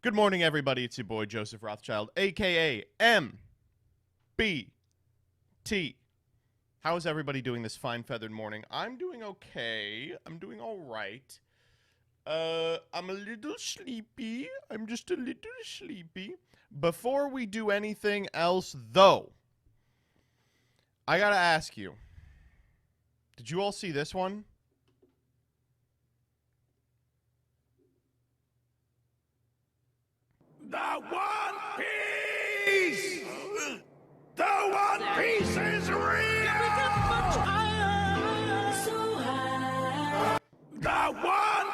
Good morning, everybody. It's your boy, Joseph Rothschild, a.k.a. MBT. How is everybody doing this fine feathered morning? I'm doing okay. I'm doing all right. I'm a little sleepy. I'm just a little sleepy. Before we do anything else, though, I gotta ask you, did you all see this one? The One Piece! The One Piece is real! The One...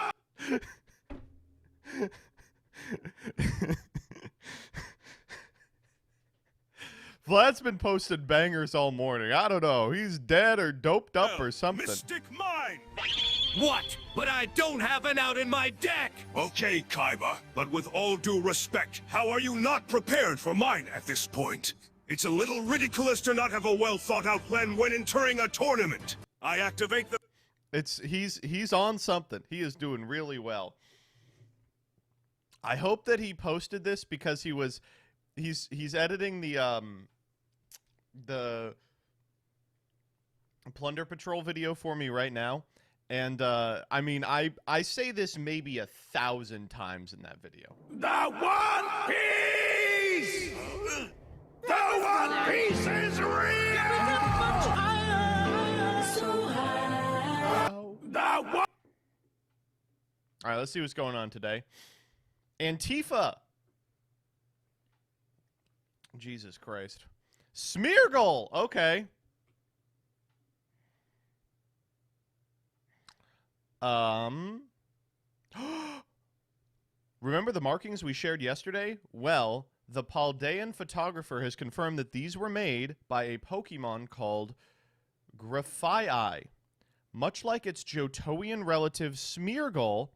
Vlad's been posting bangers all morning. I don't know. He's dead or doped up or something. Mystic Mine! What? But I don't have an out in my deck! Okay, Kaiba, but with all due respect, how are you not prepared for mine at this point? It's a little ridiculous to not have a well-thought-out plan when entering a tournament. I activate the... He's on something. He is doing really well. I hope that he posted this because he's editing the Plunder Patrol video for me right now. And, I mean, I say this maybe 1,000 times in that video. The One Piece! The One Piece is real! The One... All right, let's see what's going on today. Antifa. Jesus Christ. Smeargle. Okay. Remember the markings we shared yesterday? Well, the Paldean photographer has confirmed that these were made by a Pokemon called Grafaiai. Much like its Johtoian relative Smeargle,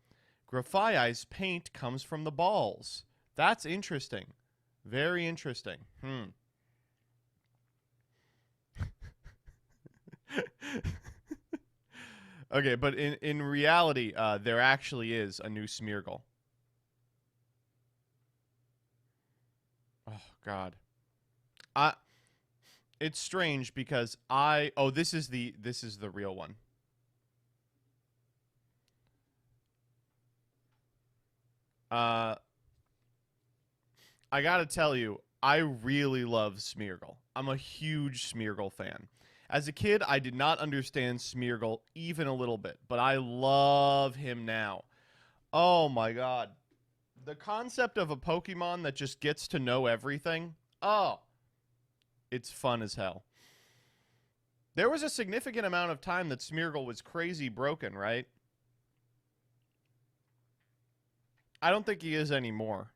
Grafaiai's paint comes from the balls. That's interesting. Very interesting. Okay, but in reality, there actually is a new Smeargle. Oh God, it's strange because this is the real one. I gotta tell you, I really love Smeargle. I'm a huge Smeargle fan. As a kid, I did not understand Smeargle even a little bit, but I love him now. Oh my God. The concept of a Pokemon that just gets to know everything, oh, it's fun as hell. There was a significant amount of time that Smeargle was crazy broken, right? I don't think he is anymore.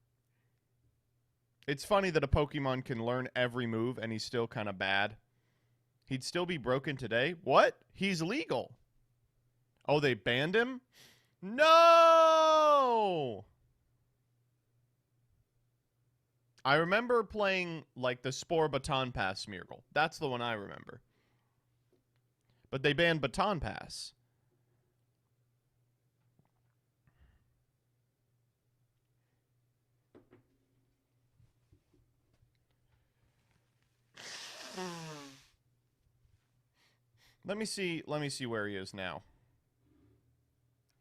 It's funny that a Pokemon can learn every move and he's still kind of bad. He'd still be broken today? What? He's legal. Oh, they banned him? No! I remember playing, like, the Spore Baton Pass Smeargle. That's the one I remember. But they banned Baton Pass. Let me see where he is now.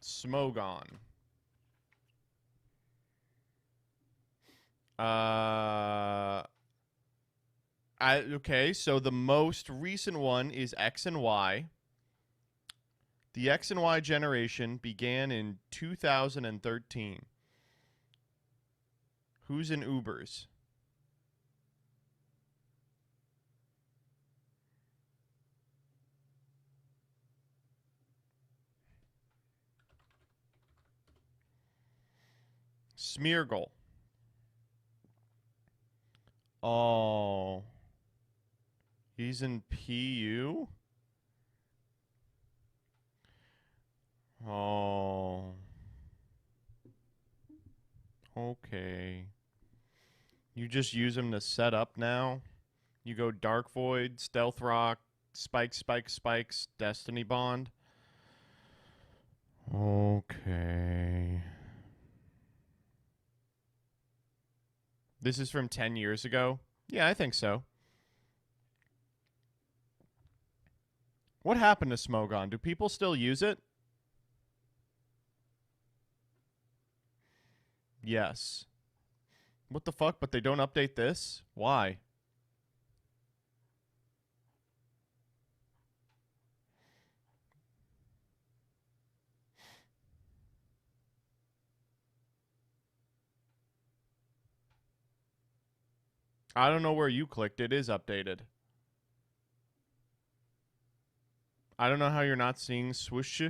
Smogon. Okay, so the most recent one is X and Y. The X and Y generation began in 2013. Who's in Ubers? Smeargle. Oh. He's in PU? Oh. Okay. You just use him to set up now? You go Dark Void, Stealth Rock, Spikes, Destiny Bond? Okay. This is from 10 years ago? Yeah, I think so. What happened to Smogon? Do people still use it? Yes. What the fuck? But they don't update this? Why? I don't know where you clicked. It is updated. I don't know how you're not seeing swoosh.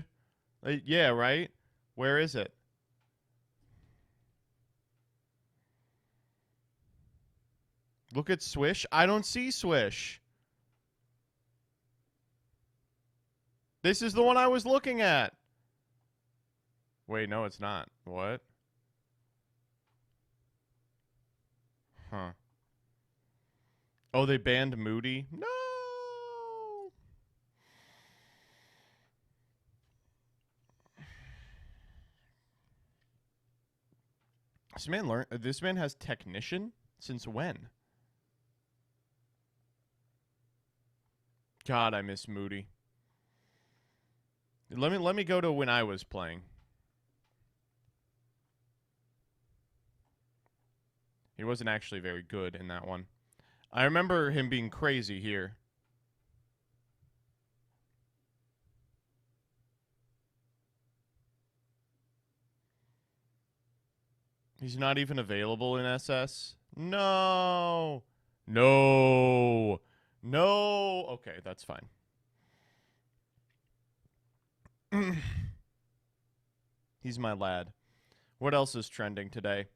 Yeah, right? Where is it? Look at Swish. I don't see Swish. This is the one I was looking at. Wait, no, it's not. What? Huh. Oh, they banned Moody? No! This man has Technician? Since when? God, I miss Moody. Let me go to when I was playing. He wasn't actually very good in that one. I remember him being crazy here. He's not even available in SS? No! No! No! Okay, that's fine. He's my lad. What else is trending today?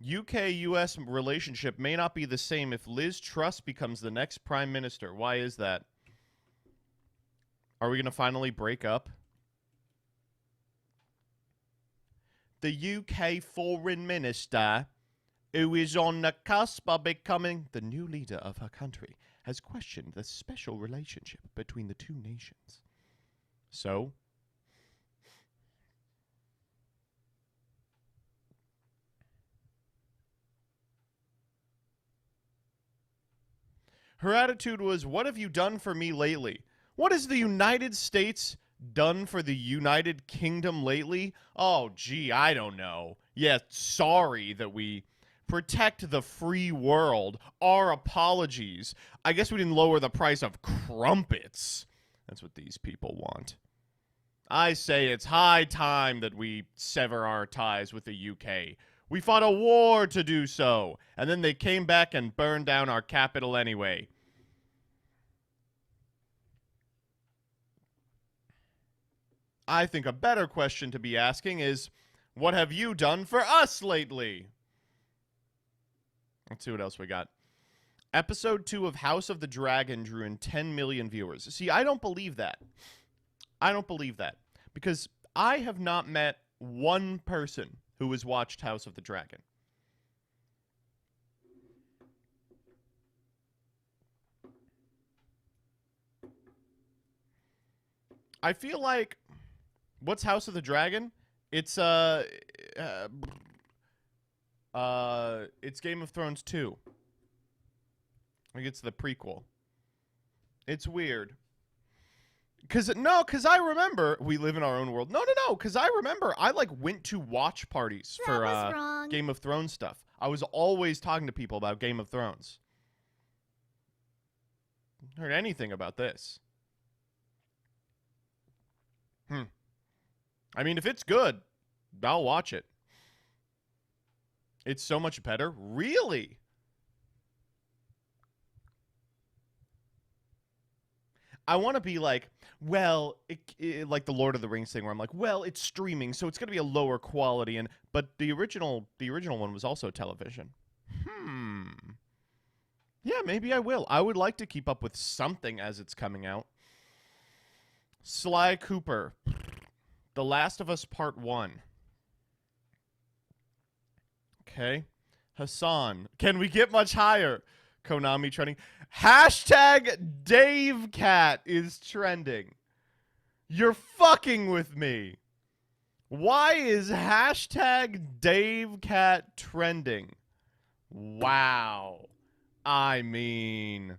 UK-US relationship may not be the same if Liz Truss becomes the next prime minister. Why is that? Are we going to finally break up? The UK foreign minister, who is on the cusp of becoming the new leader of her country, has questioned the special relationship between the two nations. So? Her attitude was, what have you done for me lately? What has the United States done for the United Kingdom lately? Oh, gee, I don't know. Yeah, sorry that we protect the free world. Our apologies. I guess we didn't lower the price of crumpets. That's what these people want. I say it's high time that we sever our ties with the UK. We fought a war to do so, and then they came back and burned down our capital anyway. I think a better question to be asking is, what have you done for us lately? Let's see what else we got. Episode 2 of House of the Dragon drew in 10 million viewers. See, I don't believe that. I don't believe that. Because I have not met one person who has watched House of the Dragon. I feel like, what's House of the Dragon? It's it's Game of Thrones 2. I think it's the prequel. It's weird. Cause I remember we live in our own world. No. Cause I remember I went to watch parties for Game of Thrones stuff. I was always talking to people about Game of Thrones. Heard anything about this? I mean, if it's good, I'll watch it. It's so much better. Really? I want to be like, well, like the Lord of the Rings thing, where I'm like, well, it's streaming, so it's going to be a lower quality, but the original one was also television. Yeah, maybe I will. I would like to keep up with something as it's coming out. Sly Cooper, The Last of Us Part 1. Okay. Hassan, can we get much higher? Konami trending. Hashtag DaveCat is trending. You're fucking with me. Why is hashtag DaveCat trending? Wow. I mean,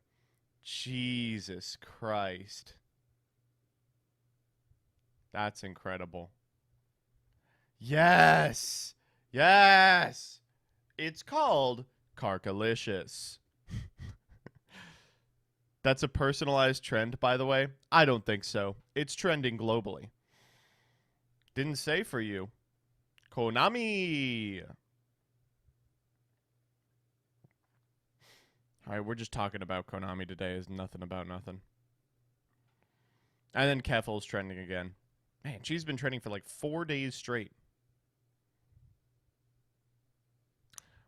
Jesus Christ. That's incredible. Yes. Yes. It's called Carcalicious. That's a personalized trend, by the way. I don't think so. It's trending globally. Didn't say for you. Konami. All right, we're just talking about Konami today. Is nothing about nothing. And then Keffel's trending again. Man, she's been trending for like 4 days straight.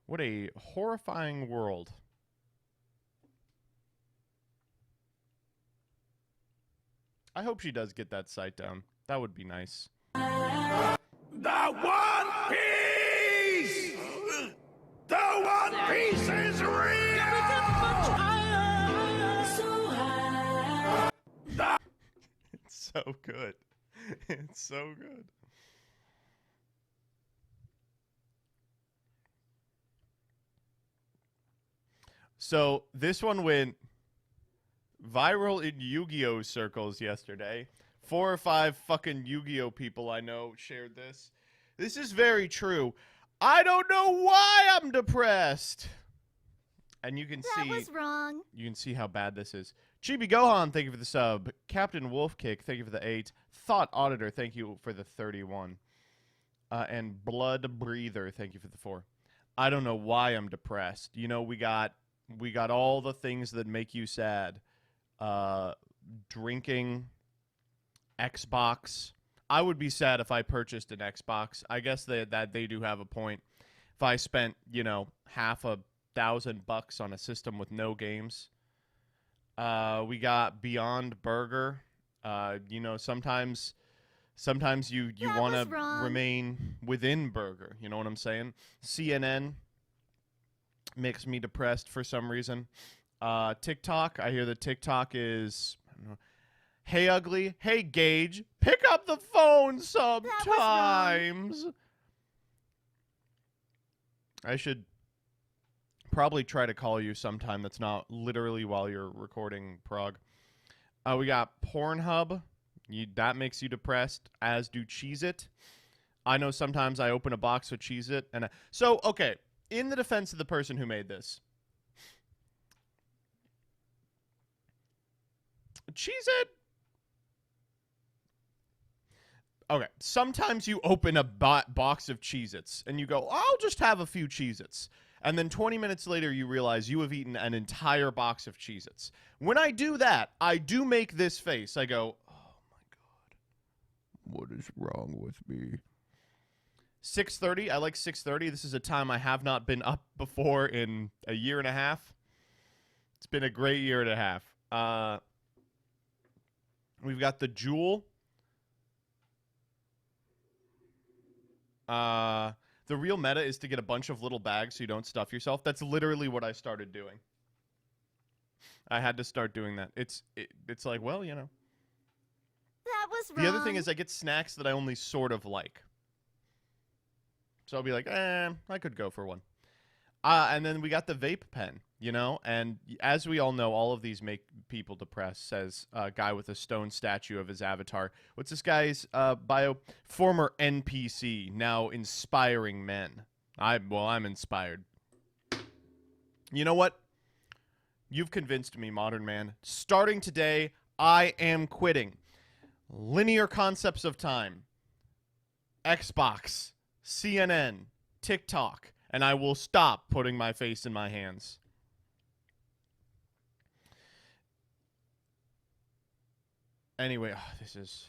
What a horrifying world. I hope she does get that site down. That would be nice. The One Piece! The One Piece is real! It's so good. It's so good. So this one went viral in Yu-Gi-Oh circles yesterday. 4 or 5 fucking Yu-Gi-Oh people I know shared this. This is very true. I don't know why I'm depressed. And you can see That was wrong. You can see how bad this is. Chibi Gohan, thank you for the sub. Captain Wolfkick, thank you for the 8. Thought Auditor, thank you for the 31. And Blood Breather, thank you for the 4. I don't know why I'm depressed. You know, we got all the things that make you sad. Drinking, Xbox. I would be sad if I purchased an Xbox. I guess that they do have a point. If I spent, you know, half $1,000 on a system with no games. We got Beyond Burger. You know, sometimes you want to remain within burger. You know what I'm saying? CNN makes me depressed for some reason. TikTok. I hear that TikTok is, I don't know. Hey Ugly. Hey Gage. Pick up the phone sometimes. I should probably try to call you sometime that's not literally while you're recording Prague. We got Pornhub. That makes you depressed, as do Cheez-It. I know sometimes I open a box of Cheez-It. So, okay, in the defense of the person who made this, Cheez-It. Okay, sometimes you open a box of Cheez-Its and you go, I'll just have a few Cheez-Its. And then 20 minutes later, you realize you have eaten an entire box of Cheez-Its. When I do that, I do make this face. I go, oh my God, what is wrong with me? 6:30, I like 6:30. This is a time I have not been up before in a year and a half. It's been a great year and a half. We've got the Jewel. The real meta is to get a bunch of little bags so you don't stuff yourself. That's literally what I started doing. I had to start doing that. It's like, well, you know. That was wrong. The other thing is I get snacks that I only sort of like. So I'll be like, I could go for one. And then we got the vape pen, you know? And as we all know, all of these make people depressed, says a guy with a stone statue of his avatar. What's this guy's bio? Former NPC, now inspiring men. I'm inspired. You know what? You've convinced me, modern man. Starting today, I am quitting. Linear concepts of time. Xbox. CNN. TikTok. And I will stop putting my face in my hands. Anyway, this is...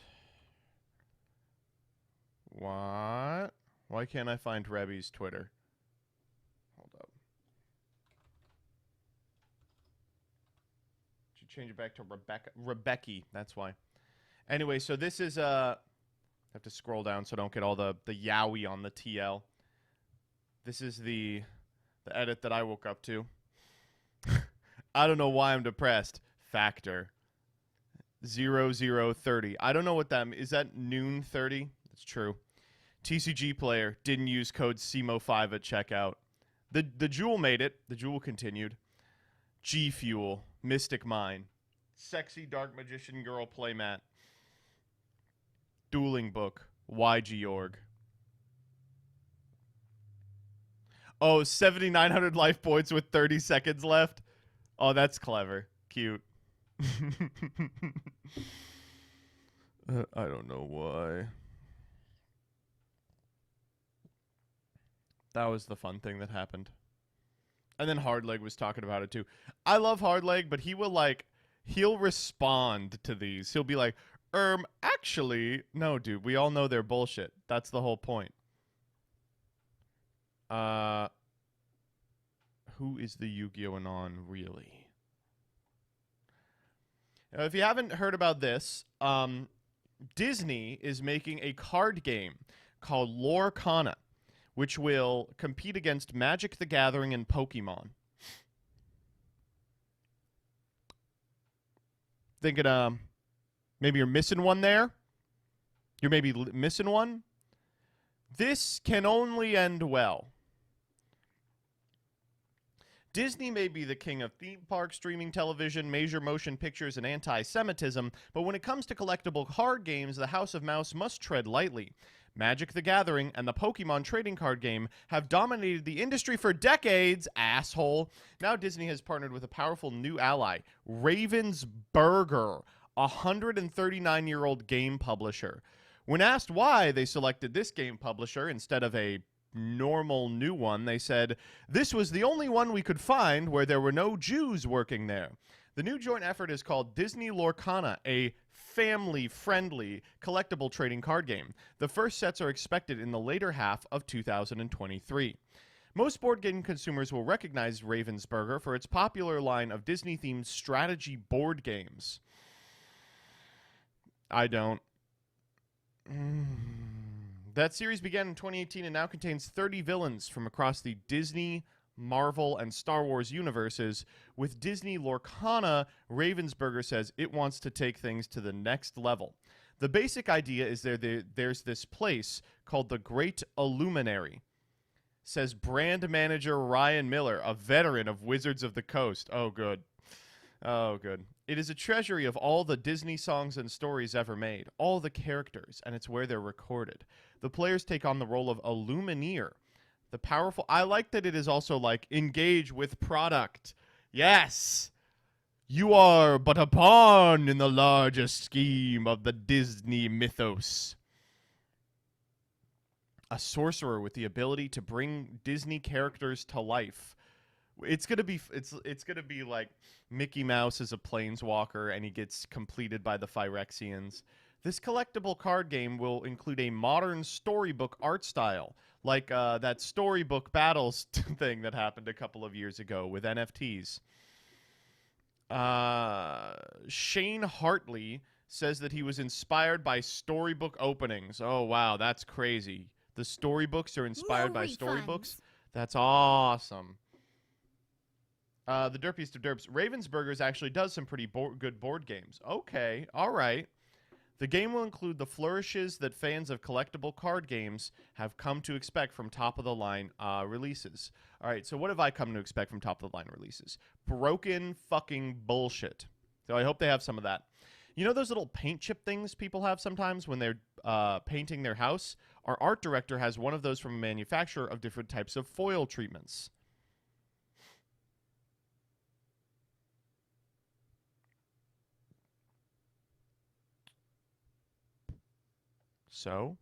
What? Why can't I find Rebby's Twitter? Hold up. Should change it back to Rebecca. That's why. Anyway, so this is... I have to scroll down so I don't get all the yaoi on the TL. This is the edit that I woke up to. I don't know why I'm depressed. Factor. 0030. I don't know what that means. Is that noon 30? That's true. TCG player didn't use code SEMO5 at checkout. The Jewel made it. The Jewel continued. G Fuel, Mystic Mine, Sexy Dark Magician Girl Playmat, Dueling Book, YG Org. Oh, 7,900 life points with 30 seconds left. Oh, that's clever. Cute. I don't know why. That was the fun thing that happened. And then Hardleg was talking about it too. I love Hardleg, but he'll respond to these. He'll be like, actually, no, dude, we all know they're bullshit. That's the whole point. Who is the Yu-Gi-Oh! Anon, really? Now, if you haven't heard about this, Disney is making a card game called Lorcana, which will compete against Magic the Gathering and Pokemon. Thinking, maybe you're missing one there? You're maybe missing one? This can only end well. Disney may be the king of theme park, streaming television, major motion pictures, and anti-Semitism, but when it comes to collectible card games, the House of Mouse must tread lightly. Magic the Gathering and the Pokemon trading card game have dominated the industry for decades, asshole. Now Disney has partnered with a powerful new ally, Ravensburger, a 139-year-old game publisher. When asked why they selected this game publisher instead of a normal new one, they said, "This was the only one we could find where there were no Jews working there." The new joint effort is called Disney Lorcana, a family-friendly collectible trading card game. The first sets are expected in the later half of 2023. Most board game consumers will recognize Ravensburger for its popular line of Disney-themed strategy board games. I don't. That series began in 2018 and now contains 30 villains from across the Disney, Marvel, and Star Wars universes. With Disney Lorcana, Ravensburger says it wants to take things to the next level. The basic idea is there's this place called the Great Illuminary, says brand manager Ryan Miller, a veteran of Wizards of the Coast. Oh, good. Oh, good. It is a treasury of all the Disney songs and stories ever made, all the characters, and it's where they're recorded. The players take on the role of Illumineer, the powerful... I like that it is also like, engage with product. Yes! You are but a pawn in the largest scheme of the Disney mythos. A sorcerer with the ability to bring Disney characters to life. It's gonna be like Mickey Mouse is a planeswalker and he gets completed by the Phyrexians. This collectible card game will include a modern storybook art style, like that storybook battles thing that happened a couple of years ago with NFTs. Shane Hartley says that he was inspired by storybook openings. Oh, wow, that's crazy. The storybooks are inspired by storybooks? That's awesome. The Derpiest of Derps. Ravensburgers actually does some pretty good board games. Okay, all right. The game will include the flourishes that fans of collectible card games have come to expect from top-of-the-line releases. All right, so what have I come to expect from top-of-the-line releases? Broken fucking bullshit. So I hope they have some of that. You know those little paint chip things people have sometimes when they're painting their house? Our art director has one of those from a manufacturer of different types of foil treatments. So,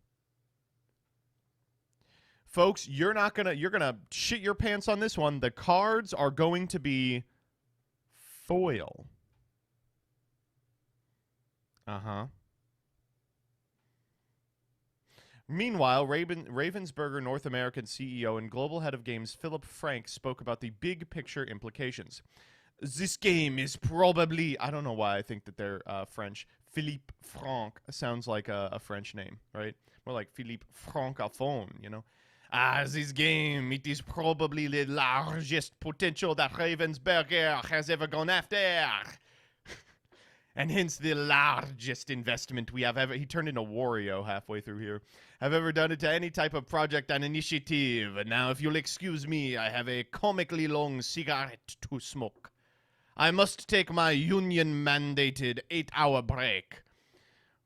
folks, you're gonna shit your pants on this one. The cards are going to be foil. Uh-huh. Meanwhile, Ravensburger North American CEO and global head of games Philip Frank spoke about the big picture implications. This game is probably... I don't know why I think that they're French. Philippe Franck sounds like a French name, right? More like Philippe Francophone, you know? This game, it is probably the largest potential that Ravensburger has ever gone after. and hence the largest investment we have ever. He turned into Wario halfway through here. Have ever done it to any type of project and initiative. And now, if you'll excuse me, I have a comically long cigarette to smoke. I must take my union-mandated 8-hour break.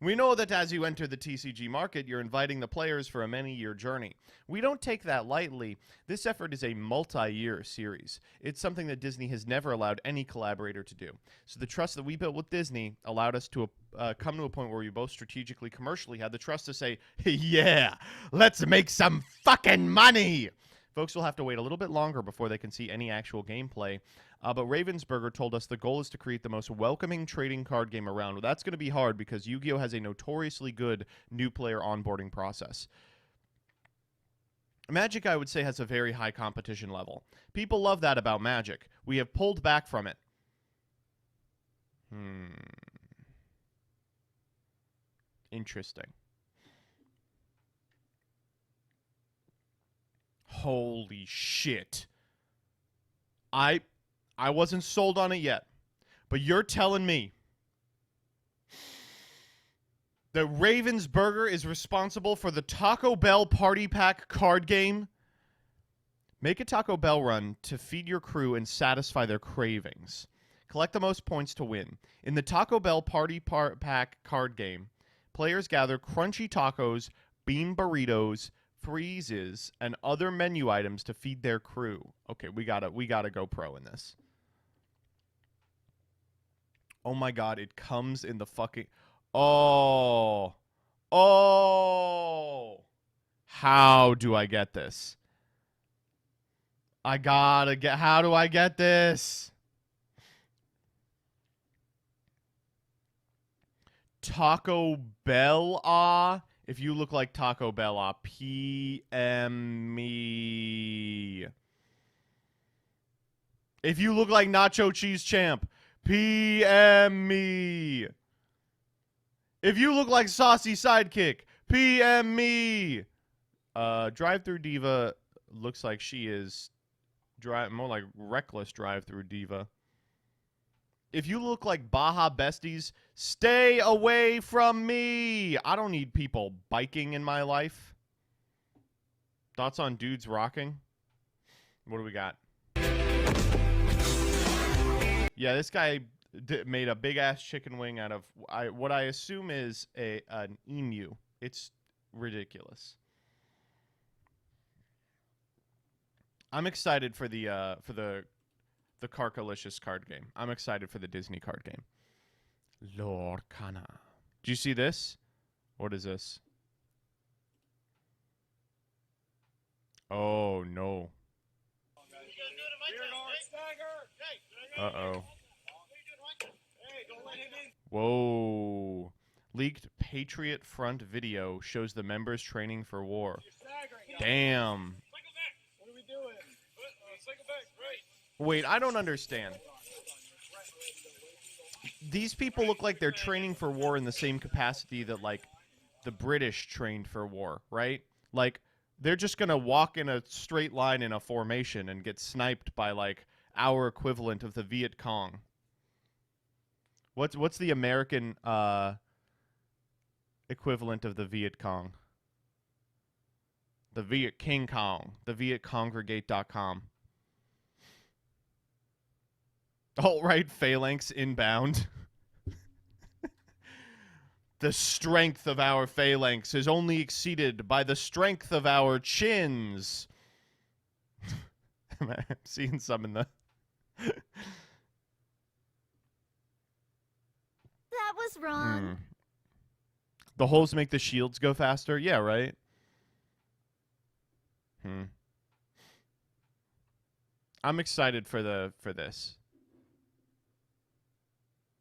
We know that as you enter the TCG market, you're inviting the players for a many-year journey. We don't take that lightly. This effort is a multi-year series. It's something that Disney has never allowed any collaborator to do. So the trust that we built with Disney allowed us to come to a point where we both strategically, commercially had the trust to say, yeah, let's make some fucking money. Folks will have to wait a little bit longer before they can see any actual gameplay. But Ravensburger told us the goal is to create the most welcoming trading card game around. Well, that's going to be hard because Yu-Gi-Oh! Has a notoriously good new player onboarding process. Magic, I would say, has a very high competition level. People love that about Magic. We have pulled back from it. Interesting. Holy shit. I wasn't sold on it yet, but you're telling me that Ravensburger is responsible for the Taco Bell Party Pack card game? Make a Taco Bell run to feed your crew and satisfy their cravings. Collect the most points to win. In the Taco Bell Party Pack card game, players gather crunchy tacos, bean burritos, freezes, and other menu items to feed their crew. Okay, we gotta go pro in this. Oh my god, it comes in the fucking... Oh. How do I get this? I gotta get... How do I get this? Taco Bell, If you look like Taco Bell, PM me. If you look like Nacho Cheese Champ, PM me. If you look like Saucy Sidekick, PM me. Drive-Thru Diva looks like she is more like Reckless Drive-Thru Diva. If you look like Baja Besties, stay away from me. I don't need people biking in my life. Thoughts on dudes rocking? What do we got? Yeah, this guy made a big-ass chicken wing out of what I assume is an emu. It's ridiculous. I'm excited for the Carcolicious card game. I'm excited for the Disney card game. Lorcana. Do you see this? What is this? Oh, no. Uh-oh. Whoa. Leaked Patriot Front video shows the members training for war. Damn. What are we doing? Wait, I don't understand. These people look like they're training for war in the same capacity that, like, the British trained for war, right? Like, they're just gonna walk in a straight line in a formation and get sniped by, like, our equivalent of the Viet Cong. What's the American equivalent of the Viet Cong? The Viet King Kong. The VietCongregate.com. Alt-right phalanx inbound. The strength of our phalanx is only exceeded by the strength of our chins. I'm seeing some in the... That was wrong. The holes make the shields go faster? Yeah, right? I'm excited for this.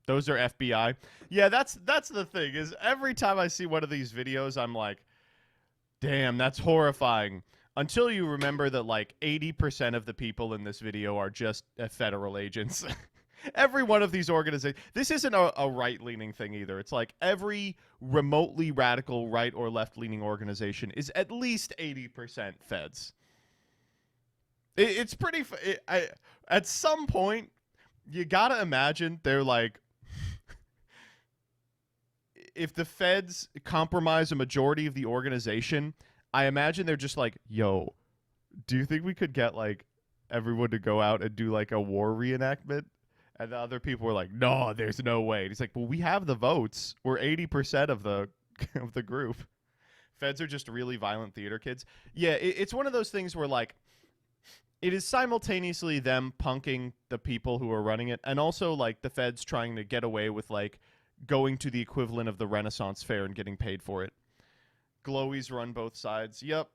Those are FBI. Yeah, that's the thing, is every time I see one of these videos, I'm like, damn, that's horrifying. Until you remember that, like, 80% of the people in this video are just federal agents. Every one of these organizations... This isn't a right-leaning thing either. It's like every remotely radical right or left-leaning organization is at least 80% feds. It's pretty... At some point, you gotta imagine they're like... if the feds compromise a majority of the organization, I imagine they're just like, yo, do you think we could get like everyone to go out and do like a war reenactment? And the other people were like, no, there's no way. And he's like, well, we have the votes. We're 80% of the of the group. Feds are just really violent theater kids. Yeah, it's one of those things where like it is simultaneously them punking the people who are running it, and also like the feds trying to get away with like going to the equivalent of the Renaissance Fair and getting paid for it. Glowies run both sides. Yep.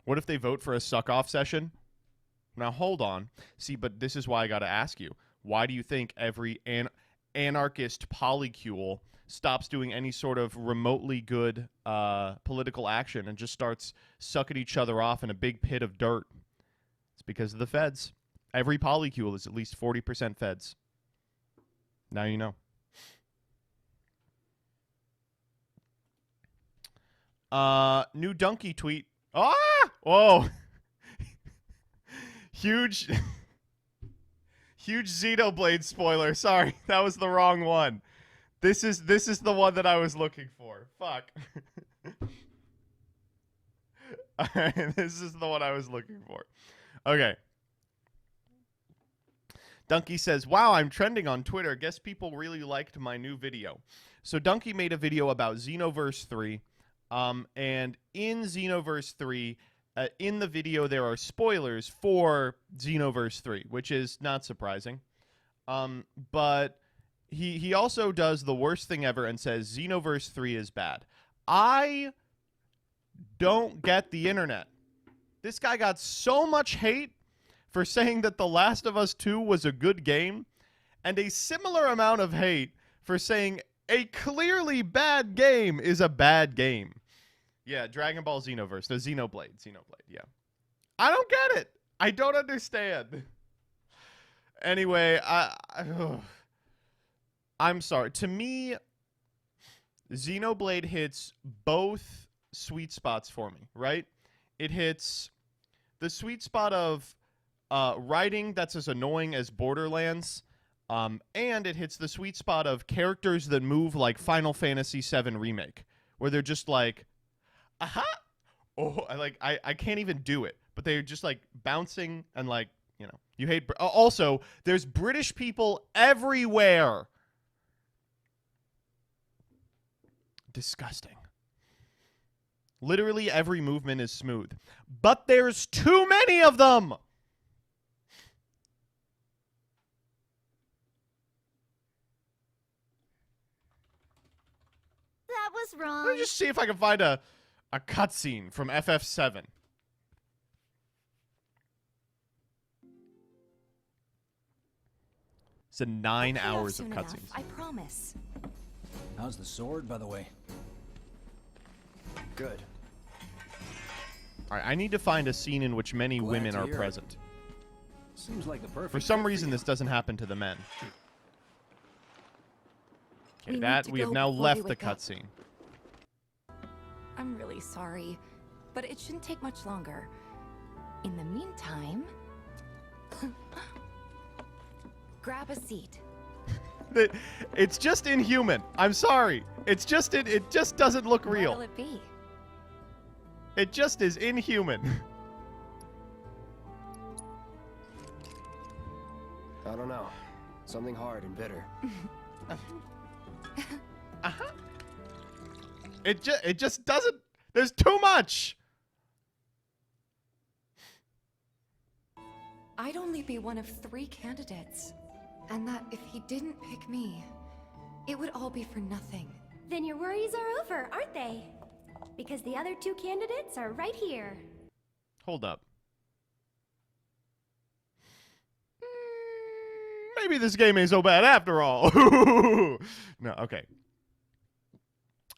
What if they vote for a suck-off session? Now, hold on. See, but this is why I got to ask you. Why do you think every anarchist polycule stops doing any sort of remotely good political action and just starts sucking each other off in a big pit of dirt? It's because of the feds. Every polycule is at least 40% feds. Now you know. New donkey tweet. Ah! Whoa. Huge Xenoblade spoiler. Sorry, that was the wrong one. This is the one that I was looking for. Fuck. Alright, this is the one I was looking for. Okay. Donkey says, wow, I'm trending on Twitter. Guess people really liked my new video. So Donkey made a video about Xenoverse 3. And in Xenoverse 3, in the video, there are spoilers for Xenoverse 3, which is not surprising. But he also does the worst thing ever and says Xenoverse 3 is bad. I don't get the internet. This guy got so much hate for saying that The Last of Us 2 was a good game, and a similar amount of hate for saying a clearly bad game is a bad game. Yeah, Dragon Ball Xenoverse, the Xenoblade, yeah. I don't get it. I don't understand. Anyway, I'm sorry. To me, Xenoblade hits both sweet spots for me, right? It hits the sweet spot of writing that's as annoying as Borderlands, and it hits the sweet spot of characters that move like Final Fantasy VII Remake, where they're just like, aha! Oh, I can't even do it. But they're just like bouncing and like, you know, you hate. Also, there's British people everywhere. Disgusting. Literally every movement is smooth. But there's too many of them! That was wrong. Let me just see if I can find a cutscene from FF7. It's a 9 hours of cutscenes. I promise. How's the sword, by the way? Good. All right, I need to find a scene in which many Glad women to are hear it. present. Seems like the perfect. For some fit reason, you. this doesn't happen to the men. Okay, We that need to we have go now before left they the wake up. cutscene. I'm really sorry, but it shouldn't take much longer. In the meantime, grab a seat. It's just inhuman. I'm sorry. It's just it just doesn't look real. What'll it be? It just is inhuman. I don't know. Something hard and bitter. Uh-huh. It just doesn't. There's too much. I'd only be one of 3 candidates, and that if he didn't pick me, it would all be for nothing. Then your worries are over, aren't they? Because the other 2 candidates are right here. Hold up. Maybe this game ain't so bad after all. No, okay.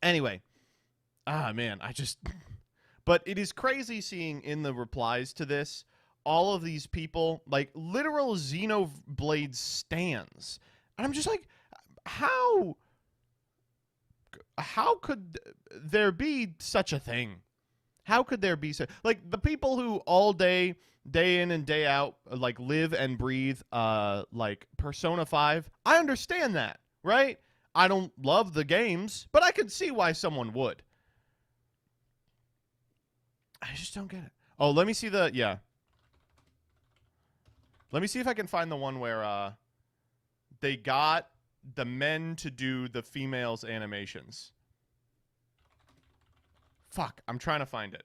Anyway. Ah, man, But it is crazy seeing in the replies to this, all of these people, like, literal Xenoblade stans. And I'm just like, how could there be such a thing? How could there be so like the people who all day in and day out like live and breathe like Persona 5? I understand that, right? I don't love the games, but I could see why someone would. I just don't get it. Oh, let me see the Let me see if I can find the one where they got the men to do the females' animations. Fuck, I'm trying to find it.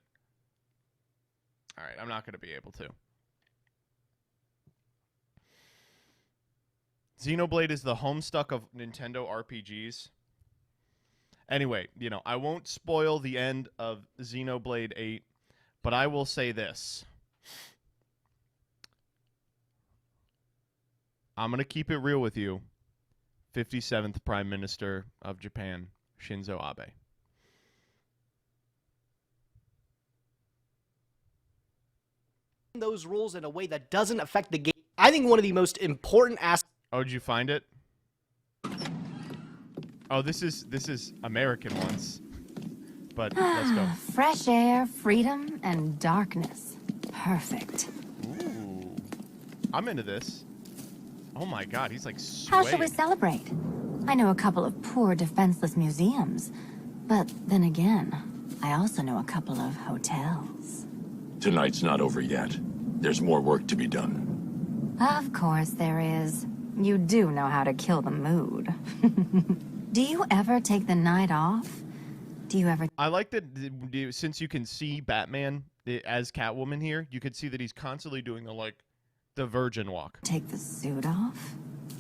All right, I'm not going to be able to. Xenoblade is the homestuck of Nintendo RPGs. Anyway, you know, I won't spoil the end of Xenoblade 8, but I will say this. I'm going to keep it real with you. 57th Prime Minister of Japan, Shinzo Abe. Those rules in a way that doesn't affect the game. I think one of the most important aspects. Oh, did you find it? Oh, this is American ones. But let's go. Fresh air, freedom, and darkness. Perfect. Ooh. I'm into this. Oh my god, he's like swaying. How shall we celebrate? I know a couple of poor, defenseless museums. But then again, I also know a couple of hotels. Tonight's not over yet. There's more work to be done. Of course there is. You do know how to kill the mood. Do you ever take the night off? Do you ever... I like that since you can see Batman as Catwoman here, you could see that he's constantly doing the virgin walk. Take the suit off?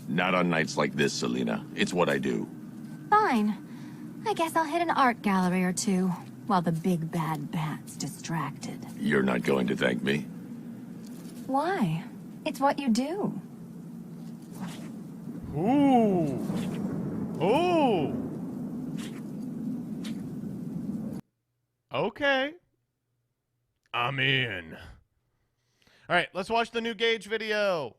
Not on nights like this, Selena. It's what I do. Fine. I guess I'll hit an art gallery or two, while the big bad bat's distracted. You're not going to thank me? Why? It's what you do. Ooh. Ooh. Okay. I'm in. All right, let's watch the new Gage video.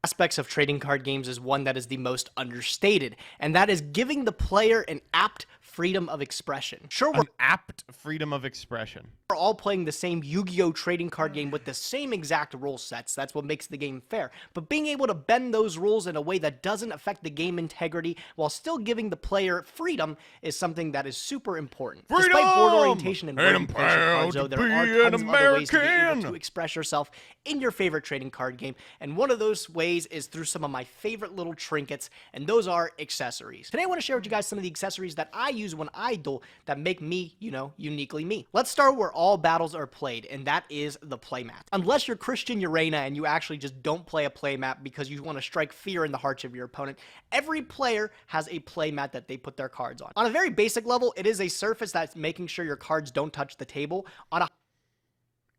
Aspects of trading card games is one that is the most understated, and that is giving the player an apt freedom of expression. Sure, An apt freedom of expression. we're all playing the same Yu-Gi-Oh trading card game with the same exact rule sets. That's what makes the game fair. But being able to bend those rules in a way that doesn't affect the game integrity while still giving the player freedom is something that is super important. Freedom! Despite board orientation and I'm boarding portion cards, though, proud to there are be an tons of other ways to be able American! to express yourself in your favorite trading card game, and one of those ways is through some of my favorite little trinkets, and those are accessories. Today I want to share with you guys some of the accessories that I use when I duel that make me, you know, uniquely me. Let's start where all battles are played, and that is the playmat. Unless you're Christian Urena and you actually just don't play a playmat because you want to strike fear in the hearts of your opponent, every player has a playmat that they put their cards on. On a very basic level, it is a surface that's making sure your cards don't touch the table. On a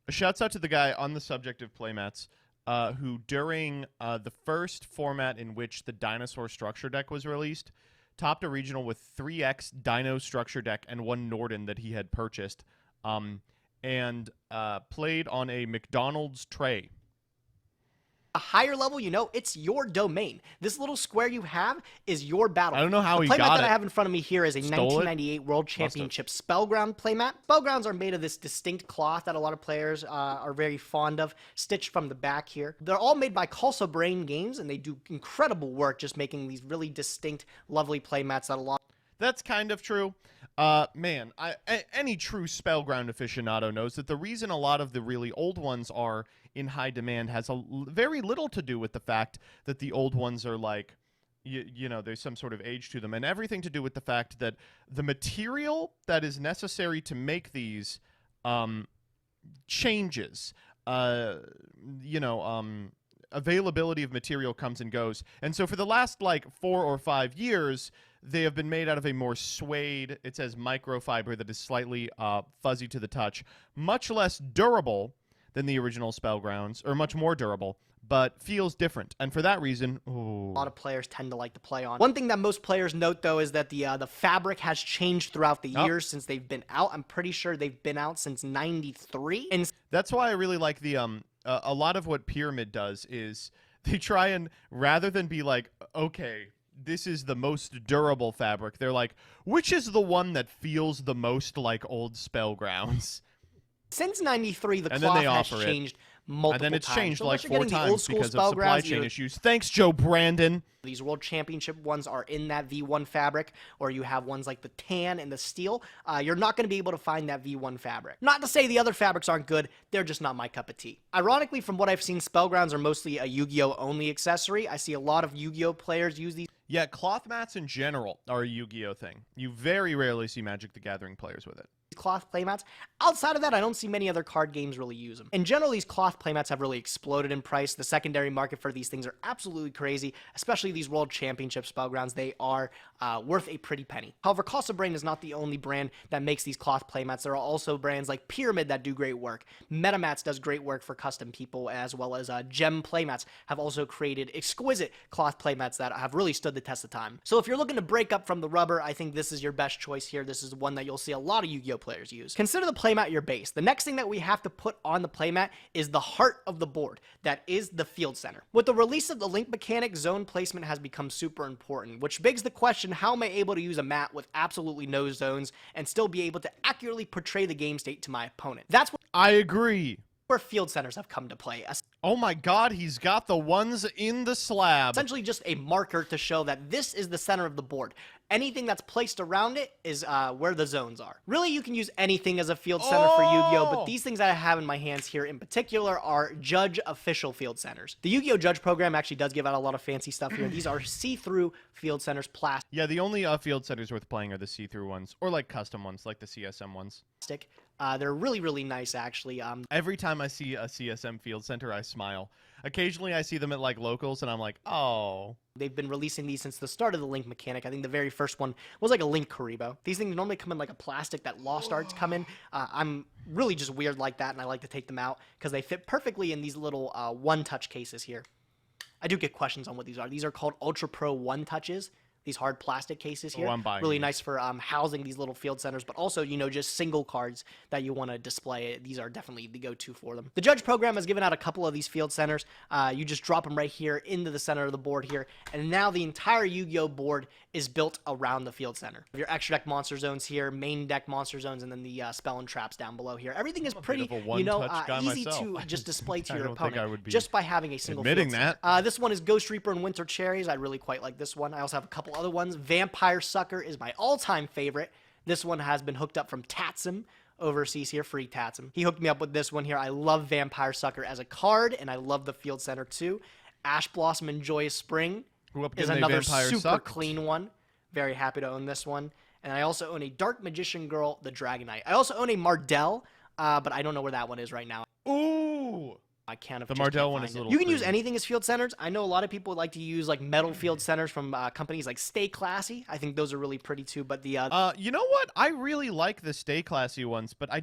Shouts out to the guy on the subject of playmats who during the first format in which the Dinosaur Structure deck was released, topped a regional with 3x Dino Structure deck and one Norden that he had purchased, and played on a McDonald's tray. a higher level, you know, it's your domain. This little square you have is your battle. I don't know how the he playmat got that it. I have in front of me here is a Stole it? 1998 World Championship Spellground playmat. Spellgrounds are made of this distinct cloth that a lot of players are very fond of, stitched from the back here. They're all made by Calsa Brain Games, and they do incredible work just making these really distinct, lovely playmats that a lot. That's kind of true. Man, any true Spellground aficionado knows that the reason a lot of the really old ones are in high demand has very little to do with the fact that the old ones are like, you know, there's some sort of age to them, and everything to do with the fact that the material that is necessary to make these changes. Availability of material comes and goes. And so for the last, like, 4 or 5 years, they have been made out of a more suede, it says microfiber, that is slightly fuzzy to the touch, much less durable than the original Spellgrounds, or much more durable, but feels different. And for that reason, ooh. A lot of players tend to like to play on. One thing that most players note, though, is that the fabric has changed throughout the years since they've been out. I'm pretty sure they've been out since '93. And that's why I really like the a lot of what Pyramid does is they try and, rather than be like, okay, this is the most durable fabric, they're like, which is the one that feels the most like old Spellgrounds? Since 93, the And then cloth they has offer it. changed multiple And then it's times. changed So like unless you're 4 getting the old times school because of supply spellgrounds, chain you're- issues. Thanks, Joe Brandon. These World Championship ones are in that V1 fabric, or you have ones like the tan and the steel. You're not going to be able to find that V1 fabric. Not to say the other fabrics aren't good, they're just not my cup of tea. Ironically, from what I've seen, Spellgrounds are mostly a Yu-Gi-Oh! Only accessory. I see a lot of Yu-Gi-Oh! Players use these. Yeah, cloth mats in general are a Yu-Gi-Oh thing. You very rarely see Magic the Gathering players with it. Cloth playmats. Outside of that, I don't see many other card games really use them. In general, these cloth playmats have really exploded in price. The secondary market for these things are absolutely crazy, especially these World Championship Spellgrounds. They are worth a pretty penny. However, Casa Brain is not the only brand that makes these cloth playmats. There are also brands like Pyramid that do great work. MetaMats does great work for custom people, as well as Gem Playmats have also created exquisite cloth playmats that have really stood the test of time. So if you're looking to break up from the rubber, I think this is your best choice here. This is one that you'll see a lot of Yu-Gi-Oh! Players use. Consider the playmat your base. The next thing that we have to put on the playmat is the heart of the board. That is the field center. With the release of the link mechanic, zone placement has become super important, which begs the question, how am I able to use a mat with absolutely no zones and still be able to accurately portray the game state to my opponent? That's I agree. where field centers have come to play. Oh my god, he's got the ones in the slab. Essentially just a marker to show that this is the center of the board. Anything that's placed around it is where the zones are. Really, you can use anything as a field center for Yu-Gi-Oh! But these things that I have in my hands here in particular are Judge official field centers. The Yu-Gi-Oh! Judge program actually does give out a lot of fancy stuff here. These are see-through field centers, plastic. Yeah, the only field centers worth playing are the see-through ones, or like custom ones, like the CSM ones. They're really, really nice, actually. Every time I see a CSM field center, I smile. Occasionally, I see them at like locals, and I'm like, oh. They've been releasing these since the start of the Link mechanic. I think the very first one was like a Link Karibo. These things normally come in like a plastic that Lost Arts come in. I'm really just weird like that, and I like to take them out because they fit perfectly in these little one-touch cases here. I do get questions on what these are. These are called Ultra Pro one-touches. These hard plastic cases here. I'm buying really these. nice for housing these little field centers, but also, you know, just single cards that you want to display. These are definitely the go-to for them. The Judge program has given out a couple of these field centers. You just drop them right here into the center of the board here, and now the entire Yu-Gi-Oh! Board is built around the field center. Your extra deck monster zones here, main deck monster zones, and then the spell and traps down below here. Everything is pretty, you know, easy to just display to your opponent just by having a single admitting field that. center. This one is Ghost Reaper and Winter Cherries. I really quite like this one. I also have a couple other ones. Vampire Sucker is my all-time favorite. This one has been hooked up from Tatsum overseas here, free Tatsum. He hooked me up with this one here. I love Vampire Sucker as a card, and I love the field center too. Ash Blossom and Joyous Spring is another super clean one. Very happy to own this one. And I also own a Dark Magician Girl, the Dragonite. I also own a Mardell, but I don't know where that one is right now. Ooh! I can't. The Mardell one is a little You can use crazy. anything as field centers. I know a lot of people like to use like metal field centers from companies like Stay Classy. I think those are really pretty too. But the you know what? I really like the Stay Classy ones, but I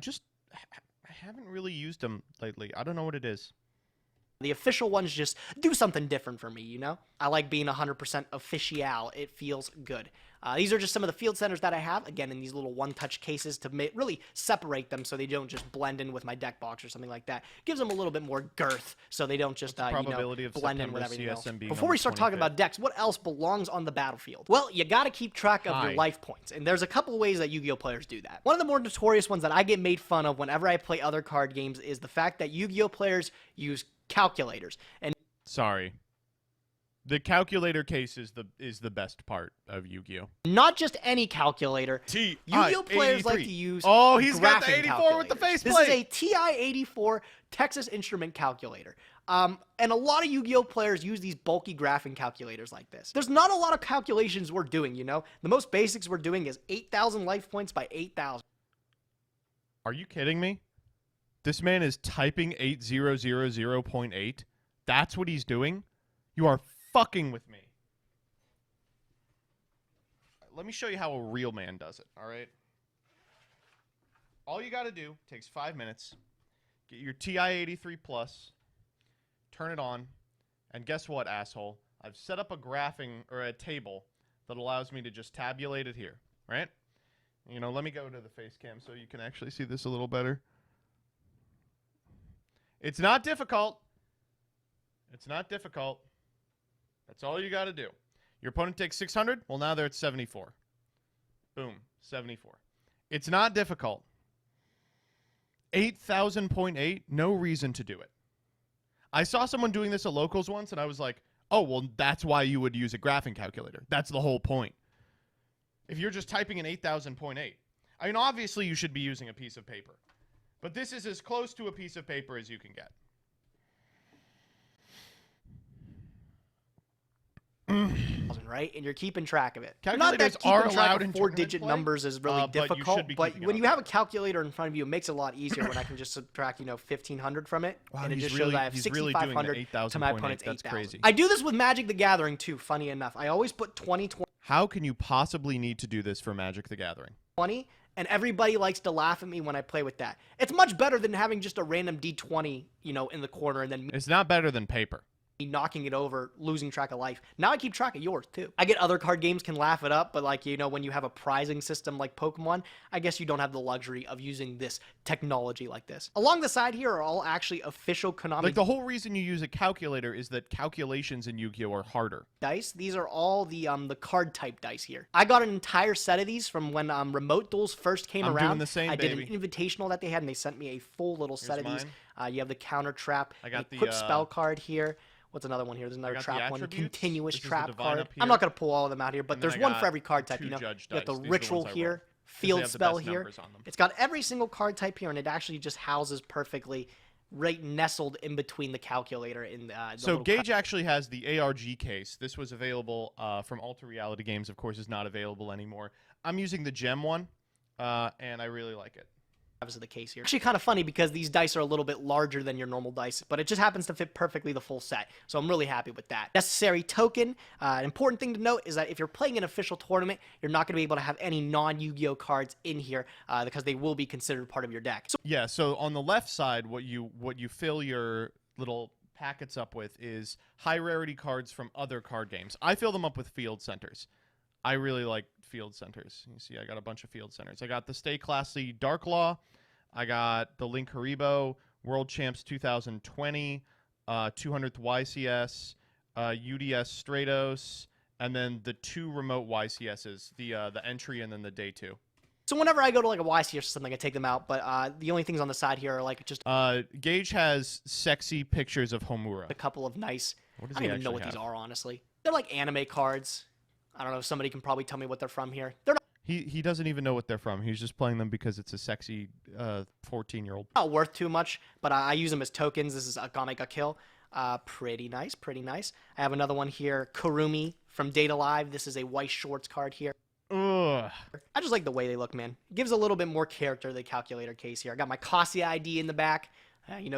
haven't really used them lately. I don't know what it is. the official ones just do something different for me, you know? I like being 100% official. It feels good. These are just some of the field centers that I have, again, in these little one-touch cases to really separate them so they don't just blend in with my deck box or something like that. Gives them a little bit more girth so they don't just blend in with everything else. Before we start talking about decks, what else belongs on the battlefield? Well, you got to keep track of your life points, and there's a couple ways that Yu-Gi-Oh! Players do that. One of the more notorious ones that I get made fun of whenever I play other card games is the fact that Yu-Gi-Oh! Players use calculators. And sorry. The calculator case is the best part of Yu-Gi-Oh! Not just any calculator. Yu-Gi-Oh! Players like to use he's got the 84 with the faceplate. This is a TI-84 Texas Instrument calculator. And a lot of Yu-Gi-Oh! Players use these bulky graphing calculators like this. There's not a lot of calculations we're doing, you know? The most basics we're doing is 8,000 life points by 8,000. Are you kidding me? This man is typing 8000.8. That's what he's doing? You are fucking with me. Let me show you how a real man does it, all right? All you got to do takes 5 minutes. Get your TI-83 Plus, turn it on, and guess what, asshole? I've set up a graphing or a table that allows me to just tabulate it here, right? You know, let me go to the face cam so you can actually see this a little better. It's not difficult. It's not difficult. That's all you got to do. Your opponent takes 600. Well, now they're at 74. Boom, 74. It's not difficult. 8,000.8, no reason to do it. I saw someone doing this at locals once, and I was like, oh, well, that's why you would use a graphing calculator. That's the whole point. If you're just typing in 8,000.8. I mean, obviously, you should be using a piece of paper. But this is as close to a piece of paper as you can get. Right? And you're keeping track of it. Calculators Not that keeping are track allowed of in 4-digit tournament play, numbers is really but you should difficult, be but keeping when up you with have a calculator in front of you, it makes it a lot easier when I can just subtract, 1,500 from it, Wow, and it he's just really- shows I have he's really doing the 6,500 to my 8,000.8. opponent's That's 8,000. crazy. I do this with Magic the Gathering too, funny enough. I always put 20, How can you possibly need to do this for Magic the Gathering? 20, and everybody likes to laugh at me when I play with that. It's much better than having just a random D20, in the corner, and then me It's not better than paper. knocking it over, losing track of life. Now I keep track of yours too. I get other card games can laugh it up, but when you have a prizing system like Pokemon, I guess you don't have the luxury of using this technology like this. Along the side here are all actually official Konami Like, the whole reason you use a calculator is that calculations in Yu-Gi-Oh are harder. dice. These are all the card type dice here. I got an entire set of these from when remote duels first came I'm around. doing the same, I did baby. an invitational that they had, and they sent me a full little set Here's of these. mine. You have the counter trap, I got a the, equip spell card here. What's another one here? There's another got the trap one, attributes. continuous This is the trap divine card. up I'm here. not going to pull all of them out here, but And then there's I one got for every card type. two judge You got the dice. These are the ritual ones I here, roll, 'cause they field have the spell best here. numbers on them. It's got every single card type here, and it actually just houses perfectly, right nestled in between the calculator in the So little Gage actually has the ARG case. This was available from Alter Reality Games. Of course, is not available anymore. I'm using the Gem one, and I really like it. Is the case here. Actually kind of funny because these dice are a little bit larger than your normal dice, but it just happens to fit perfectly the full set. So I'm really happy with that. Necessary token. An important thing to note is that if you're playing an official tournament, you're not going to be able to have any non-Yu-Gi-Oh cards in here because they will be considered part of your deck. So Yeah. So on the left side, what you fill your little packets up with is high rarity cards from other card games. I fill them up with field centers. I really like field centers. You see, I got a bunch of field centers. I got the Stay Classy Dark Law. I got the Link Haribo, World Champs 2020, 200th YCS, UDS Stratos, and then the 2 remote YCSs, the entry and then the day 2. So whenever I go to like a YC or something, I take them out, but the only things on the side here are like just Gage has sexy pictures of Homura. a couple of nice, What does I he don't even know actually what these have? are, honestly. They're like anime cards. I don't know, somebody can probably tell me what they're from here. They're He doesn't even know what they're from. He's just playing them because it's a sexy 14-year-old. not worth too much, but I use them as tokens. This is Agamega Kill. Pretty nice, pretty nice. I have another one here, Kurumi from Data Live. This is a white shorts card here. Ugh. I just like the way they look, man. It gives a little bit more character to the calculator case here. I got my Kasi ID in the back,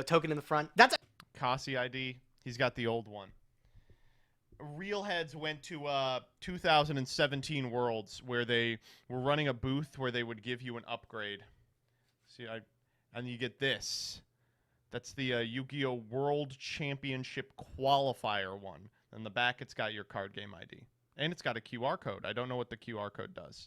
token in the front. That's Kasi ID. He's got the old one. Real Heads went to 2017 Worlds where they were running a booth where they would give you an upgrade. See, and you get this. That's the Yu-Gi-Oh! World Championship Qualifier one. In the back, it's got your card game ID. And it's got a QR code. I don't know what the QR code does.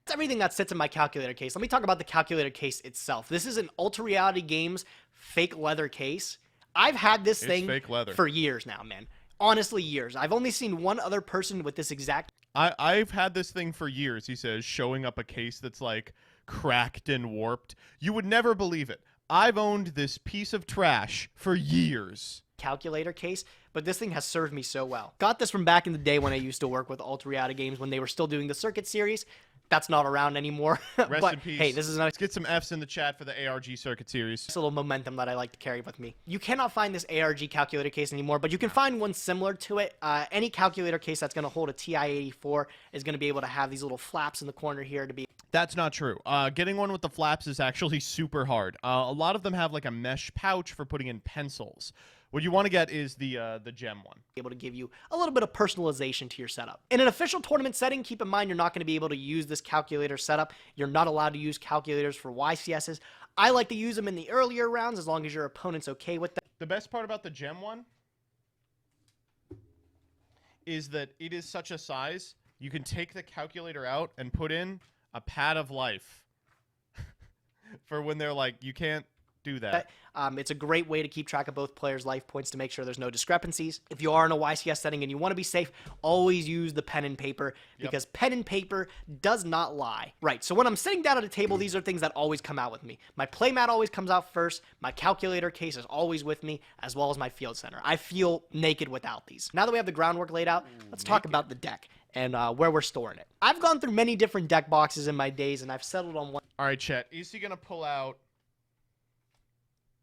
That's everything that sits in my calculator case. Let me talk about the calculator case itself. This is an Ultra Reality Games fake leather case. I've had this It's thing fake leather. for years now, man. Honestly, years. I've only seen one other person with this exact I've had this thing for years, he says, showing up a case that's like cracked and warped. You would never believe it. I've owned this piece of trash for years. calculator case, but this thing has served me so well. Got this from back in the day when I used to work with Ultra Reality Games when they were still doing the Circuit series. That's not around anymore. Rest but in peace. hey, this is a Let's get some Fs in the chat for the ARG Circuit Series. little momentum that I like to carry with me. You cannot find this ARG calculator case anymore, but you can find one similar to it. Any calculator case that's going to hold a TI-84 is going to be able to have these little flaps in the corner here to be... That's not true. Getting one with the flaps is actually super hard. A lot of them have like a mesh pouch for putting in pencils. What you want to get is the gem one. Able to give you a little bit of personalization to your setup. In an official tournament setting, keep in mind you're not going to be able to use this calculator setup. You're not allowed to use calculators for YCSs. I like to use them in the earlier rounds as long as your opponent's okay with that. The best part about the gem one is that it is such a size, you can take the calculator out and put in a pad of life for when they're like, you can't do that. It's a great way to keep track of both players' life points to make sure there's no discrepancies. If you are in a YCS setting and you want to be safe, always use the pen and paper because pen and paper does not lie. Right, so when I'm sitting down at a table, these are things that always come out with me. My playmat always comes out first. My calculator case is always with me, as well as my field center. I feel naked without these. Now that we have the groundwork laid out, let's talk about the deck and where we're storing it. I've gone through many different deck boxes in my days, and I've settled on one. All right, Chet. Is he going to pull out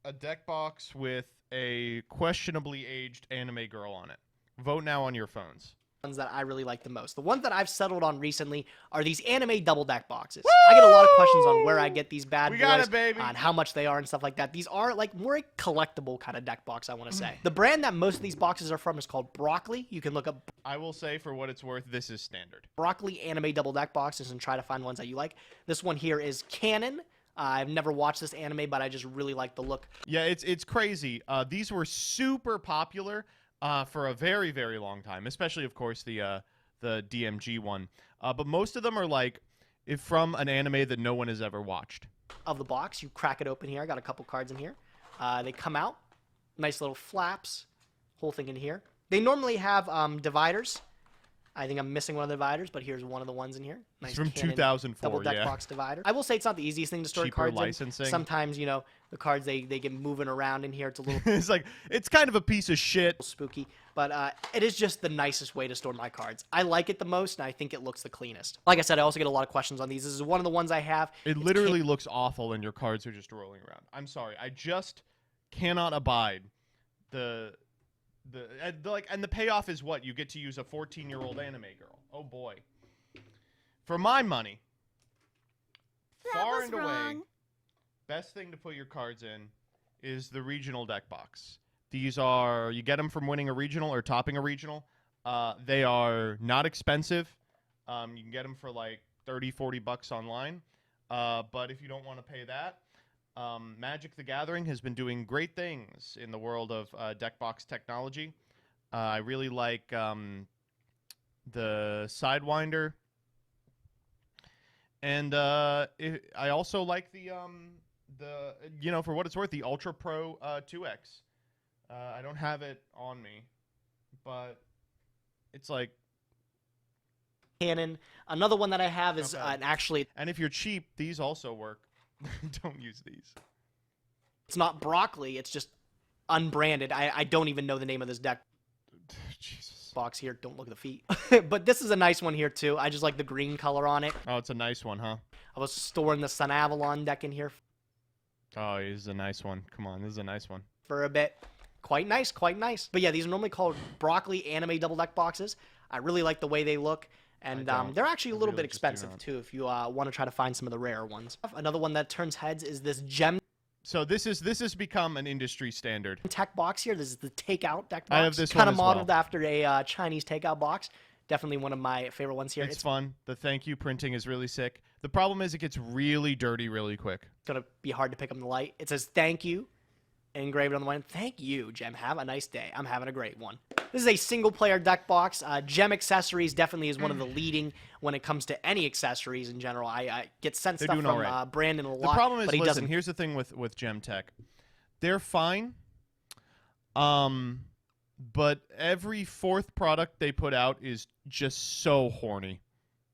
a deck box with a questionably aged anime girl on it? Vote now on your phones. Ones that I really like the most. The ones that I've settled on recently are these anime double deck boxes. Woo! I get a lot of questions on where I get these bad boys, got it, baby. on how much they are and stuff like that. These are like more a collectible kind of deck box, I want to say. The brand that most of these boxes are from is called Broccoli. You can look up I will say, for what it's worth, this is standard. Broccoli anime double deck boxes and try to find ones that you like. This one here is Canon. I've never watched this anime, but I just really like the look. Yeah, it's crazy. These were super popular for a very, very long time, especially, of course, the DMG one. But most of them are like from an anime that no one has ever watched. Of the box, you crack it open here. I got a couple cards in here. They come out. Nice little flaps. Whole thing in here. They normally have dividers. I think I'm missing one of the dividers, but here's one of the ones in here. Nice It's from Canon 2004, double deck box divider. I will say it's not the easiest thing to store Cheaper cards licensing. in. Sometimes, you know, the cards, they get moving around in here. It's a little It's like, it's kind of a piece of shit. spooky, but it is just the nicest way to store my cards. I like it the most, and I think it looks the cleanest. Like I said, I also get a lot of questions on these. This is one of the ones I have. It literally looks awful, and your cards are just rolling around. I'm sorry. I just cannot abide the payoff is what? You get to use a 14-year-old anime girl. Oh, boy. For my money, far and away, best thing to put your cards in is the regional deck box. These are, you get them from winning a regional or topping a regional. They are not expensive. You can get them for like 30, 40 bucks online. But if you don't want to pay that, Magic the Gathering has been doing great things in the world of deck box technology. I really like the Sidewinder. And I also like the you know, for what it's worth, the Ultra Pro 2X. I don't have it on me, but it's like Canon. Another one that I have is actually, and if you're cheap, these also work. Don't use these. it's not Broccoli. It's just unbranded. I don't even know the name of this deck Jesus. box here. Don't look at the feet. But this is a nice one here, too. I just like the green color on it. Oh, it's a nice one, huh? I was storing the Sun Avalon deck in here Oh, this is a nice one. Come on, this is a nice one. for a bit. Quite nice, quite nice. But yeah, these are normally called Broccoli anime double deck boxes. I really like the way they look. And they're actually a little bit expensive, too, if you want to try to find some of the rarer ones. Another one that turns heads is this Gem So this has become an industry standard. Tech box here. This is the takeout deck box. I have this kind one of as modeled well. after a Chinese takeout box. Definitely one of my favorite ones here. It's fun. The thank you printing is really sick. The problem is it gets really dirty really quick. It's going to be hard to pick up in the light. It says thank you engraved on the one. Thank you, Gem. Have a nice day. I'm having a great one. This is a single-player deck box. Gem Accessories definitely is one of the leading when it comes to any accessories in general. I get sent stuff from Brandon a lot. The problem is, but he listen, doesn't. here's the thing with Gem Tech. They're fine. But every fourth product they put out is just so horny.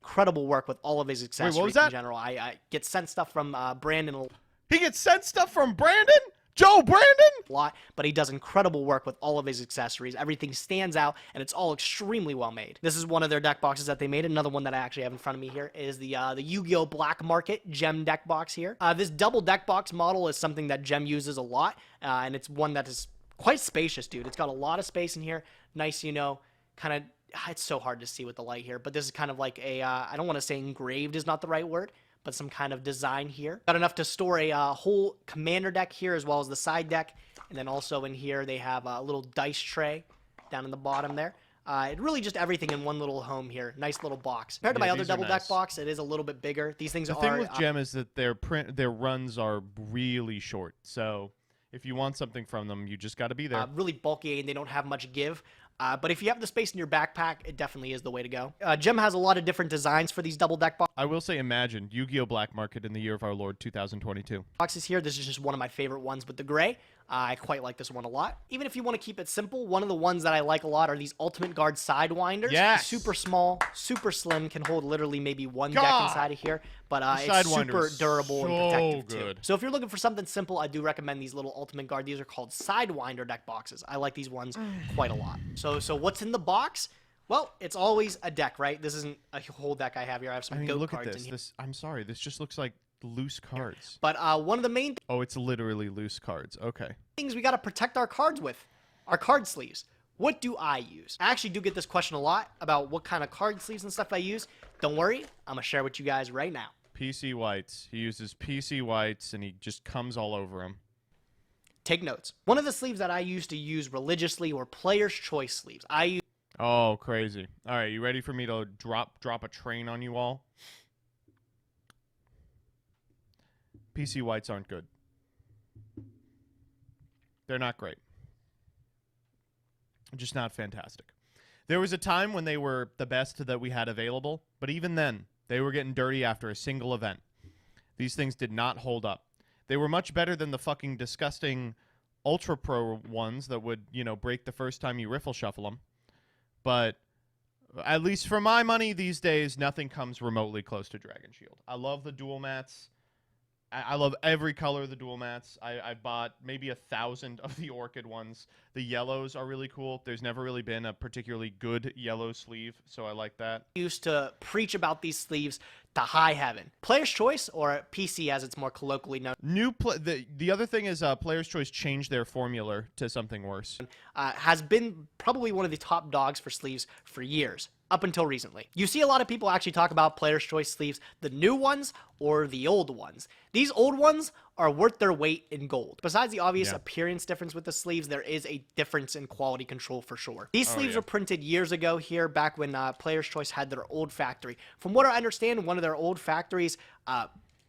Incredible work with all of his accessories what was that? in general. I get sent stuff from Brandon a He gets sent stuff from Brandon? Joe Brandon? lot, but he does incredible work with all of his accessories. Everything stands out, and it's all extremely well made. This is one of their deck boxes that they made. Another one that I actually have in front of me here is the Yu-Gi-Oh! Black Market Gem deck box here. This double deck box model is something that Gem uses a lot, and it's one that is quite spacious, dude. It's got a lot of space in here. Nice, you know, kind of, it's so hard to see with the light here, but this is kind of like a, I don't want to say engraved is not the right word, but some kind of design here. Got enough to store a whole commander deck here as well as the side deck. And then also in here they have a little dice tray down in the bottom there. It really just everything in one little home here. Nice little box. Compared to my other double deck box, it is a little bit bigger. These things The thing with Gem is that their runs are really short. So if you want something from them, you just got to be there. really bulky and they don't have much give. But if you have the space in your backpack, it definitely is the way to go. Gem has a lot of different designs for these double deck I will say imagine Yu-Gi-Oh! Black Market in the year of our Lord 2022. boxes here. This is just one of my favorite ones with the gray. I quite like this one a lot. Even if you want to keep it simple, one of the ones that I like a lot are these Ultimate Guard Sidewinders. Yes! Super small, super slim, can hold literally maybe one deck God! inside of here. But it's Sidewinder super is durable and so protective good. too. So if you're looking for something simple, I do recommend these little Ultimate Guard. These are called Sidewinder deck boxes. I like these ones quite a lot. So what's in the box? Well, it's always a deck, right? This isn't a whole deck I have here. I have some I mean, goat look at cards this. in here. I'm sorry. This just looks like loose cards. But one of the main Oh, it's literally loose cards. Okay. things we got to protect our cards with, our card sleeves. What do I use? I actually do get this question a lot about what kind of card sleeves and stuff I use. Don't worry, I'm gonna share with you guys right now. PC whites. He uses PC whites, and he just comes all over them. Take notes. One of the sleeves that I used to use religiously were Player's Choice sleeves. I use Oh, crazy. All right, you ready for me to drop a train on you all? PC whites aren't good. They're not great. Just not fantastic. There was a time when they were the best that we had available, but even then, they were getting dirty after a single event. These things did not hold up. They were much better than the fucking disgusting Ultra Pro ones that would, break the first time you riffle shuffle them. But at least for my money these days, nothing comes remotely close to Dragon Shield. I love the dual mats. I love every color of the dual mats. I bought maybe 1,000 of the Orchid ones. The yellows are really cool. There's never really been a particularly good yellow sleeve, so I like that. used to preach about these sleeves to high heaven. Player's Choice, or PC as it's more colloquially known, The other thing is Player's Choice changed their formula to something worse. has been probably one of the top dogs for sleeves for years, up until recently. You see a lot of people actually talk about Player's Choice sleeves, the new ones or the old ones. These old ones are worth their weight in gold. Besides the obvious appearance difference with the sleeves, there is a difference in quality control for sure. These sleeves were printed years ago here, back when Player's Choice had their old factory. From what I understand, one of their old factories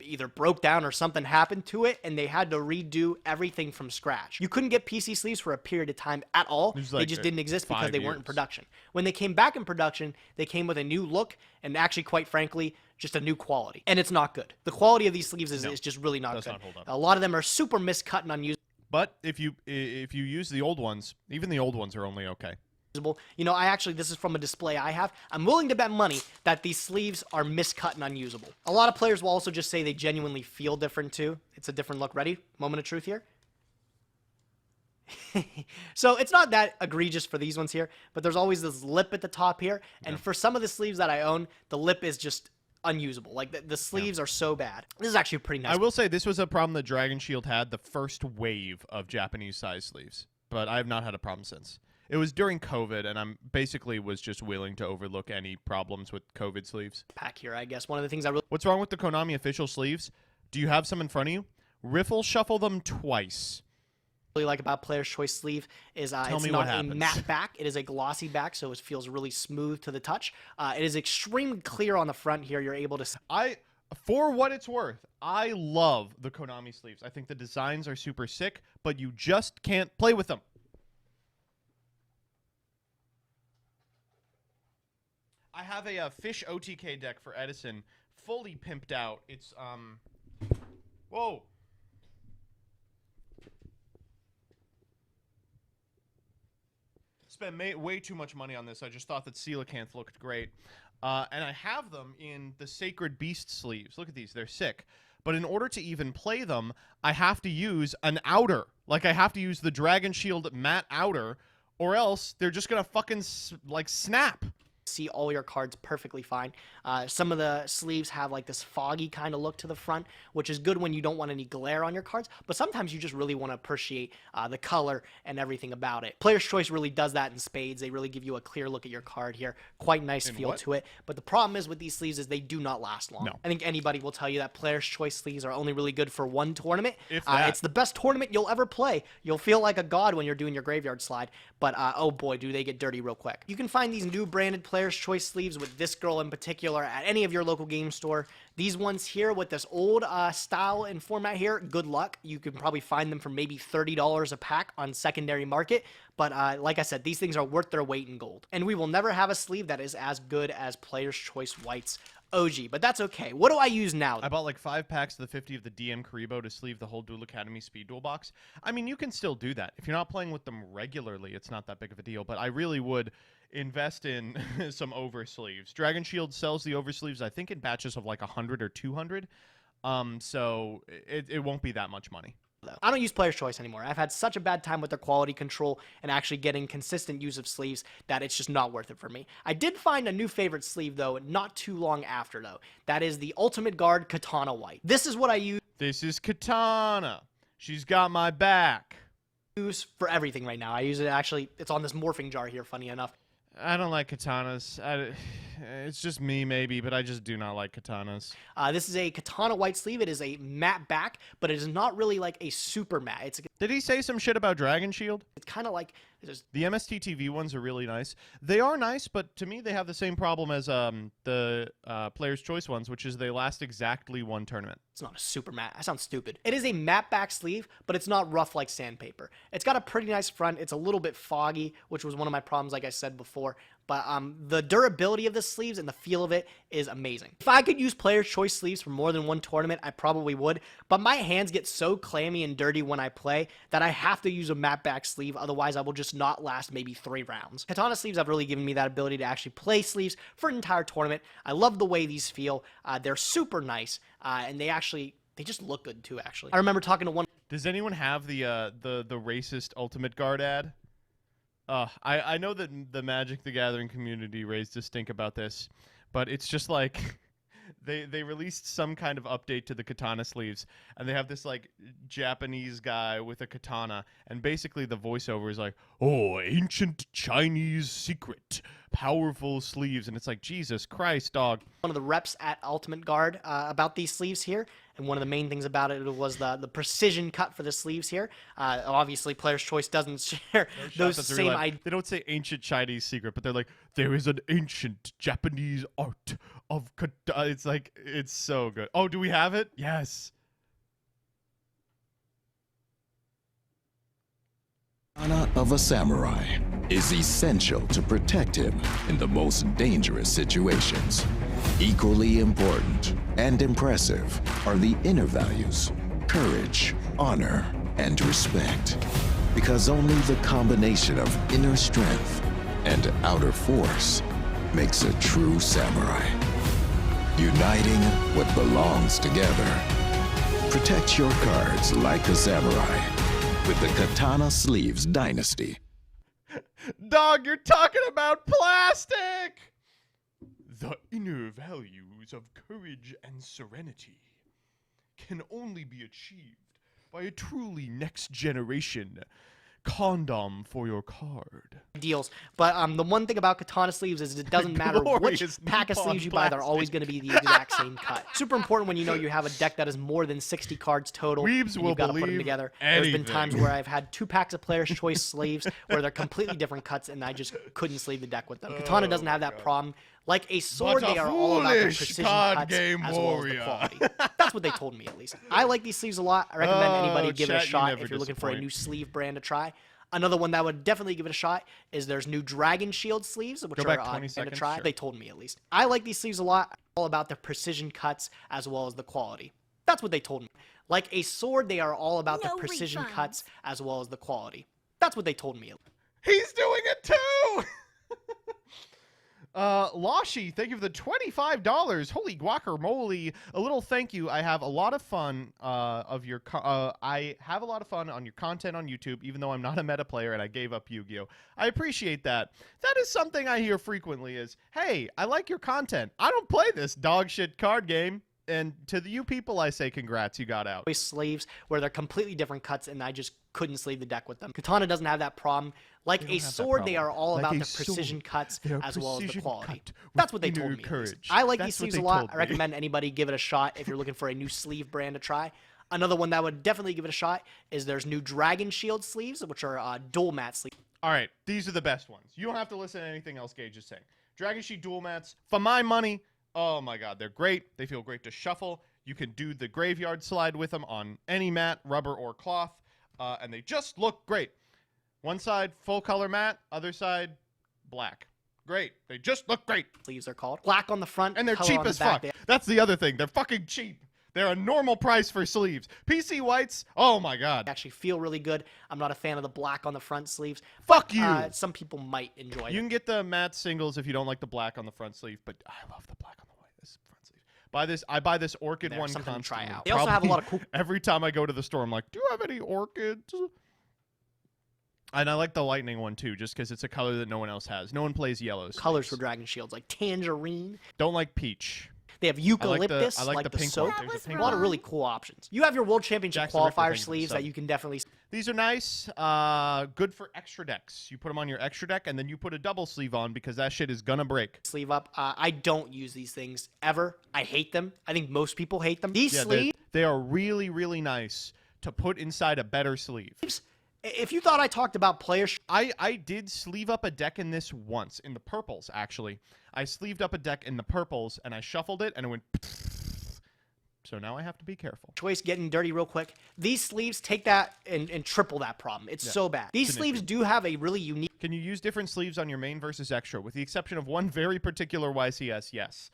either broke down or something happened to it, and they had to redo everything from scratch. You couldn't get PC sleeves for a period of time at all. They just didn't exist because they weren't in production. When they came back in production, they came with a new look and actually, quite frankly, just a new quality. And it's not good. The quality of these sleeves is just really not good. Not hold up. A lot of them are super miscut and unusable. But if you use the old ones, even the old ones are only okay. This is from a display I have. I'm willing to bet money that these sleeves are miscut and unusable. A lot of players will also just say they genuinely feel different too. It's a different look. Ready? Moment of truth here. So it's not that egregious for these ones here, but there's always this lip at the top here. And for some of the sleeves that I own, the lip is just unusable. Like the sleeves are so bad. This is actually pretty nice. I will say this was a problem that Dragon Shield had, the first wave of Japanese size sleeves, but I have not had a problem since. It was during COVID, and I'm basically was just willing to overlook any problems with COVID sleeves. Pack here, I guess. One of the things I really What's wrong with the Konami official sleeves? Do you have some in front of you? Riffle shuffle them twice. like about Player's Choice sleeve is it's not a matte back. It is a glossy back, so it feels really smooth to the touch. It is extremely clear on the front here. You're able to... For what it's worth, I love the Konami sleeves. I think the designs are super sick, but you just can't play with them. I have a Fish OTK deck for Edison, fully pimped out. It's, whoa. Spent way too much money on this. I just thought that Coelacanth looked great. And I have them in the Sacred Beast sleeves. Look at these. They're sick. But in order to even play them, I have to use an outer. Like, I have to use the Dragon Shield matte outer, or else they're just going to fucking, snap. See all your cards perfectly fine. Some of the sleeves have like this foggy kind of look to the front, which is good when you don't want any glare on your cards, but sometimes you just really want to appreciate the color and everything about it. Player's Choice really does that in spades. They really give you a clear look at your card here. Quite nice feel to it. But the problem is with these sleeves is they do not last long. No. I think anybody will tell you that Player's Choice sleeves are only really good for one tournament. If that. It's the best tournament you'll ever play. You'll feel like a god when you're doing your graveyard slide, but oh boy, do they get dirty real quick. You can find these new branded Player's Player's Choice sleeves with this girl in particular at any of your local game store, these ones here with this old style and format here, good luck. You can probably find them for maybe $30 a pack on secondary market. But like I said, these things are worth their weight in gold. And we will never have a sleeve that is as good as Player's Choice White's OG, but that's okay. What do I use now? I bought like 5 packs of the 50 of the DM Karibo to sleeve the whole Duel Academy Speed Duel box. I mean, you can still do that. If you're not playing with them regularly, it's not that big of a deal, but I really would invest in some oversleeves. Dragon Shield sells the oversleeves, I think, in batches of like 100 or 200, so it won't be that much money. I don't use Player's Choice anymore. I've had such a bad time with their quality control and actually getting consistent use of sleeves that it's just not worth it for me. I did find a new favorite sleeve, though, not too long after, though. That is the Ultimate Guard Katana White. This is what I use. This is Katana. She's got my back. For everything right now. I use it actually, it's on this morphing jar here, funny enough. I don't like katanas. It's just me, maybe, but I just do not like katanas. This is a Katana White sleeve. It is a matte back, but it is not really like a super matte. Did he say some shit about Dragon Shield? It's kind of like... The MST TV ones are really nice. They are nice, but to me they have the same problem as the Player's Choice ones, which is they last exactly one tournament. It's not a super matte. I sound stupid. It is a matte back sleeve, but it's not rough like sandpaper. It's got a pretty nice front. It's a little bit foggy, which was one of my problems, like I said before. But the durability of the sleeves and the feel of it is amazing. If I could use Player's Choice sleeves for more than one tournament, I probably would. But my hands get so clammy and dirty when I play that I have to use a matte back sleeve. Otherwise, I will just not last maybe 3 rounds. Katana sleeves have really given me that ability to actually play sleeves for an entire tournament. I love the way these feel. They're super nice, and they just look good too, actually. I remember talking to one... Does anyone have the racist Ultimate Guard ad? I know that the Magic the Gathering community raised a stink about this, but it's just like they released some kind of update to the katana sleeves, and they have this like Japanese guy with a katana, and basically the voiceover is like, "Oh, ancient Chinese secret, powerful sleeves," and it's like, Jesus Christ, dog. One of the reps at Ultimate Guard about these sleeves here, and one of the main things about it was the precision cut for the sleeves here. Obviously, Player's Choice doesn't share those same ideas. They don't say ancient Chinese secret, but they're like, there is an ancient Japanese art of katana. It's like, it's so good. Oh, do we have it? Yes. Katana of a samurai is essential to protect him in the most dangerous situations. Equally important and impressive are the inner values, courage, honor, and respect. Because only the combination of inner strength and outer force makes a true samurai. Uniting what belongs together. Protect your cards like a samurai with the Katana Sleeves Dynasty. Dog, you're talking about plastic! The inner values of courage and serenity can only be achieved by a truly next generation condom for your card. Deals, but the one thing about katana sleeves is it doesn't matter which pack of sleeves you buy, they're always going to be the exact same cut. Super important when you know you have a deck that is more than 60 cards total. Weebs and will you've got to put them believe together. anything. There's been times where I've had 2 packs of Player's Choice sleeves where they're completely different cuts, and I just couldn't sleeve the deck with them. Katana doesn't have that problem. Like a sword, they are all about the precision cuts as well as the quality. That's what they told me, at least. I like these sleeves a lot. I recommend anybody give it a shot if you're looking for a new sleeve brand to try. Another one that would definitely give it a shot is there's new Dragon Shield sleeves, which are going to try. Sure. They told me, at least. I like these sleeves a lot. All about the precision cuts as well as the quality. That's what they told me. Like a sword, they are all about the precision cuts as well as the quality. That's what they told me. He's doing it too! Lashi, thank you for the $25. Holy guacamole. A little thank you. I have a lot of fun I have a lot of fun on your content on YouTube, even though I'm not a meta player and I gave up Yu-Gi-Oh. I appreciate that. That is something I hear frequently is, hey, I like your content. I don't play this dog shit card game. And to you people, I say congrats, you got out. Sleeves where they're completely different cuts, and I just couldn't sleeve the deck with them. Katana doesn't have that problem. Like a sword, they are all about the precision cuts as well as the quality. That's what they told me. I like these sleeves a lot. I recommend anybody give it a shot if you're looking for a new sleeve brand to try. Another one that would definitely give it a shot is there's new Dragon Shield sleeves, which are dual matte sleeves. All right, these are the best ones. You don't have to listen to anything else Gage is saying. Dragon Sheet dual mats, for my money, oh my god, they're great. They feel great to shuffle. You can do the graveyard slide with them on any mat, rubber or cloth, and they just look great. One side, full color mat, other side, black. Great. They just look great. Sleeves are called. Black on the front, And they're color cheap on the as back. fuck. That's the other thing. They're fucking cheap. They're a normal price for sleeves. PC whites, oh my god. They actually feel really good. I'm not a fan of the black on the front sleeves. Fuck you. Some people might enjoy it. You can get the matte singles if you don't like the black on the front sleeve, but I love the black on the white. This front sleeve. I buy this orchid one something to try constantly. out. They also have a lot of cool. Every time I go to the store, I'm like, do you have any orchids? And I like the lightning one too, just because it's a color that no one else has. No one plays yellows. Colors for Dragon Shields, like tangerine. Don't like peach. They have eucalyptus, I like the pink soap. one. There's was a pink A lot of one. really cool options. You have your World Championship Jack's the Ripper qualifier thing, sleeves so. that you can definitely. These are nice. Good for extra decks. You put them on your extra deck, and then you put a double sleeve on because that shit is gonna break. Sleeve up. I don't use these things ever. I hate them. I think most people hate them. These Yeah, sleeves. they are really, really nice to put inside a better sleeve. If you thought I talked about players, I did sleeve up a deck in this once, in the purples, actually. I sleeved up a deck in the purples, and I shuffled it, and it went... So now I have to be careful. choice getting dirty real quick. These sleeves take that and triple that problem. It's so bad. These It's an sleeves do have a really unique. Can you use different sleeves on your main versus extra? With the exception of one very particular YCS, yes.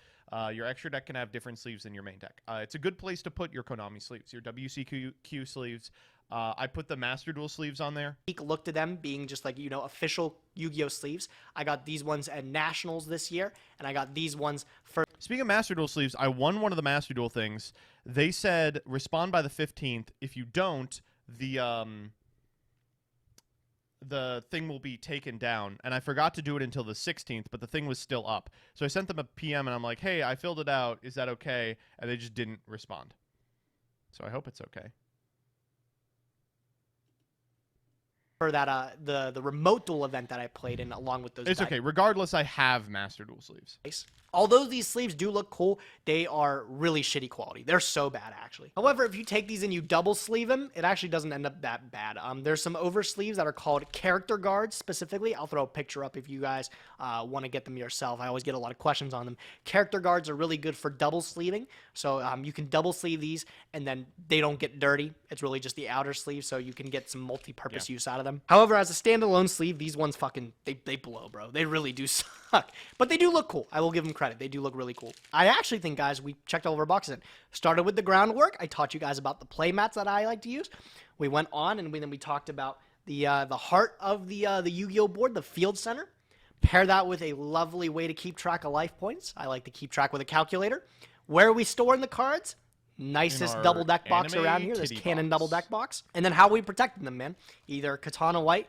Your extra deck can have different sleeves than your main deck. It's a good place to put your Konami sleeves, your WCQ sleeves. I put the Master Duel sleeves on there. Look to them being just like, you know, official Yu-Gi-Oh sleeves. I got these ones at Nationals this year, and I got these ones for. Speaking of Master Duel sleeves, I won one of the Master Duel things. They said respond by the 15th. If you don't, the thing will be taken down. And I forgot to do it until the 16th, but the thing was still up. So I sent them a PM, and I'm like, hey, I filled it out. Is that okay? And they just didn't respond. So I hope it's okay. For that the remote duel event that I played in along with those. It's okay. Regardless, I have Master Duel sleeves. Although these sleeves do look cool, they are really shitty quality. They're so bad, actually. However, if you take these and you double sleeve them, it actually doesn't end up that bad. There's some over sleeves that are called character guards specifically. I'll throw a picture up if you guys want to get them yourself. I always get a lot of questions on them. Character guards are really good for double sleeving. So you can double sleeve these and then they don't get dirty. It's really just the outer sleeve, so you can get some multi-purpose use out of them. However, as a standalone sleeve, these ones fucking, they blow, bro. They really do suck. But they do look cool. I will give them credit. They do look really cool. I actually think, guys, we checked all of our boxes in. Started with the groundwork. I taught you guys about the play mats that I like to use. We went on and then we talked about the heart of the Yu-Gi-Oh board, the field center. Pair that with a lovely way to keep track of life points. I like to keep track with a calculator. Where are we storing the cards? Nicest double deck box around here. This Cannon double deck box. And then how we protecting them, man. Either Katana White,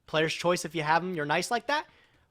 player's choice if you have them. You're nice like that.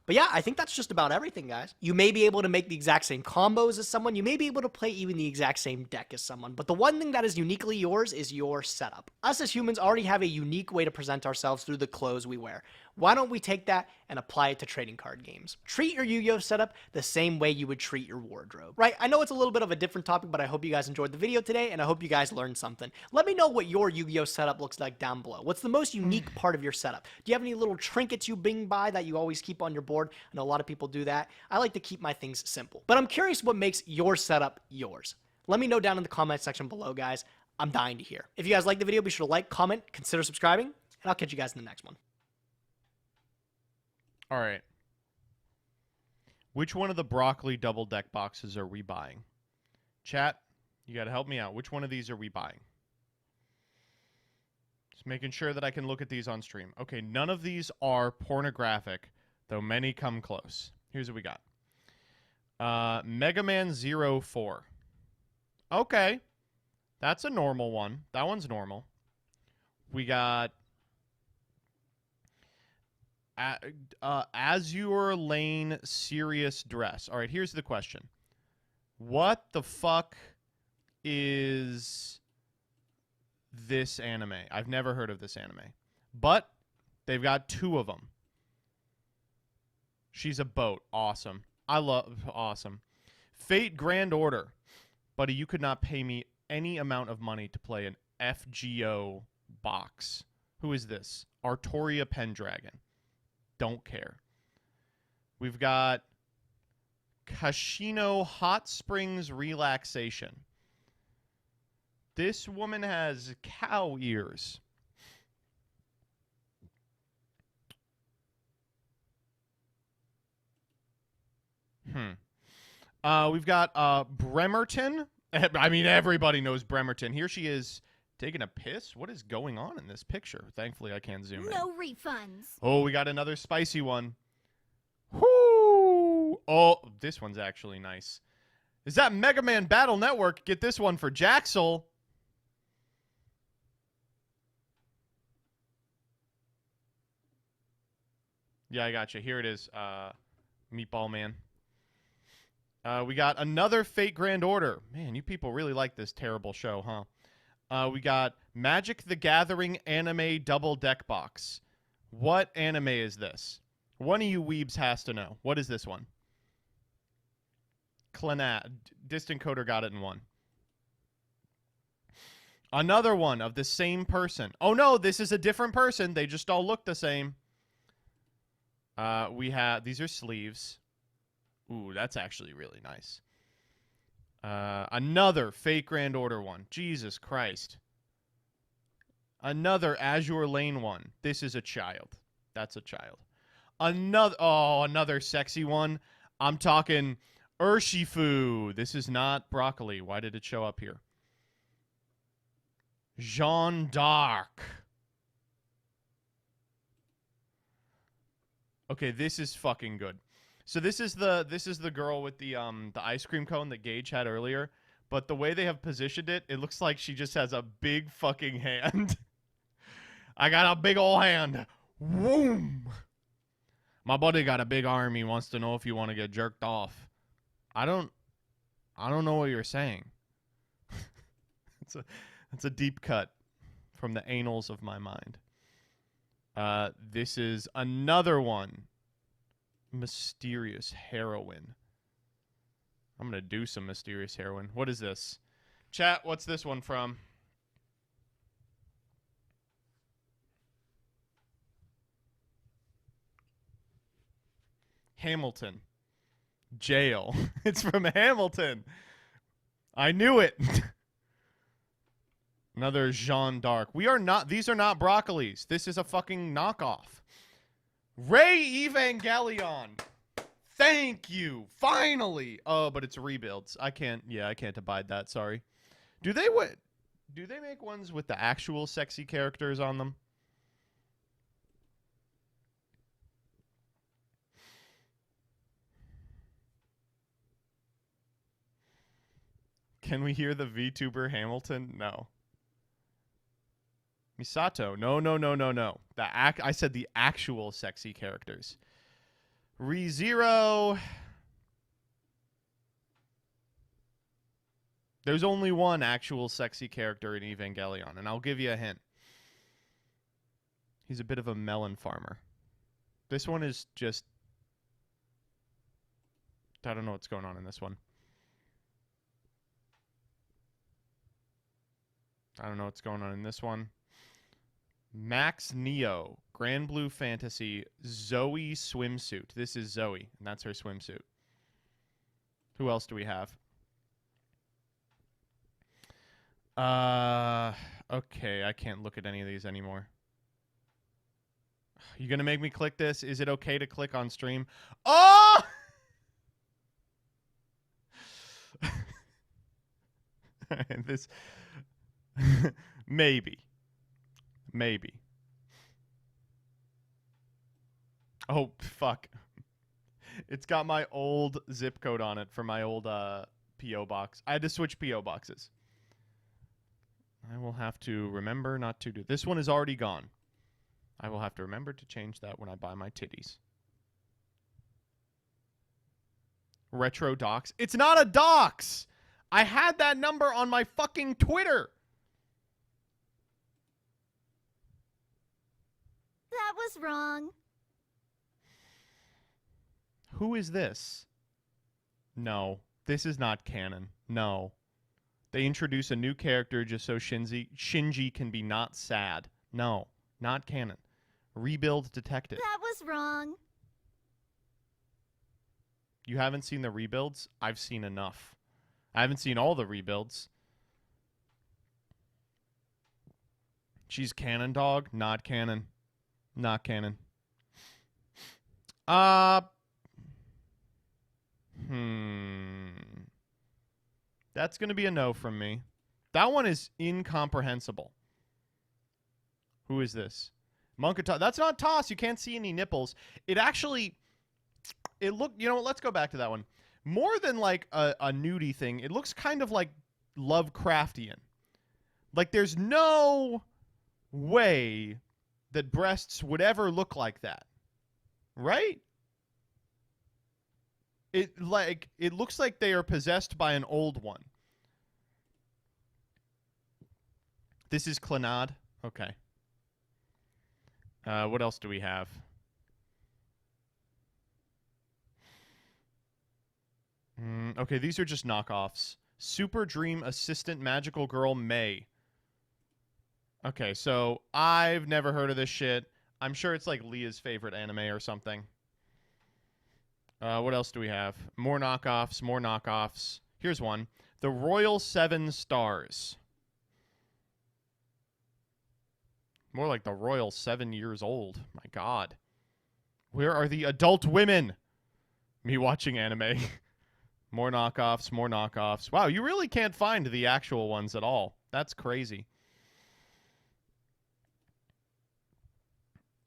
But yeah, I think that's just about everything, guys. You may be able to make the exact same combos as someone. You may be able to play even the exact same deck as someone. But the one thing that is uniquely yours is your setup. Us as humans already have a unique way to present ourselves through the clothes we wear. Why don't we take that and apply it to trading card games? Treat your Yu-Gi-Oh setup the same way you would treat your wardrobe, right? I know it's a little bit of a different topic, but I hope you guys enjoyed the video today, and I hope you guys learned something. Let me know what your Yu-Gi-Oh setup looks like down below. What's the most unique part of your setup? Do you have any little trinkets you bring by that you always keep on your board? I know a lot of people do that. I like to keep my things simple. But I'm curious what makes your setup yours. Let me know down in the comment section below, guys. I'm dying to hear. If you guys liked the video, be sure to like, comment, consider subscribing, and I'll catch you guys in the next one. All right. Which one of the broccoli double deck boxes are we buying? Chat, you got to help me out. Which one of these are we buying? Just making sure that I can look at these on stream. Okay, none of these are pornographic, though many come close. Here's what we got. Mega Man 04. Okay. That's a normal one. That one's normal. We got Azure Lane Serious Dress. All right, here's the question. What the fuck is this anime? I've never heard of this anime. But they've got two of them. She's a boat. Awesome. I love... Awesome. Fate Grand Order. Buddy, you could not pay me any amount of money to play an FGO box. Who is this? Artoria Pendragon. Don't care. We've got Kashino Hot Springs Relaxation. This woman has cow ears. We've got Bremerton. I mean, everybody knows Bremerton. Here she is taking a piss. What is going on in this picture? Thankfully, I can't zoom in. No refunds. Oh, we got another spicy one. Whoo! Oh, this one's actually nice. Is that Mega Man Battle Network? Get this one for Jaxel. Yeah, I got you. Here it is. Meatball Man. We got another Fate Grand Order. Man, you people really like this terrible show, huh? We got Magic the Gathering anime double deck box. What anime is this? One of you weebs has to know. What is this one? Clanat. Distant Coder got it in one. Another one of the same person. Oh no, this is a different person. They just all look the same. We have, these are sleeves. Ooh, that's actually really nice. Another Fate Grand Order one. Jesus Christ. Another Azure Lane one. This is a child. That's a child. Another sexy one. I'm talking Urshifu. This is not broccoli. Why did it show up here? Jeanne d'Arc. Okay, this is fucking good. So this is the girl with the ice cream cone that Gage had earlier, but the way they have positioned it, it looks like she just has a big fucking hand. I got a big old hand. Boom. My buddy got a big arm. He wants to know if you want to get jerked off. I don't know what you're saying. It's a deep cut from the annals of my mind. This is another one. Mysterious Heroine. I'm going to do some Mysterious Heroine. What is this? Chat, what's this one from? Hamilton. Jail. It's from Hamilton. I knew it. Another Jeanne d'Arc. These are not broccolis. This is a fucking knockoff. Ray Evangelion. Thank you. Finally. Oh, but it's rebuilds. I can't abide that. Sorry. Do they make ones with the actual sexy characters on them? Can we hear the VTuber Hamilton? No. Misato. No. I said the actual sexy characters. ReZero. There's only one actual sexy character in Evangelion, and I'll give you a hint. He's a bit of a melon farmer. This one is just... I don't know what's going on in this one. I don't know what's going on in this one. Max Neo, Grand Blue Fantasy, Zoe swimsuit. This is Zoe, and that's her swimsuit. Who else do we have? Okay, I can't look at any of these anymore. You gonna make me click this? Is it okay to click on stream? Oh! This... Maybe. Oh, fuck. It's got my old zip code on it for my old P.O. box. I had to switch P.O. boxes. I will have to remember not to do... This one is already gone. I will have to remember to change that when I buy my titties. Retro docs. It's not a docs! I had that number on my fucking Twitter! That was wrong. Who is this? No, this is not canon. No. They introduce a new character just so Shinji can be not sad. No, not canon. Rebuild detective. That was wrong. You haven't seen the rebuilds? I've seen enough. I haven't seen all the rebuilds. She's canon dog, not canon. Not canon. That's going to be a no from me. That one is incomprehensible. Who is this? Monkata. That's not Toss. You can't see any nipples. It actually... It looked... You know what? Let's go back to that one. More than like a nudie thing, it looks kind of like Lovecraftian. Like there's no way that breasts would ever look like that. Right? It looks like they are possessed by an old one. This is Clannad. Okay. What else do we have? Okay, these are just knockoffs. Super Dream Assistant Magical Girl May. Okay, so I've never heard of this shit. I'm sure it's like Leah's favorite anime or something. What else do we have? More knockoffs, more knockoffs. Here's one. The Royal 7 Stars. More like the Royal 7 years old. My God. Where are the adult women? Me watching anime. More knockoffs, more knockoffs. Wow, you really can't find the actual ones at all. That's crazy.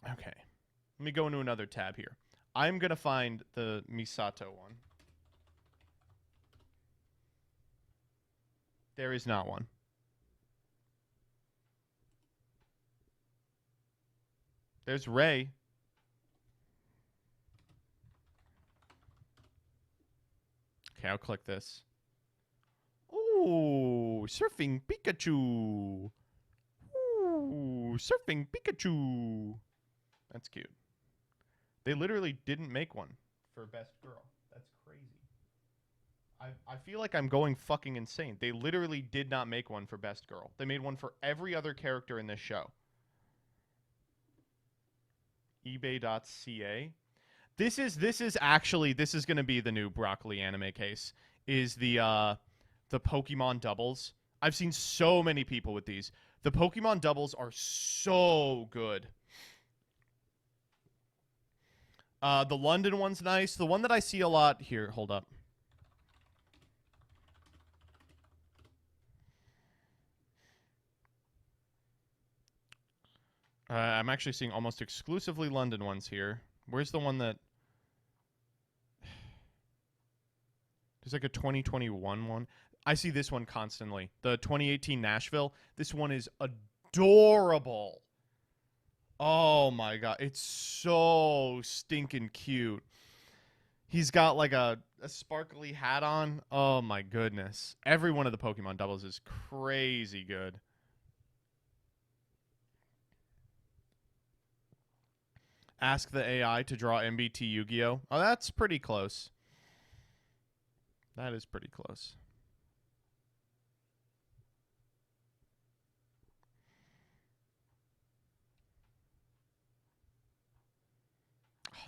Okay. Let me go into another tab here. I'm going to find the Misato one. There is not one. There's Ray. Okay, I'll click this. Ooh, Surfing Pikachu. Ooh, Surfing Pikachu. That's cute. They literally didn't make one for Best Girl. That's crazy. I feel like I'm going fucking insane. They literally did not make one for Best Girl. They made one for every other character in this show. eBay.ca. This is going to be the new broccoli anime case. Is the Pokemon doubles. I've seen so many people with these. The Pokemon doubles are so good. The London one's nice. The one that I see a lot here, hold up. I'm actually seeing almost exclusively London ones here. Where's the one that... There's like a 2021 one. I see this one constantly. The 2018 Nashville. This one is adorable. Oh my God. It's so stinking cute. He's got like a sparkly hat on. Oh my goodness. Every one of the Pokemon doubles is crazy good. Ask the AI to draw MBT Yu-Gi-Oh. Oh, that's pretty close. That is pretty close.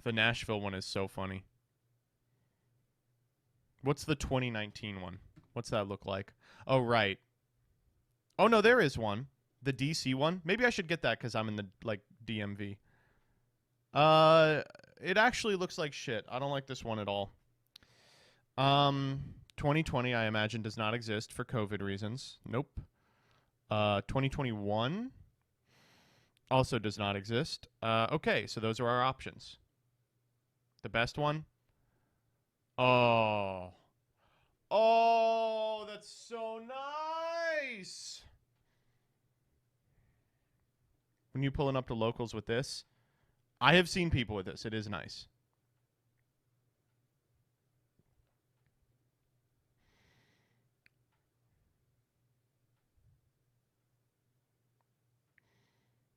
The Nashville one is so funny. What's the 2019 one? What's that look like? Oh, right. Oh, no, there is one. The DC one. Maybe I should get that because I'm in the, like, DMV. It actually looks like shit. I don't like this one at all. 2020, I imagine, does not exist for COVID reasons. Nope. 2021 also does not exist. Okay, so those are our options. The best one? Oh. Oh, that's so nice. When you pulling up to locals with this, I have seen people with this. It is nice.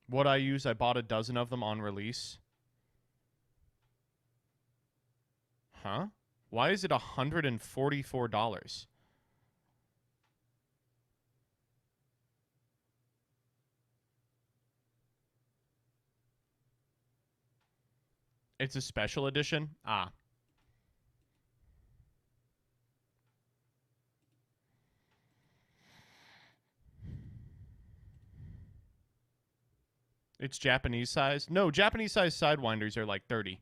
What I use, I bought a dozen of them on release. Huh? Why is it $144? It's a special edition? Ah. It's Japanese size? No, Japanese size Sidewinders are like 30.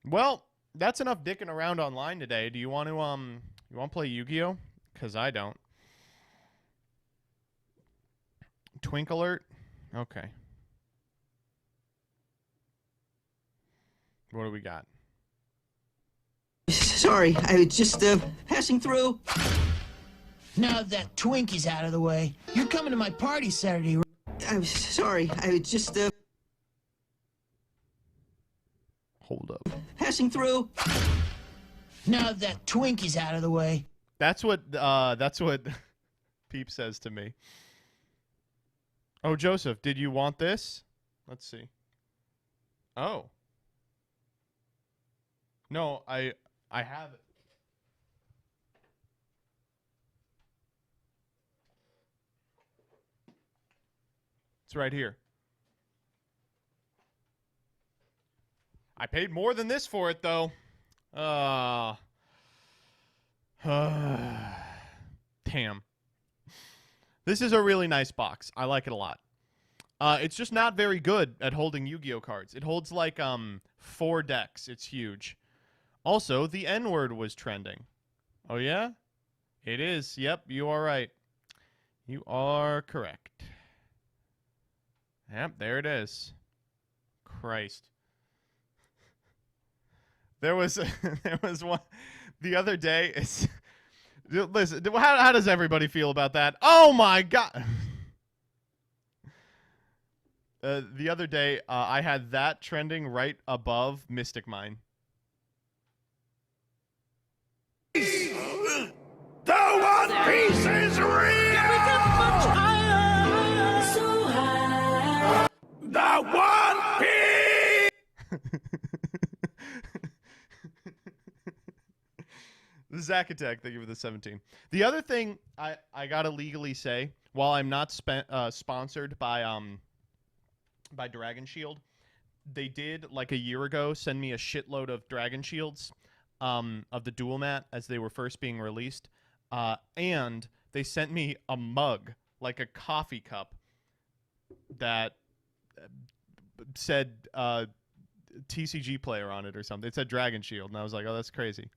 Well, that's enough dicking around online today. Do you want to play Yu-Gi-Oh? Cuz I don't. Twink alert? Okay. What do we got? Sorry, I was just passing through. Now that twink is out of the way, you're coming to my party Saturday. I'm sorry, I was just Hold up. passing through. Now that twink is out of the way. That's what Peep says to me. Oh, Joseph, did you want this? Let's see. Oh. No, I have it. It's right here. I paid more than this for it, though. Damn. This is a really nice box. I like it a lot. It's just not very good at holding Yu-Gi-Oh cards. It holds like 4 decks. It's huge. Also, the N-word was trending. Oh yeah? It is. Yep, you are right. You are correct. Yep, there it is. Christ. There was one the other day. Listen, how does everybody feel about that? Oh my god! The other day, I had that trending right above Mystic Mine. The One Piece is real! The One Piece! The Zack Attack, thank you for the 17. The other thing I gotta legally say, while I'm not sponsored by Dragon Shield, they did like a year ago send me a shitload of Dragon Shields of the dual mat as they were first being released, and they sent me a mug, like a coffee cup, that said TCG player on it or something. It said Dragon Shield, and I was like, oh, that's crazy.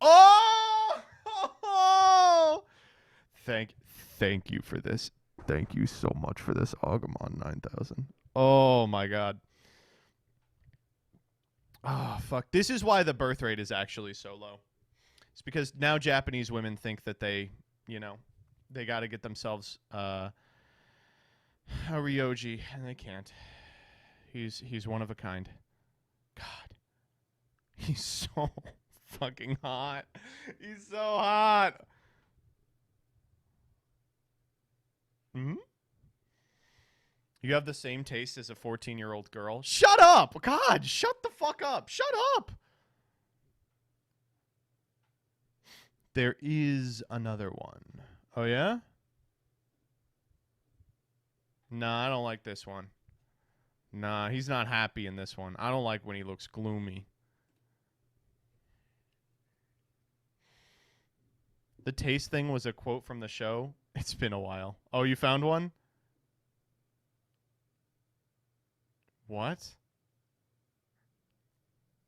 Oh! Thank you for this. Thank you so much for this, Agumon 9000. Oh my god. Oh, fuck. This is why the birth rate is actually so low. It's because now Japanese women think that they, they got to get themselves a Ryoji, and they can't. He's one of a kind. God. He's so fucking hot. He's so hot. Hmm? You have the same taste as a 14-year-old girl? Shut up! God, shut the fuck up. Shut up! There is another one. Oh, yeah? Nah, I don't like this one. Nah, he's not happy in this one. I don't like when he looks gloomy. The taste thing was a quote from the show. It's been a while. Oh, you found one? What?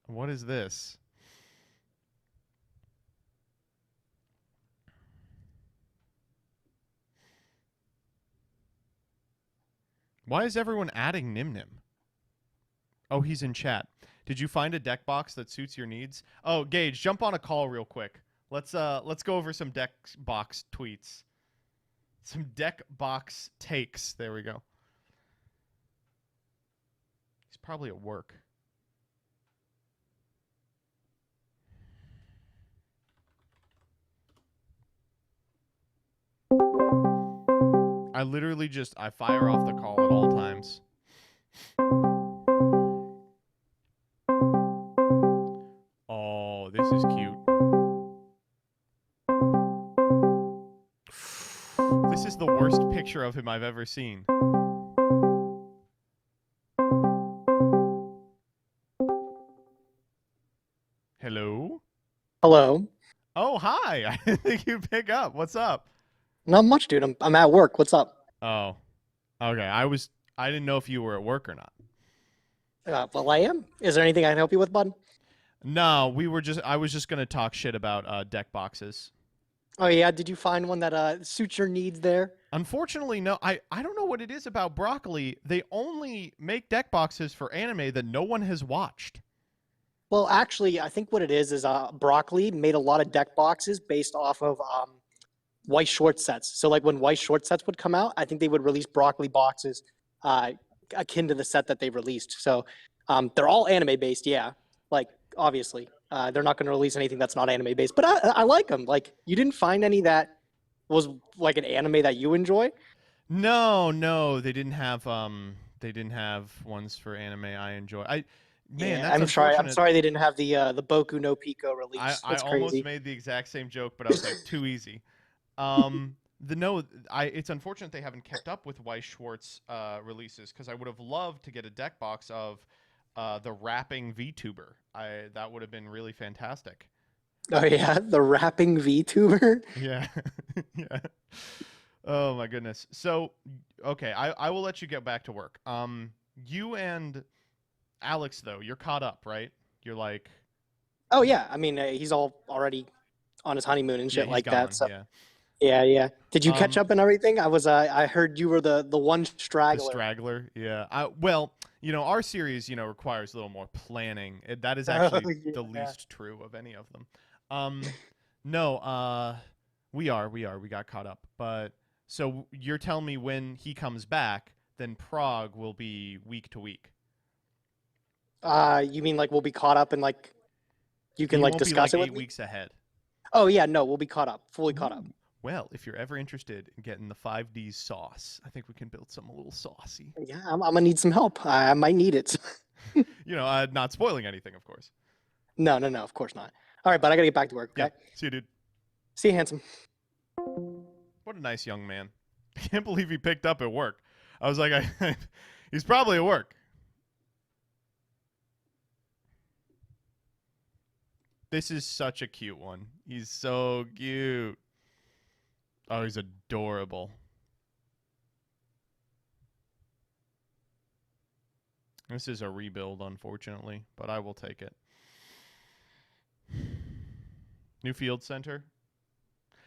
What is this? Why is everyone adding Nim Nim? Oh, he's in chat. Did you find a deck box that suits your needs? Oh, Gage, jump on a call real quick. Let's go over some deck box tweets. Some deck box takes. There we go. He's probably at work. I literally I fire off the call at all times. Oh, this is cute. This is the worst picture of him I've ever seen. Hello? Hello. Oh, hi. Hi. I didn't think you'd pick up. What's up? Not much, dude. I'm at work. What's up? Oh, okay. I didn't know if you were at work or not. Well, I am. Is there anything I can help you with, bud? No, I was just gonna talk shit about deck boxes. Oh yeah, did you find one that suits your needs there? Unfortunately, no. I don't know what it is about Broccoli. They only make deck boxes for anime that no one has watched. Well, actually, I think what it is Broccoli made a lot of deck boxes based off of white short sets. So like when white short sets would come out, I think they would release Broccoli boxes akin to the set that they released. So they're all anime based, yeah. Like obviously, they're not going to release anything that's not anime based. But I like them. Like you didn't find any that was like an anime that you enjoy? No, they didn't have ones for anime I enjoy. I'm sorry they didn't have the Boku no Pico release. I That's almost crazy. made the exact same joke, but I was like too easy. It's unfortunate they haven't kept up with Weiss Schwartz releases because I would have loved to get a deck box of the rapping VTuber. That would have been really fantastic. Oh yeah, the rapping VTuber. Yeah, yeah. Oh my goodness. So, okay, I will let you get back to work. You and Alex though, you're caught up, right? You're like, Oh yeah, I mean he's already on his honeymoon and shit he's like gone, that. So yeah. yeah. Did you catch up and everything? I heard you were the one The straggler. straggler, yeah. Well, our series, requires a little more planning. That is actually the least true of any of them. No, we got caught up. But so you're telling me when he comes back, then Prague will be week to week. You mean like we'll be caught up and like you can He like won't be, discuss it with 8 me? weeks ahead. Oh yeah, no, we'll be caught up, fully caught up. Well, if you're ever interested in getting the 5D sauce, I think we can build something a little saucy. Yeah, I'm gonna need some help. I might need it. Not spoiling anything, of course. No, of course not. All right, but I gotta get back to work. Okay. Yeah. See you, dude. See you, handsome. What a nice young man. I can't believe he picked up at work. I was like, he's probably at work. This is such a cute one. He's so cute. Oh, he's adorable. This is a rebuild, unfortunately, but I will take it. New field center.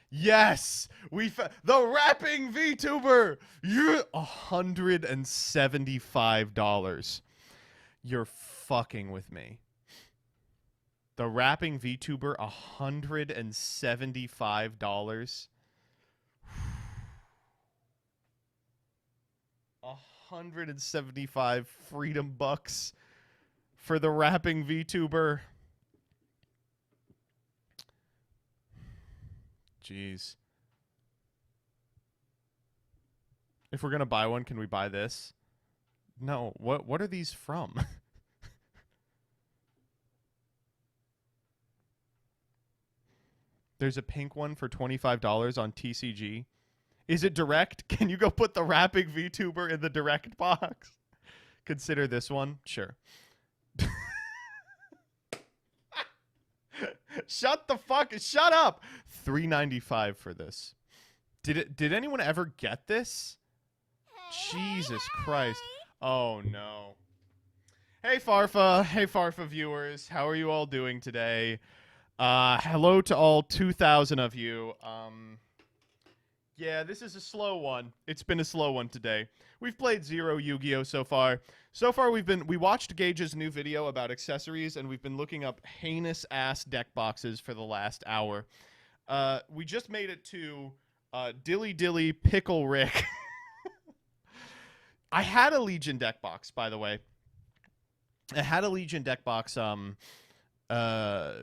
Yes, the rapping VTuber. You're $175. You're fucking with me. The rapping VTuber, $175. $175 freedom bucks for the rapping VTuber. Jeez. If we're gonna buy one, can we buy this? No. What are these from? There's a pink one for $25 on TCG. Is it direct? Can you go put the rapping VTuber in the direct box? Consider this one. Sure. Shut up. $3.95 for this. Did anyone ever get this? Jesus Christ. Oh no. Hey Farfa viewers. How are you all doing today? Hello to all 2,000 of you. Yeah, this is a slow one. It's been a slow one today. We've played 0 Yu-Gi-Oh so far. So far we watched Gage's new video about accessories, and we've been looking up heinous ass deck boxes for the last hour. We just made it to Dilly Dilly Pickle Rick. I had a Legion deck box, by the way. I had a Legion deck box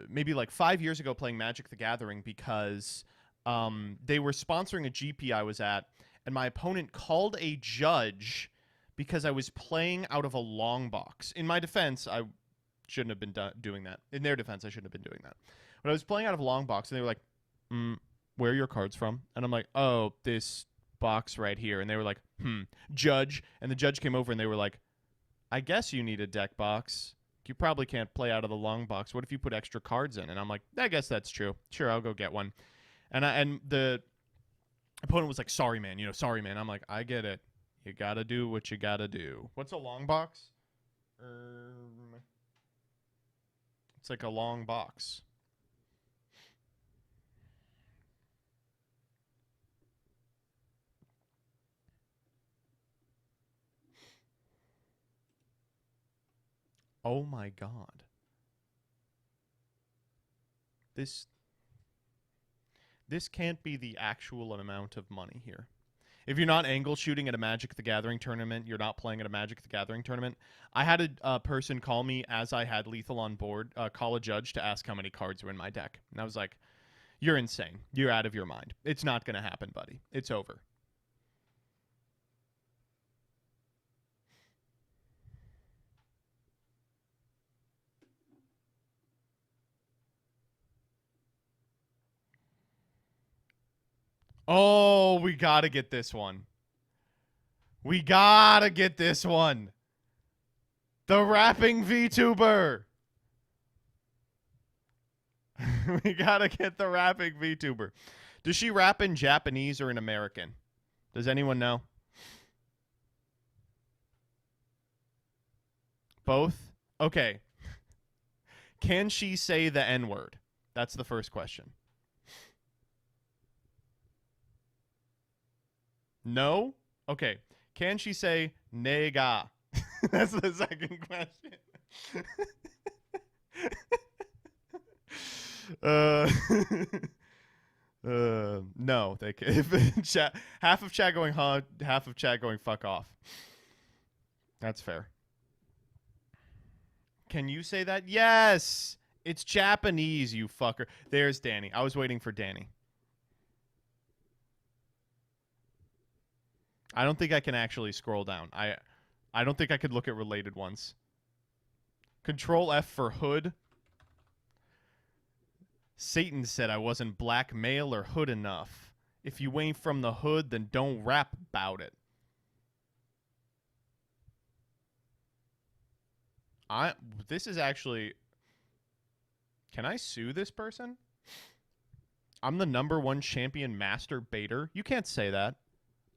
maybe like 5 years ago playing Magic the Gathering because they were sponsoring a GP I was at, and my opponent called a judge because I was playing out of a long box. In my defense, I shouldn't have been doing that. In their defense, I shouldn't have been doing that. But I was playing out of a long box, and they were like, where are your cards from? And I'm like, oh, this box right here. And they were like, judge. And the judge came over, and they were like, I guess you need a deck box. You probably can't play out of the long box. What if you put extra cards in? And I'm like, I guess that's true. Sure, I'll go get one. And the opponent was like, sorry, man. You know, sorry, man. I'm like, I get it. You got to do what you got to do. What's a long box? It's like a long box. Oh my god. This can't be the actual amount of money here. If you're not angle shooting at a Magic the Gathering tournament, you're not playing at a Magic the Gathering tournament. I had a person call me as I had Lethal on board, call a judge to ask how many cards were in my deck. And I was like, you're insane. You're out of your mind. It's not going to happen, buddy. It's over. Oh, we gotta get this one. We gotta get this one. The rapping VTuber. We gotta get the rapping VTuber. Does she rap in Japanese or in American? Does anyone know? Both? Okay. Can she say the N-word? That's the first question. No? Okay. Can she say nega? That's the second question. No. They can. If chat, half of chat going huh, half of chat going fuck off. That's fair. Can you say that? Yes! It's Japanese, you fucker. There's Danny. I was waiting for Danny. I don't think I can actually scroll down. I don't think I could look at related ones. Control F for hood. Satan said I wasn't black male or hood enough. If you ain't from the hood, then don't rap about it. This is actually... Can I sue this person? I'm the #1 champion master baiter. You can't say that.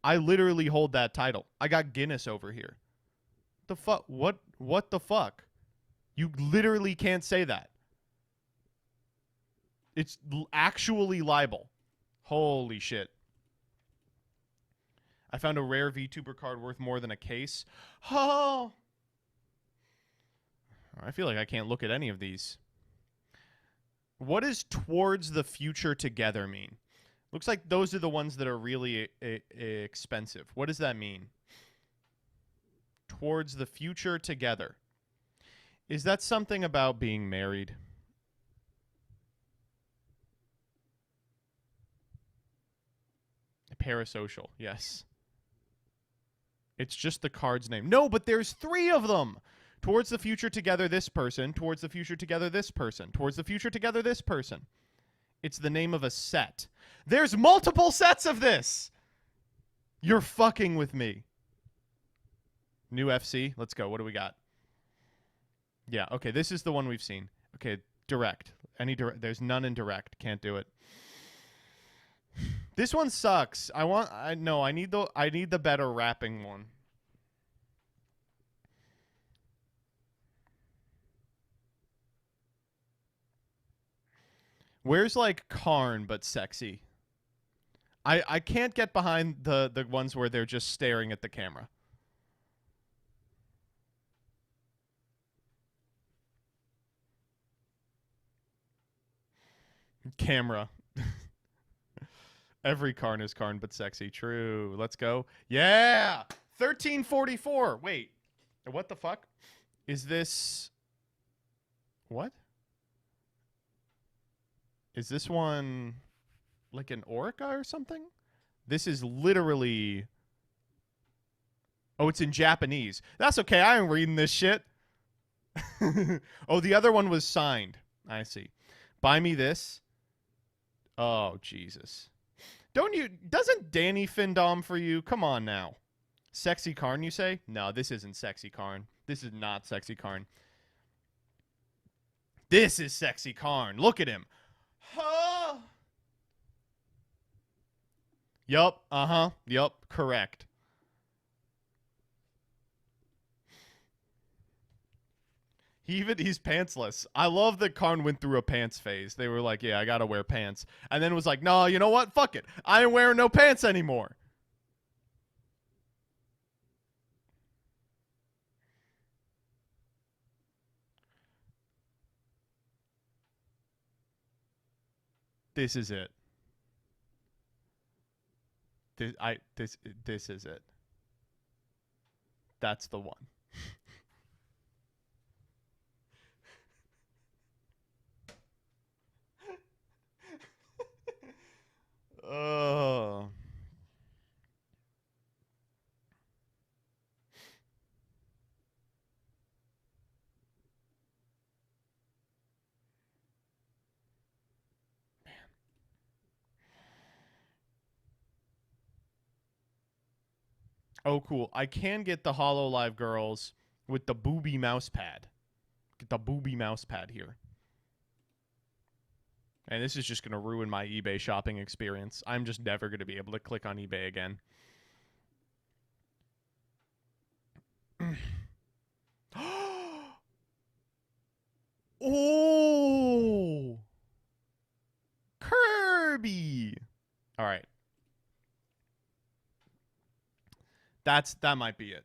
I literally hold that title. I got Guinness over here. The fuck? What the fuck? You literally can't say that. It's actually libel. Holy shit. I found a rare VTuber card worth more than a case. Oh! I feel like I can't look at any of these. What does towards the future together mean? Looks like those are the ones that are really expensive. What does that mean? Towards the future together. Is that something about being married? Parasocial, yes. It's just the card's name. No, but there's 3 of them. Towards the future together this person. Towards the future together this person. Towards the future together this person. It's the name of a set. There's multiple sets of this. You're fucking with me. New FC. Let's go. What do we got? Yeah, okay. This is the one we've seen. Okay, direct. There's none in direct. Can't do it. This one sucks. I need the better rapping one. Where's like Karn but sexy? I can't get behind the ones where they're just staring at the camera. Camera. Every Karn is Karn but sexy. True. Let's go. Yeah! 1344. Wait. What the fuck? Is this... What? Is this one like an Orca or something? This is literally... Oh, it's in Japanese. That's okay. I ain't reading this shit. Oh, the other one was signed. I see. Buy me this. Oh, Jesus. Doesn't Danny Findom for you? Come on now. Sexy Karn, you say? No, this isn't Sexy Karn. This is not Sexy Karn. This is sexy Karn. Look at him. Huh? Yup. Uh-huh. Yup. Correct. He's pantsless. I love that Karn went through a pants phase. They were like, yeah, I gotta wear pants. And then was like, no, you know what? Fuck it. I ain't wearing no pants anymore. This is it. This is it. That's the one. Oh. Oh, cool. I can get the HoloLive girls with the booby mouse pad. Get the booby mouse pad here. And this is just going to ruin my eBay shopping experience. I'm just never going to be able to click on eBay again. Oh! Kirby! All right. That might be it.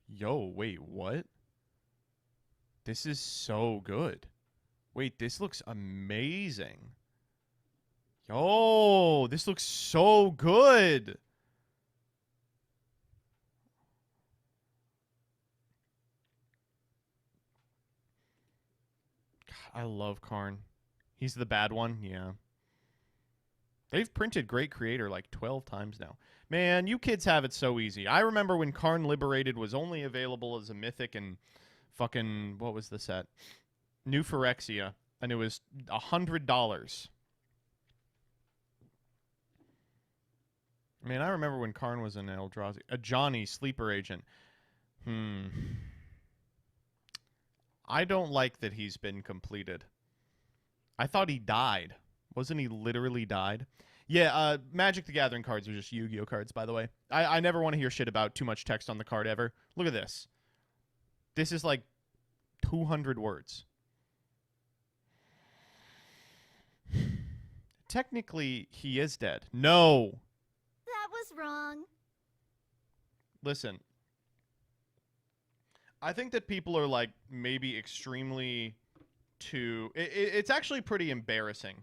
Yo, wait, what? This is so good. Wait, this looks amazing. Yo, this looks so good. I love Karn. He's the bad one, yeah. They've printed Great Creator like 12 times now. Man, you kids have it so easy. I remember when Karn Liberated was only available as a mythic and fucking, what was the set? New Phyrexia, and it was $100. Man, I remember when Karn was in Eldrazi. A Johnny, Sleeper Agent. I don't like that he's been completed. I thought he died. Wasn't he literally died? Yeah, Magic the Gathering cards are just Yu-Gi-Oh cards, by the way. I never want to hear shit about too much text on the card ever. Look at this. This is like 200 words. Technically, he is dead. No. That was wrong. Listen. I think that people are like maybe extremely too... It's actually pretty embarrassing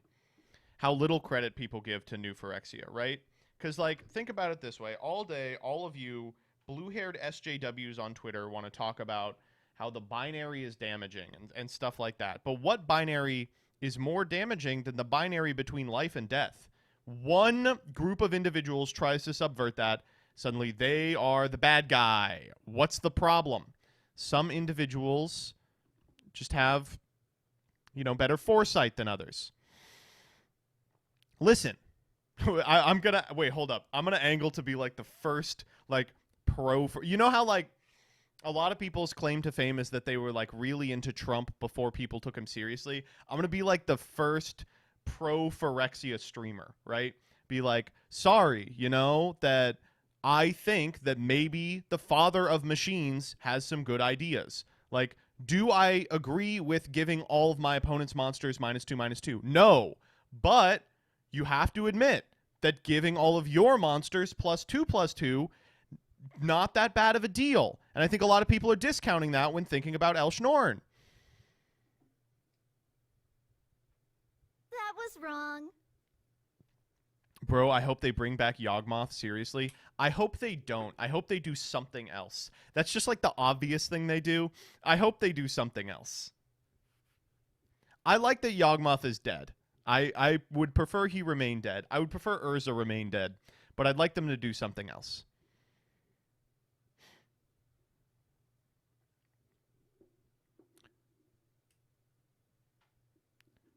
how little credit people give to New Phyrexia, right? Because, like, think about it this way. All day, all of you blue-haired SJWs on Twitter want to talk about how the binary is damaging and stuff like that. But what binary is more damaging than the binary between life and death? One group of individuals tries to subvert that. Suddenly, they are the bad guy. What's the problem? Some individuals just have, you know, better foresight than others. Listen, I'm gonna wait. Hold up. I'm gonna angle to be like the first like pro. You know how like a lot of people's claim to fame is that they were like really into Trump before people took him seriously. I'm gonna be like the first pro Phyrexia streamer, right? Be like, sorry, you know, that I think that maybe the father of machines has some good ideas. Like, do I agree with giving all of my opponent's monsters -2/-2? No, but you have to admit that giving all of your monsters +2/+2, not that bad of a deal. And I think a lot of people are discounting that when thinking about Elshnorn. That was wrong. Bro, I hope they bring back Yawgmoth, seriously. I hope they don't. I hope they do something else. That's just like the obvious thing they do. I hope they do something else. I like that Yawgmoth is dead. I would prefer he remain dead. I would prefer Urza remain dead. But I'd like them to do something else.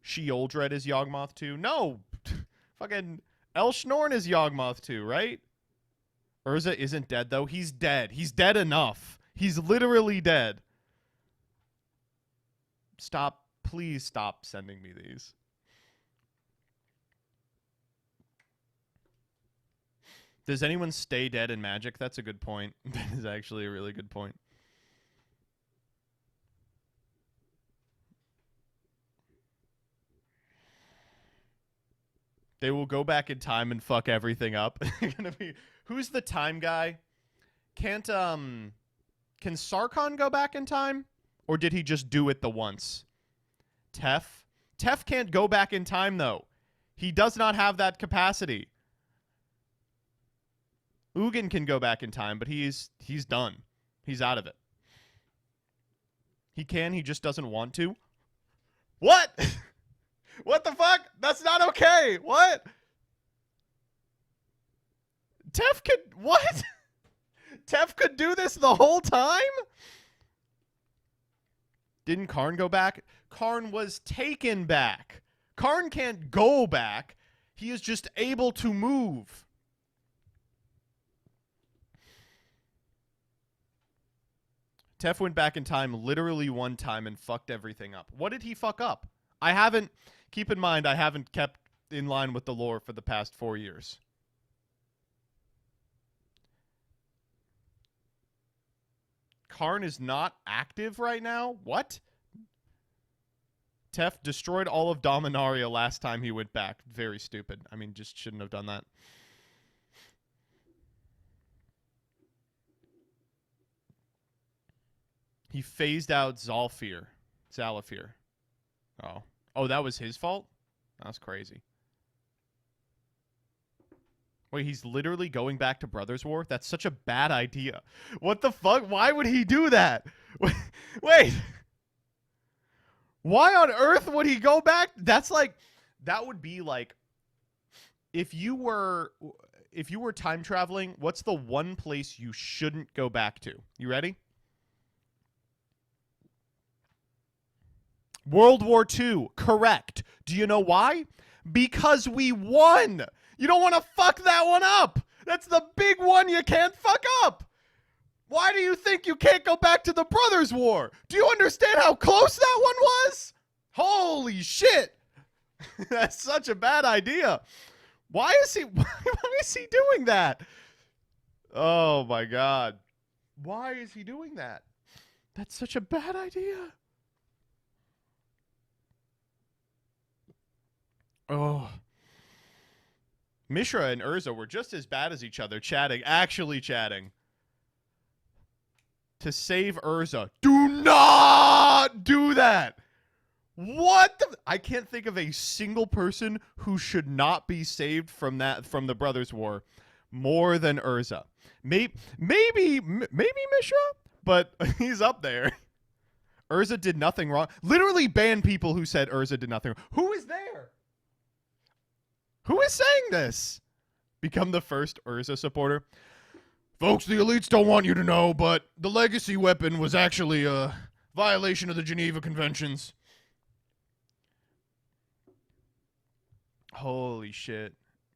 Sheoldred is Yawgmoth too? No! Fucking Elshnorn is Yawgmoth too, right? Urza isn't dead, though. He's dead. He's dead enough. He's literally dead. Stop. Please stop sending me these. Does anyone stay dead in Magic? That's a good point. That is actually a really good point. They will go back in time and fuck everything up. Gonna be, who's the time guy? Can Sarkon go back in time? Or did he just do it the once? Tef? Tef can't go back in time, though. He does not have that capacity. Ugin can go back in time, but he's done. He's out of it. He can, he just doesn't want to. What? What the fuck? That's not okay. What? Tef could... What? Tef could do this the whole time? Didn't Karn go back? Karn was taken back. Karn can't go back. He is just able to move. Tef went back in time literally one time and fucked everything up. What did he fuck up? I haven't... Keep in mind, I haven't kept in line with the lore for the past 4 years. Karn is not active right now? What? Tef destroyed all of Dominaria last time he went back. Very stupid. I mean, just shouldn't have done that. He phased out Zalfir. Oh. Oh, that was his fault? That's crazy. Wait, he's literally going back to Brothers War? That's such a bad idea. What the fuck? Why would he do that? Wait. Why on earth would he go back? That's like... That would be like... If you were time traveling, what's the one place you shouldn't go back to? You ready? World War II. Correct. Do you know why? Because we won. You don't want to fuck that one up. That's the big one you can't fuck up. Why do you think you can't go back to the Brothers War? Do you understand how close that one was? Holy shit. That's such a bad idea. Why is he doing that? Oh my God. Why is he doing that? That's such a bad idea. Oh. Mishra and Urza were just as bad as each other, actually chatting. To save Urza. Do not do that! What the... I can't think of a single person who should not be saved from the Brothers War more than Urza. Maybe Mishra, but he's up there. Urza did nothing wrong. Literally ban people who said Urza did nothing wrong. Who is there? Who is saying this? Become the first Urza supporter. Folks, the elites don't want you to know, but the legacy weapon was actually a violation of the Geneva Conventions. Holy shit.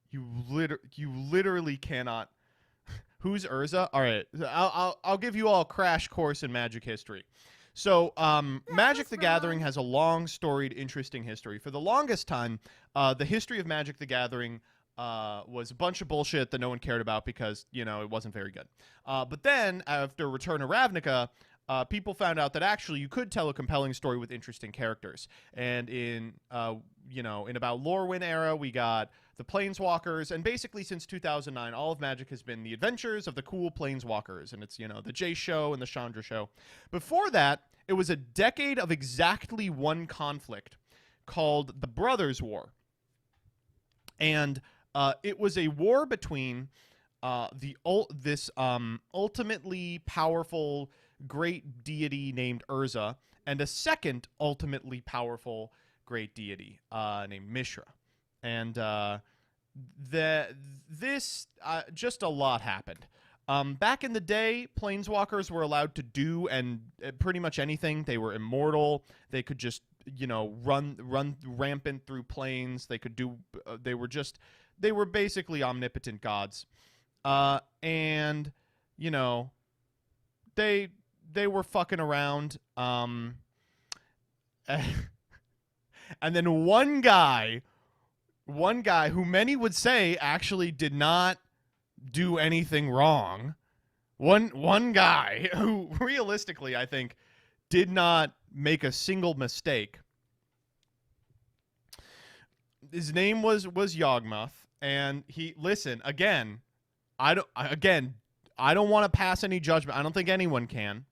You literally cannot. Who's Urza? All right, I'll give you all a crash course in Magic history. So, Magic the Gathering has a long, storied, interesting history. For the longest time, the history of Magic the Gathering was a bunch of bullshit that no one cared about because, you know, it wasn't very good. But then, after Return of Ravnica, people found out that actually you could tell a compelling story with interesting characters. And in about Lorwyn era, we got the Planeswalkers, and basically since 2009, all of Magic has been the adventures of the cool Planeswalkers, and it's, the Jace show and the Chandra show. Before that, it was a decade of exactly one conflict called the Brothers War. And it was a war between this ultimately powerful great deity named Urza and a second ultimately powerful great deity named Mishra. And just a lot happened. Back in the day, Planeswalkers were allowed to do pretty much anything. They were immortal. They could just, run rampant through planes. They could do. They were basically omnipotent gods. And you know, they were fucking around. And then one guy who many would say actually did not do anything wrong. One guy who realistically, I think, did not make a single mistake. His name was Yawgmoth, and I don't want to pass any judgment. I don't think anyone can.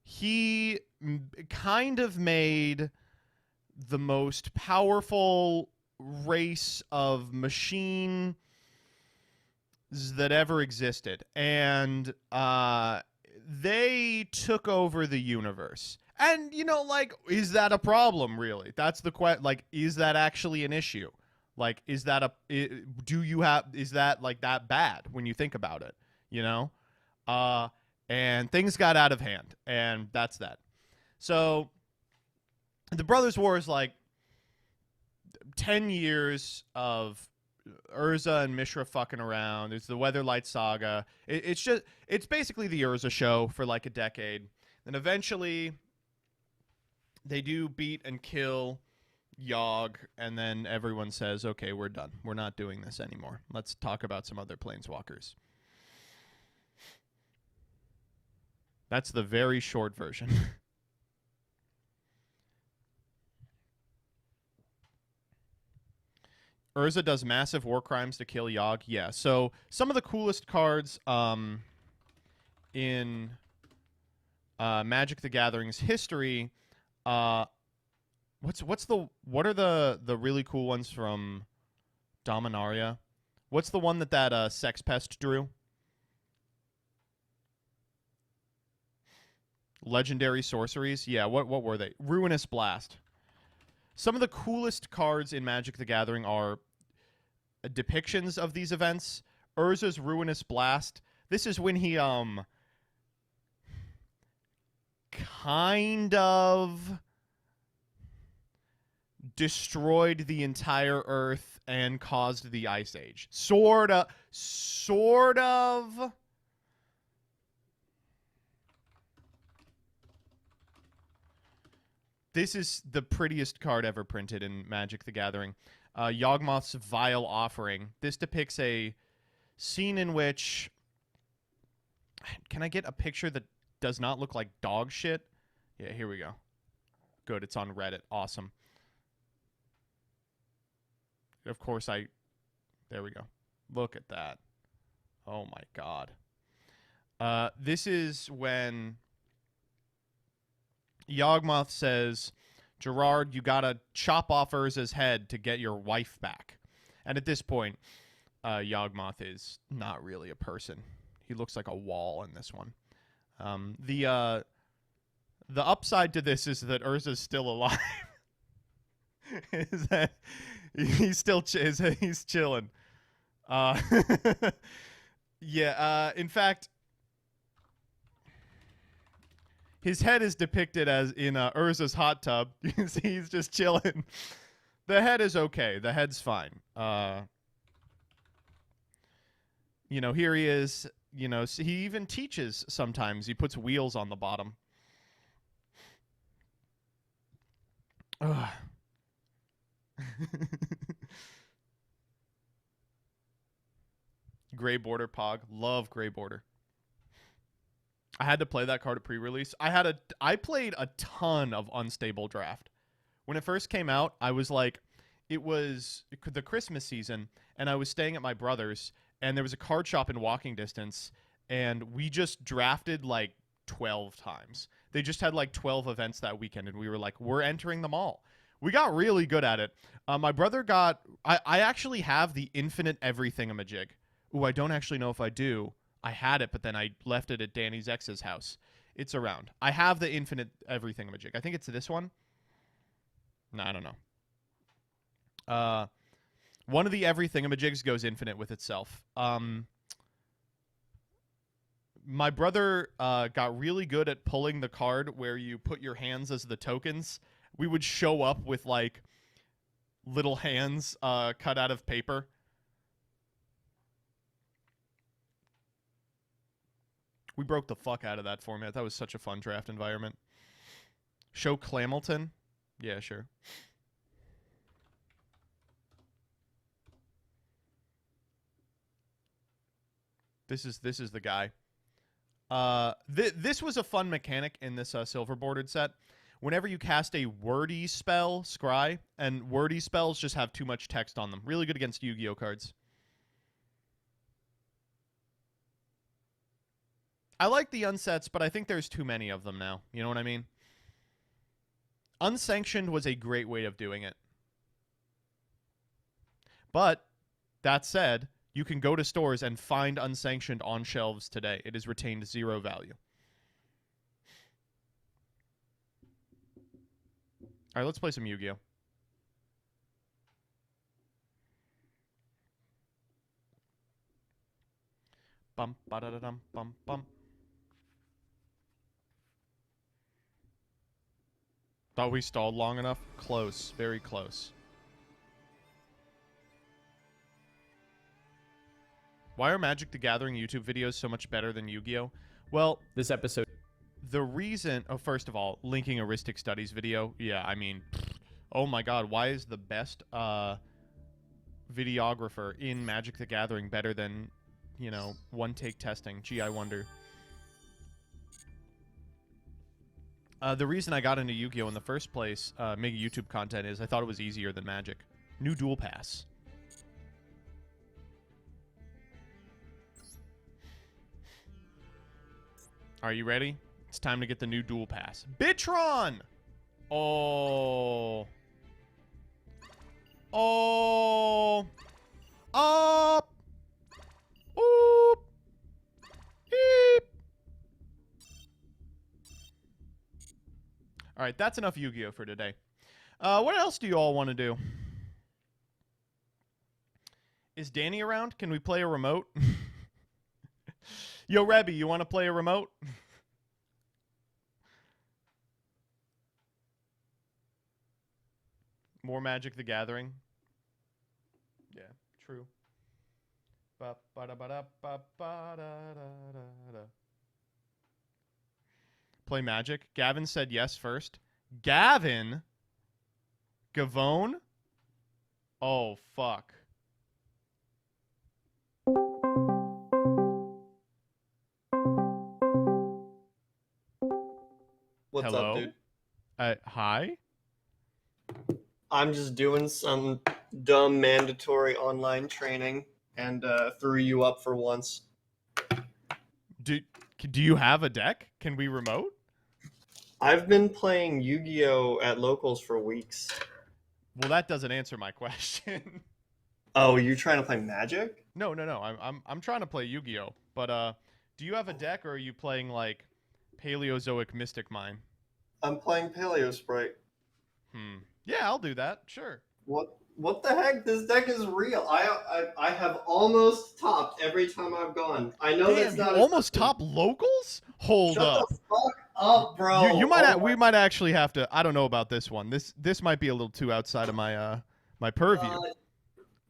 He kind of made the most powerful race of machine that ever existed, and they took over the universe. And you know, like, is that a problem? Really, that's the question. Like, is that actually an issue? Like, is that is that like that bad when you think about it? You know, and things got out of hand, and that's that. So the Brothers' War is like 10 years of Urza and Mishra fucking around. There's the Weatherlight Saga. It's basically the Urza show for like a decade. Then eventually they do beat and kill Yogg, and then everyone says, okay, we're done. We're not doing this anymore. Let's talk about some other planeswalkers. That's the very short version. Urza does massive war crimes to kill Yogg. Yeah, so some of the coolest cards in Magic the Gathering's history, what are the really cool ones from Dominaria? What's the one that Sex Pest drew? Legendary sorceries? Yeah, what were they? Ruinous Blast. Some of the coolest cards in Magic the Gathering are depictions of these events. Urza's Ruinous Blast. This is when he kind of destroyed the entire Earth and caused the Ice Age. Sort of. This is the prettiest card ever printed in Magic the Gathering. Yawgmoth's Vile Offering. This depicts a scene in which... Can I get a picture that does not look like dog shit? Yeah, here we go. Good, it's on Reddit. Awesome. Of course, there we go. Look at that. Oh my god. This is when Yawgmoth says, Gerard, you gotta chop off Urza's head to get your wife back. And at this point, Yawgmoth is not really a person. He looks like a wall in this one. The upside to this is that Urza's still alive. Is that he's still he's chilling. Yeah. In fact, his head is depicted as in Urza's hot tub. You can see he's just chilling. The head is okay. The head's fine. You know, here he is. You know, he even teaches sometimes. He puts wheels on the bottom. Ugh. Gray Border Pog. Love Gray Border. I had to play that card at pre-release. I played a ton of Unstable Draft. When it first came out, I was like, it was the Christmas season, and I was staying at my brother's, and there was a card shop in walking distance, and we just drafted like 12 times. They just had like 12 events that weekend, and we were like, we're entering them all. We got really good at it. My brother got... I actually have the Infinite Everythingamajig. Ooh, I don't actually know if I do. I had it, but then I left it at Danny's ex's house. It's around. I have the Infinite Everythingamajig. I think it's this one. No, I don't know. One of the Everythingamajigs goes infinite with itself. My brother got really good at pulling the card where you put your hands as the tokens. We would show up with, like, little hands cut out of paper. We broke the fuck out of that format. That was such a fun draft environment. Show Clamilton? Yeah, sure. This is the guy. This was a fun mechanic in this silver bordered set. Whenever you cast a wordy spell, scry, and wordy spells just have too much text on them. Really good against Yu-Gi-Oh cards. I like the unsets, but I think there's too many of them now. You know what I mean? Unsanctioned was a great way of doing it. But, that said, you can go to stores and find unsanctioned on shelves today. It has retained 0 value. All right, let's play some Yu-Gi-Oh. Bum ba da da dum bum bum. Thought we stalled long enough? Close, very close. Why are Magic the Gathering YouTube videos so much better than Yu-Gi-Oh? Well, This episode. the reason... Oh, first of all, linking Heuristic Studies video. Yeah, I mean... Oh my god, why is the best videographer in Magic the Gathering better than, you know, one-take testing? Gee, I wonder. The reason I got into Yu-Gi-Oh in the first place, making YouTube content, is I thought it was easier than Magic. New Dual Pass. Are you ready? It's time to get the new Dual Pass. Bitron! Oh. Oh. Up. Oop. Eep. All right, that's enough Yu-Gi-Oh for today. What else do you all want to do? Is Danny around? Can we play a remote? Yo, Rebby, you want to play a remote? More Magic the Gathering. Yeah, true. Play Magic. Gavin said yes first. Gavin? Gavone? Oh, fuck. What's Hello? up, dude? Hi? I'm just doing some dumb mandatory online training and threw you up for once. Do you have a deck? Can we remote? I've been playing Yu-Gi-Oh at locals for weeks. Well, that doesn't answer my question. Oh, you're trying to play Magic? No. I'm trying to play Yu-Gi-Oh. But do you have a deck, or are you playing like Paleozoic Mystic Mine? I'm playing Paleo Sprite. Yeah, I'll do that. Sure. What the heck? This deck is real. I have almost topped every time I've gone. I know that's not almost top locals. Hold up. Shut the fuck up, bro. You might we might actually have to. I don't know about this one. This might be a little too outside of my my purview.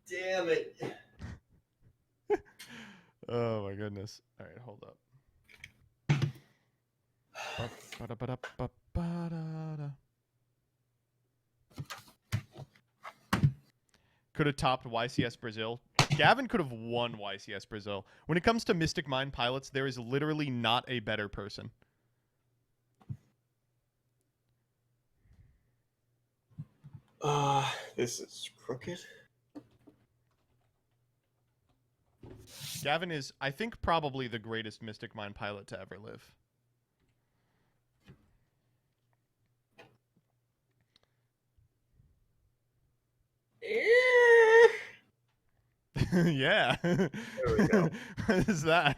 Damn it. Oh my goodness. All right, hold up. Could have topped YCS Brazil. Gavin could have won YCS Brazil. When it comes to Mystic Mind pilots, there is literally not a better person. This is crooked. Gavin is, I think, probably the greatest Mystic Mind pilot to ever live. Yeah. There we go. What is that?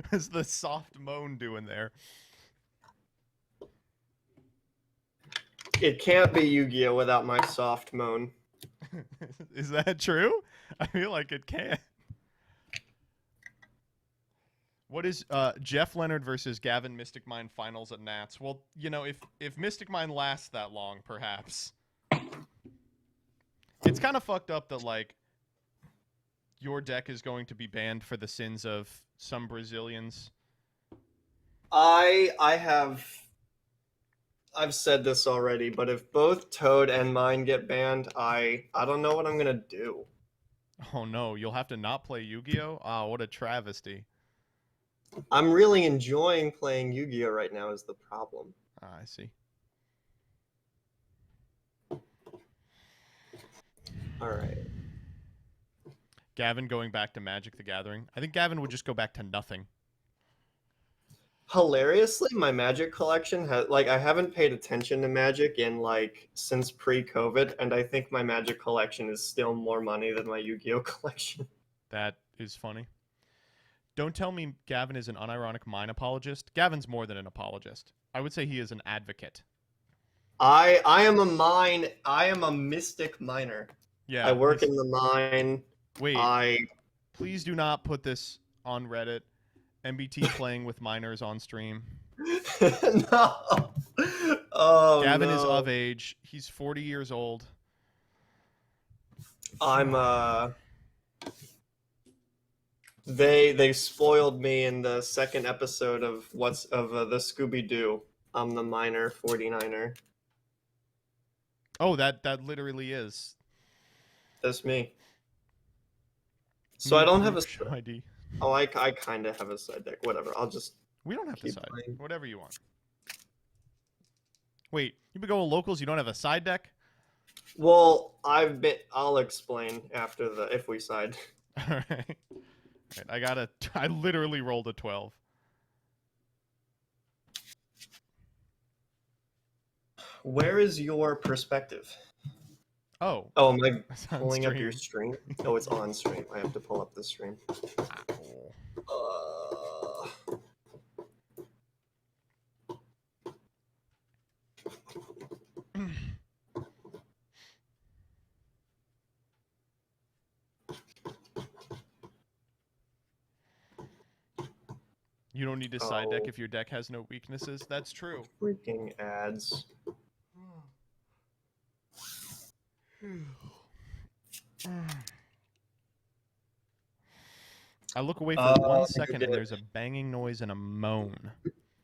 What's the soft moan doing there? It can't be Yu-Gi-Oh without my soft moan. Is that true? I feel like it can. What is Jeff Leonard versus Gavin Mystic Mind finals at Nats? Well, you know, if Mystic Mind lasts that long, perhaps. It's kind of fucked up that, like, your deck is going to be banned for the sins of some Brazilians I've said this already, but if both Toad and mine get banned, I don't know what I'm gonna do. Oh no, you'll have to not play Yu-Gi-Oh? Ah, what a travesty. I'm really enjoying playing Yu-Gi-Oh right now is the problem. Ah, I see. Alright. Gavin going back to Magic the Gathering. I think Gavin would just go back to nothing. Hilariously, my Magic collection has I haven't paid attention to Magic in since pre-COVID, and I think my Magic collection is still more money than my Yu-Gi-Oh collection. That is funny. Don't tell me Gavin is an unironic mine apologist. Gavin's more than an apologist. I would say he is an advocate. I am a mystic miner. Yeah. I work in the mine. Wait. Please do not put this on Reddit. MBT playing with miners on stream. No. Oh, Gavin no. is of age. He's 40 years old. They spoiled me in the second episode of the Scooby-Doo. I'm the miner 49er. Oh, that literally is. That's me. So I don't have a show ID. Oh, I kind of have a side deck. Whatever. I'll just. We don't have to side. playing. Whatever you want. Wait, you've been going locals. You don't have a side deck? Well, I'll explain after if we side. All right. I literally rolled a 12. Where is your perspective? Oh. Oh, am I It's on pulling up stream. your stream? Oh, it's on stream. I have to pull up the stream. You don't need to side deck if your deck has no weaknesses. That's true. Freaking ads. I look away for let 1 me second get- and there's a banging noise and a moan.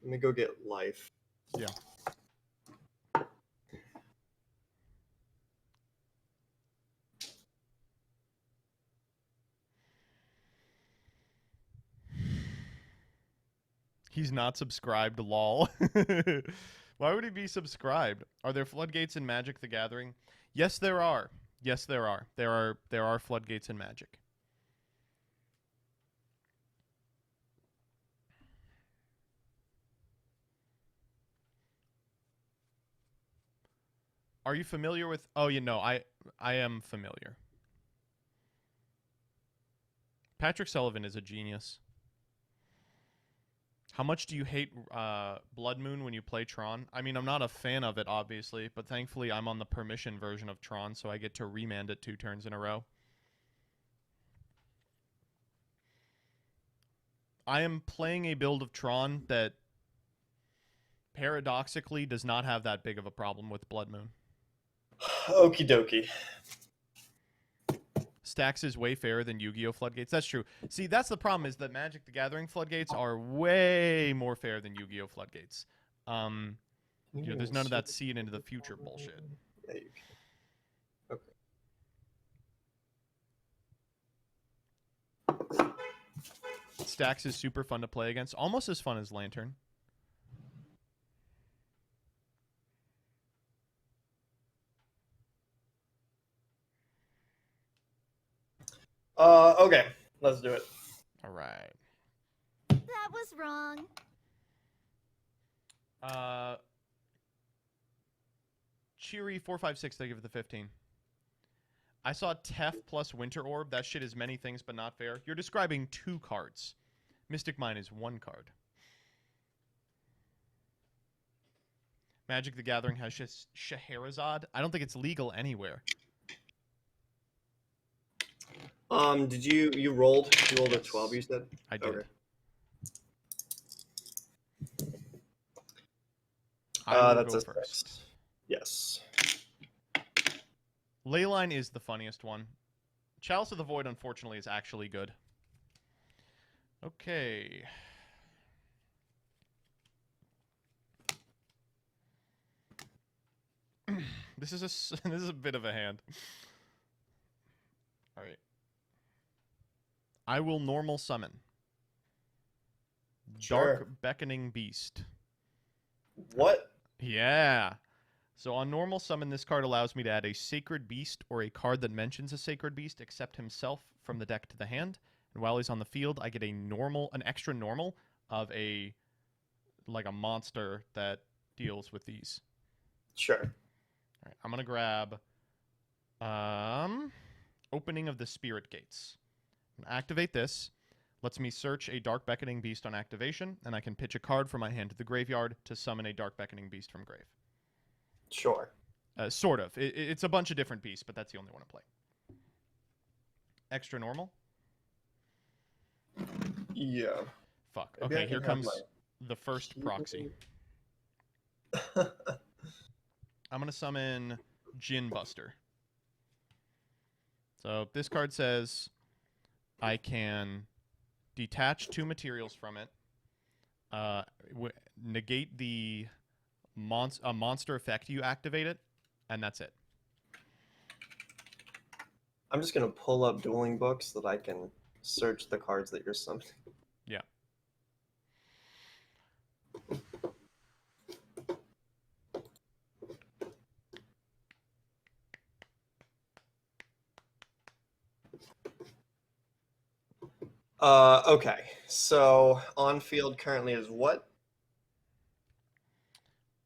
Let me go get life. Yeah. He's not subscribed, lol. Why would he be subscribed? Are there floodgates in Magic the Gathering? Yes, there are. Yes, there are. There are floodgates in Magic. Are you familiar with... Oh, you know, I am familiar. Patrick Sullivan is a genius. How much do you hate Blood Moon when you play Tron? I mean, I'm not a fan of it, obviously, but thankfully I'm on the permission version of Tron, so I get to remand it 2 turns in a row. I am playing a build of Tron that paradoxically does not have that big of a problem with Blood Moon. Okie dokie. Stacks is way fairer than Yu-Gi-Oh! Floodgates. That's true. See, that's the problem, is that Magic the Gathering Floodgates are way more fair than Yu-Gi-Oh! Floodgates. You know, there's none of that see it into the future bullshit. Yeah, you can. Okay. Stacks is super fun to play against. Almost as fun as Lantern. Okay. Let's do it. All right. That was wrong. Cheery 456, they give it the 15. I saw Tef plus Winter Orb. That shit is many things, but not fair. You're describing 2 cards. Mystic Mine is 1 card. Magic the Gathering has Scheherazade. I don't think it's legal anywhere. Did you rolled? You rolled a 12, you said? I did. Okay. I will that's go a first. 6. Yes. Leyline is the funniest one. Chalice of the Void, unfortunately, is actually good. Okay. This is this is a bit of a hand. All right. I will normal summon. Sure. Dark Beckoning Beast. What? Yeah. So on normal summon, this card allows me to add a Sacred Beast or a card that mentions a Sacred Beast except himself from the deck to the hand. And while he's on the field, I get an extra normal of a monster that deals with these. Sure. All right, I'm gonna grab Opening of the Spirit Gates. Activate this. Lets me search a Dark Beckoning Beast on activation, and I can pitch a card from my hand to the graveyard to summon a Dark Beckoning Beast from grave. Sure. Sort of. It's a bunch of different beasts, but that's the only one I play. Extra normal. Yeah. Fuck. Maybe Okay, here comes the first proxy. I'm going to summon Djinn Buster. So this card says I can detach 2 materials from it, negate the monster effect you activate it, and that's it. I'm just gonna pull up dueling books so that I can search the cards that you're summoning. Yeah. Okay. So on field currently is what?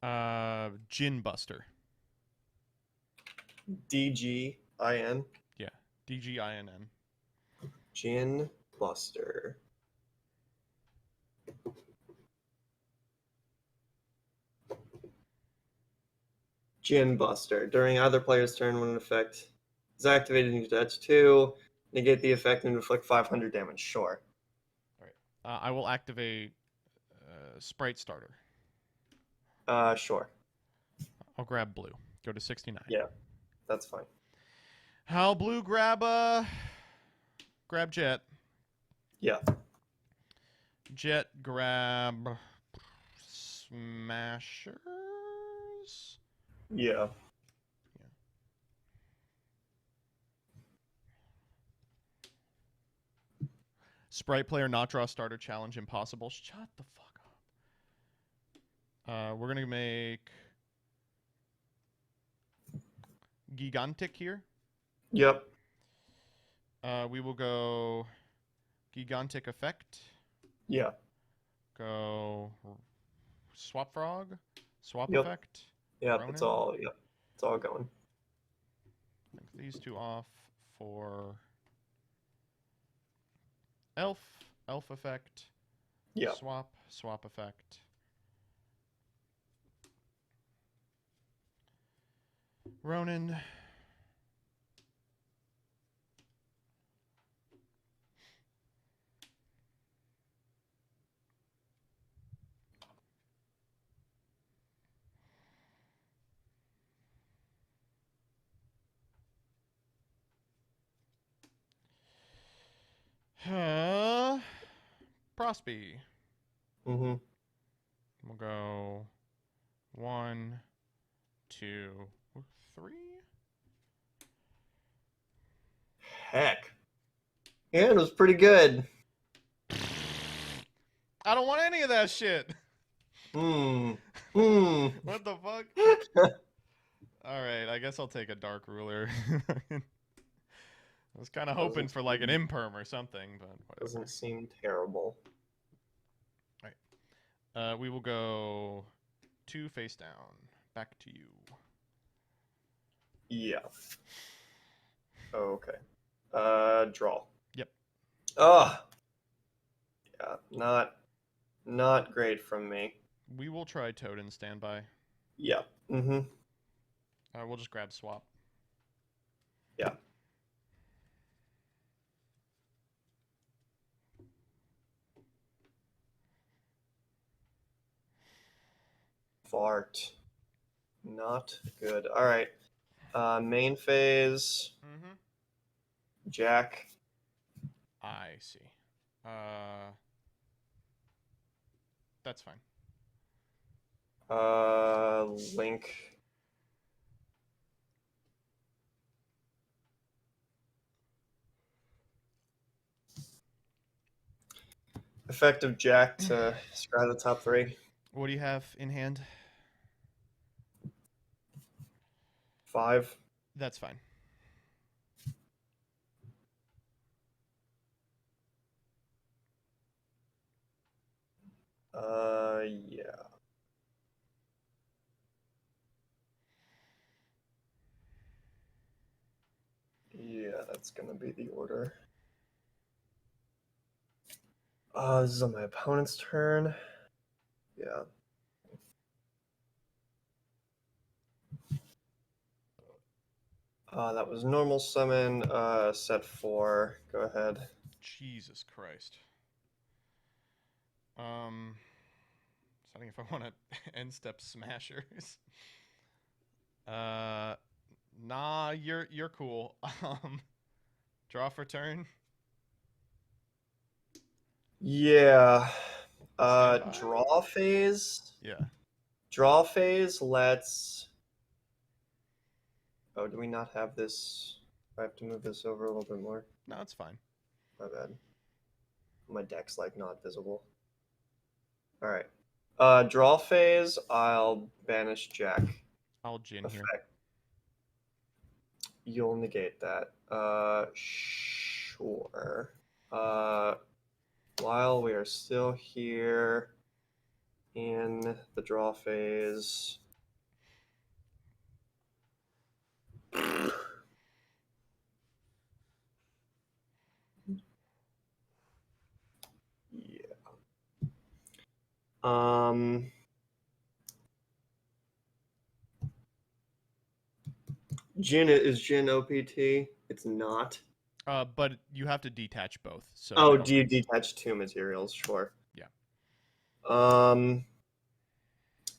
Djinn Buster. DGIN. Yeah. DGINN. Djinn Buster. Djinn Buster. During either player's turn, when an effect is activated, you detach 2, negate the effect, and inflict 500 damage. Sure. All right. I will activate Sprite Starter. Sure. I'll grab blue. Go to 69. Yeah, that's fine. How blue grab Jet. Yeah. Jet grab Smashers. Yeah. Sprite player not draw starter challenge impossible. Shut the fuck up. We're gonna make Gigantic here. Yep. We will go Gigantic Effect. Yeah. Go Swap Frog. Swap Yep. Effect. Yeah, Ronin. it's all. Yep, it's all going. Take these 2 off for Elf. Elf Effect. Yeah. Swap Effect. Ronin. Prosby. Mm-hmm. We'll go 1, 2, 3. Heck. Yeah, it was pretty good. I don't want any of that shit. Hmm. What the fuck? Alright, I guess I'll take a Dark Ruler. I was kind of hoping for like an imperm or something, but whatever. Doesn't seem terrible. Alright. We will go 2 face down. Back to you. Yeah. Okay. Draw. Yep. Ugh. Yeah, not great from me. We will try Toad in standby. Yeah. Mm-hmm. We'll just grab swap. Yeah. Fart. Not good. All right. Main phase. Mm-hmm. Jack. I see. That's fine. Link. Effective Jack to scry the top 3. What do you have in hand? 5. That's fine. Yeah. Yeah, that's gonna be the order. This is on my opponent's turn. Yeah. That was normal summon, set 4. Go ahead. Jesus Christ. Deciding if I want to end step smashers. Nah, you're cool. Draw for turn. Yeah. Stand by? Draw phase. Yeah. Draw phase, let's... Oh, do we not have this? I have to move this over a little bit more. No, it's fine. My bad. My deck's like not visible. Alright. Draw phase, I'll banish Jack. I'll Jin here. You'll negate that. Sure. While we are still here in the draw phase. Yeah. Is Jin OPT? It's not. But you have to detach both. So Oh, do you detach 2 materials? Sure. Yeah.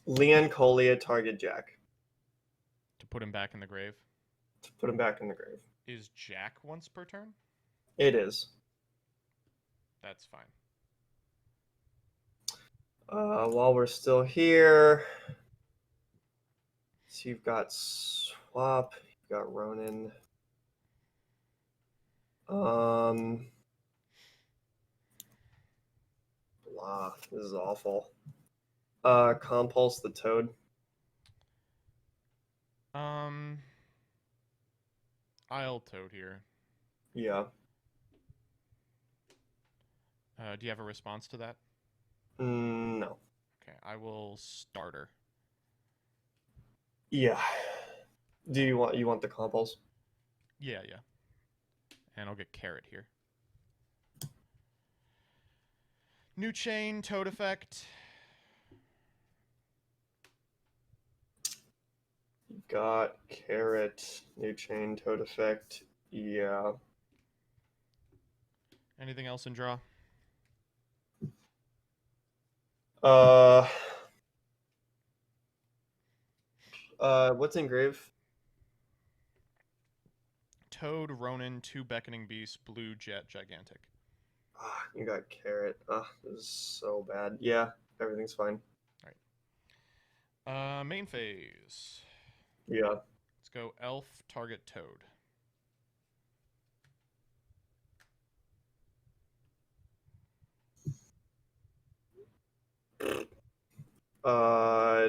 Leon Colia, target Jack. To put him back in the grave. To put him back in the grave. Is Jack once per turn? It is. That's fine. While we're still here, so you've got Swap, you've got Ronin. Blah. This is awful. Compulse the Toad. I'll Toad here. Yeah. Do you have a response to that? No. Okay, I will starter. Yeah. Do you want the compulse? Yeah. And I'll get Carrot here. New chain, Toad effect. Got Carrot, new chain, Toad effect. Yeah. Anything else in draw? What's in grave? Toad, Ronin, 2 Beckoning Beasts, Blue Jet, Gigantic. You got Carrot. This is so bad. Yeah, everything's fine. Alright. Main phase. Yeah. Let's go Elf, target Toad.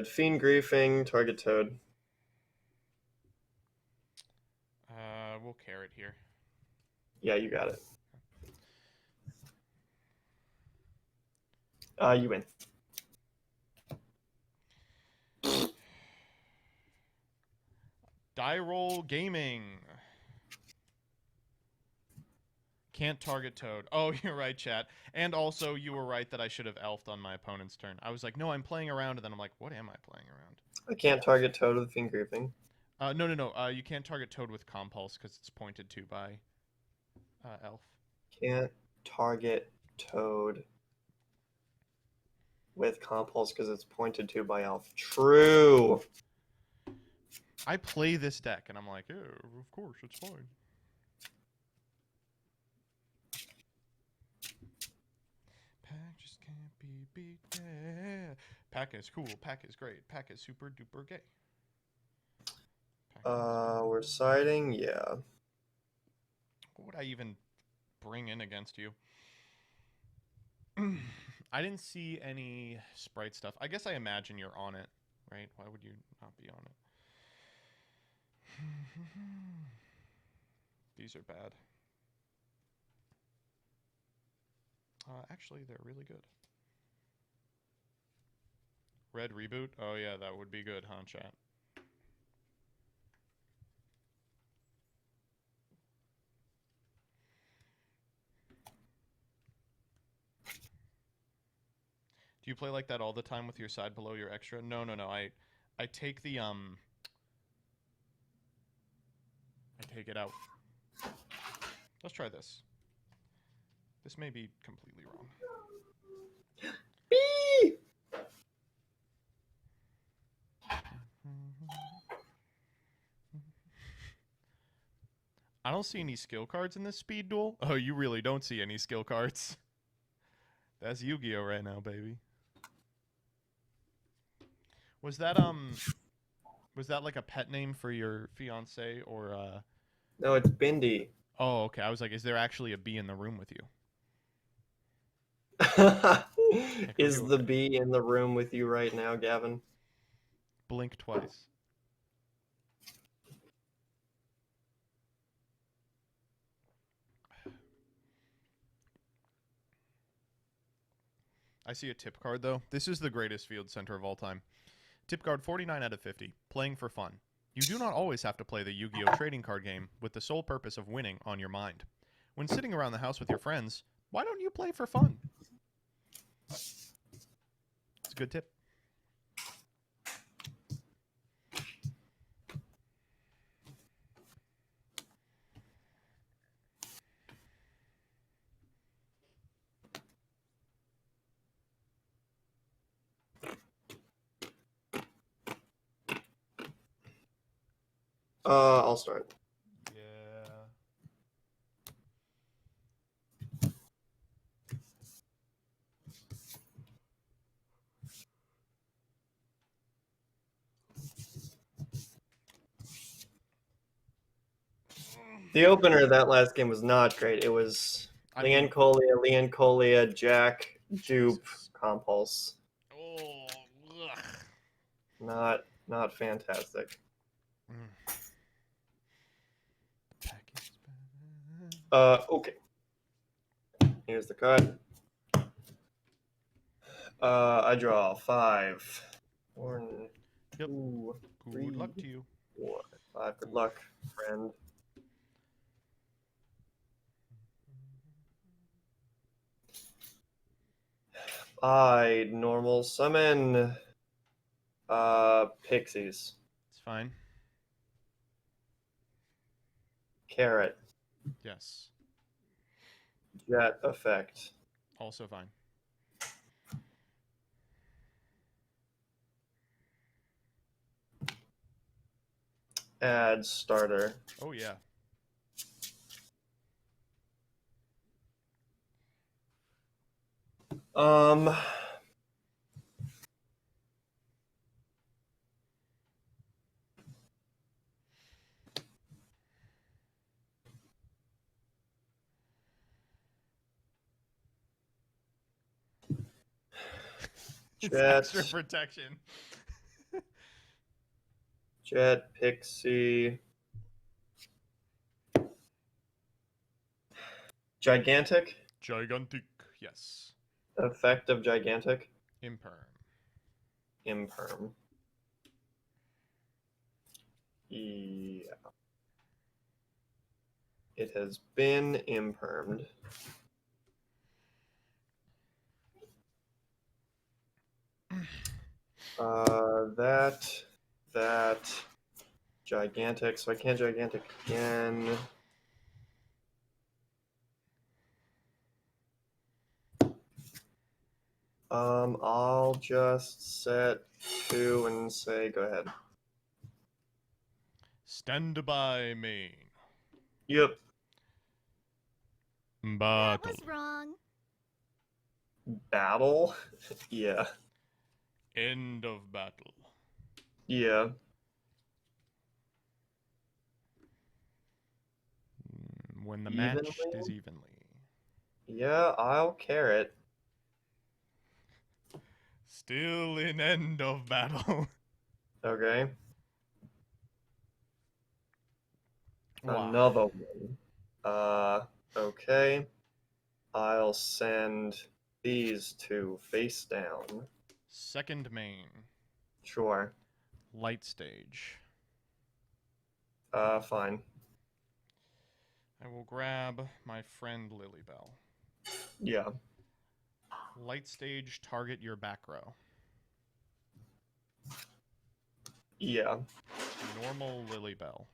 Fiend Griefing, target Toad. We'll Carrot here. Yeah, you got it. You win. Die Roll Gaming. Can't target Toad. Oh, you're right, chat. And also, you were right that I should have elfed on my opponent's turn. I was like, no, I'm playing around, and then I'm like, what am I playing around? I can't target Toad with Fiend Griefing. No. You can't target Toad with Compulse because it's pointed to by Elf. Can't target Toad with Compulse because it's pointed to by Elf. True. I play this deck, and I'm like, oh, of course, it's fine. Pack just can't be beat. Yeah. Pack is cool. Pack is great. Pack is super duper gay. We're siding, yeah. What would I even bring in against you? I didn't see any sprite stuff. I guess I imagine you're on it, right? Why would you not be on it? These are bad. Actually, they're really good. Red reboot? Oh yeah, that would be good, huh, chat? Do you play like that all the time with your side below your extra? No. I take the I take it out. Let's try this. This may be completely wrong. Beep! I don't see any skill cards in this speed duel. Oh, you really don't see any skill cards. That's Yu-Gi-Oh right now, baby. Was that like a pet name for your fiance or No, it's Bindi. Oh, okay. I was like, is there actually a bee in the room with you? Is the bee in the room with you right now, Gavin? Blink twice. I see a tip card, though. This is the greatest field center of all time. Tip card 49 out of 50. Playing for fun. You do not always have to play the Yu-Gi-Oh! Trading card game with the sole purpose of winning on your mind. When sitting around the house with your friends, why don't you play for fun? It's a good tip. I'll start. Yeah. The opener of that last game was not great. It was Leancolia, Jack, Jupe, Compulse. Oh, Not fantastic. Okay. Here's the card. I draw 5. 1, Yep. 2, 3, Good luck to you. 4, 5. Good luck, friend. I normal summon pixies. It's fine. Carrot. Yes. Jet effect. Also fine. Add starter. Oh yeah. It's extra protection. Jet, Pixie. Gigantic? Gigantic, yes. Effect of Gigantic? Imperm. Imperm. Yeah. It has been impermed. That, Gigantic, so I can't Gigantic again. I'll just set 2 and say go ahead. Stand by main. Yep. Battle. That was wrong. Battle? Yeah. End of battle. Yeah. When the match is evenly. Yeah, I'll carrot. Still in end of battle. Okay. Wow. Another one. Okay. I'll send these two face down. Second main. Sure. Light stage. Fine. I will grab my friend Lilybell. Yeah. Light stage, target your back row. Yeah. Normal Lilybell.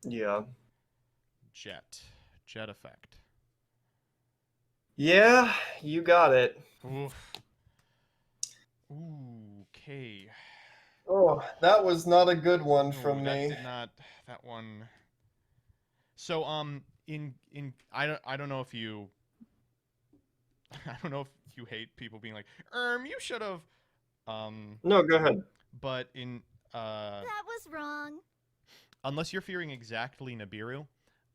Yeah. Jet. Jet effect. Yeah, you got it. Oof. Ooh, okay. Oh, that was not a good one from Ooh, that me. did not. That one. So I don't know if you. I don't know if you hate people being like, you should have. No, go ahead. But in That was wrong. unless you're fearing exactly Nibiru,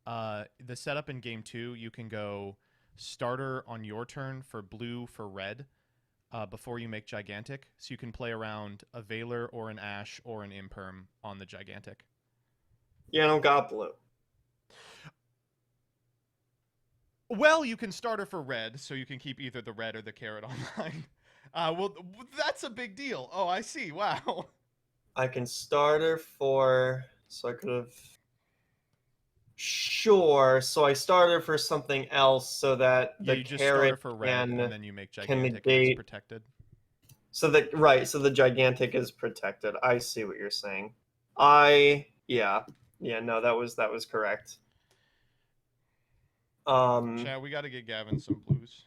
the setup in game 2, you can go starter on your turn for blue for red before you make gigantic, so you can play around a Veiler or an Ash or an Imperm on the gigantic. Yeah, I don't got blue. Well, you can starter for red, so you can keep either the red or the carrot online. Well, that's a big deal. Oh, I see. Wow. I can starter for... So I could have... Sure, so I starter for something else so that Yeah, the you just starter carrot for red, can, and then you make can gigantic and it's negate... protected. So that right, so the gigantic is protected. I see what you're saying. Yeah, no, that was correct. Chad, we got to get Gavin some blues.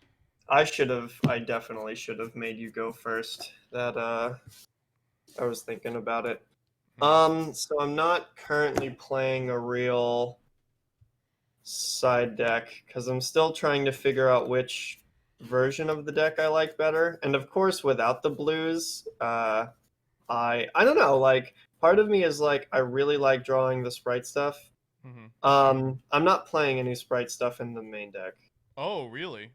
I definitely should have made you go first. That I was thinking about it. So I'm not currently playing a real side deck because I'm still trying to figure out which version of the deck I like better. And of course, without the blues, I don't know. Like, part of me is like, I really like drawing the sprite stuff. I'm not playing any sprite stuff in the main deck. Oh, really?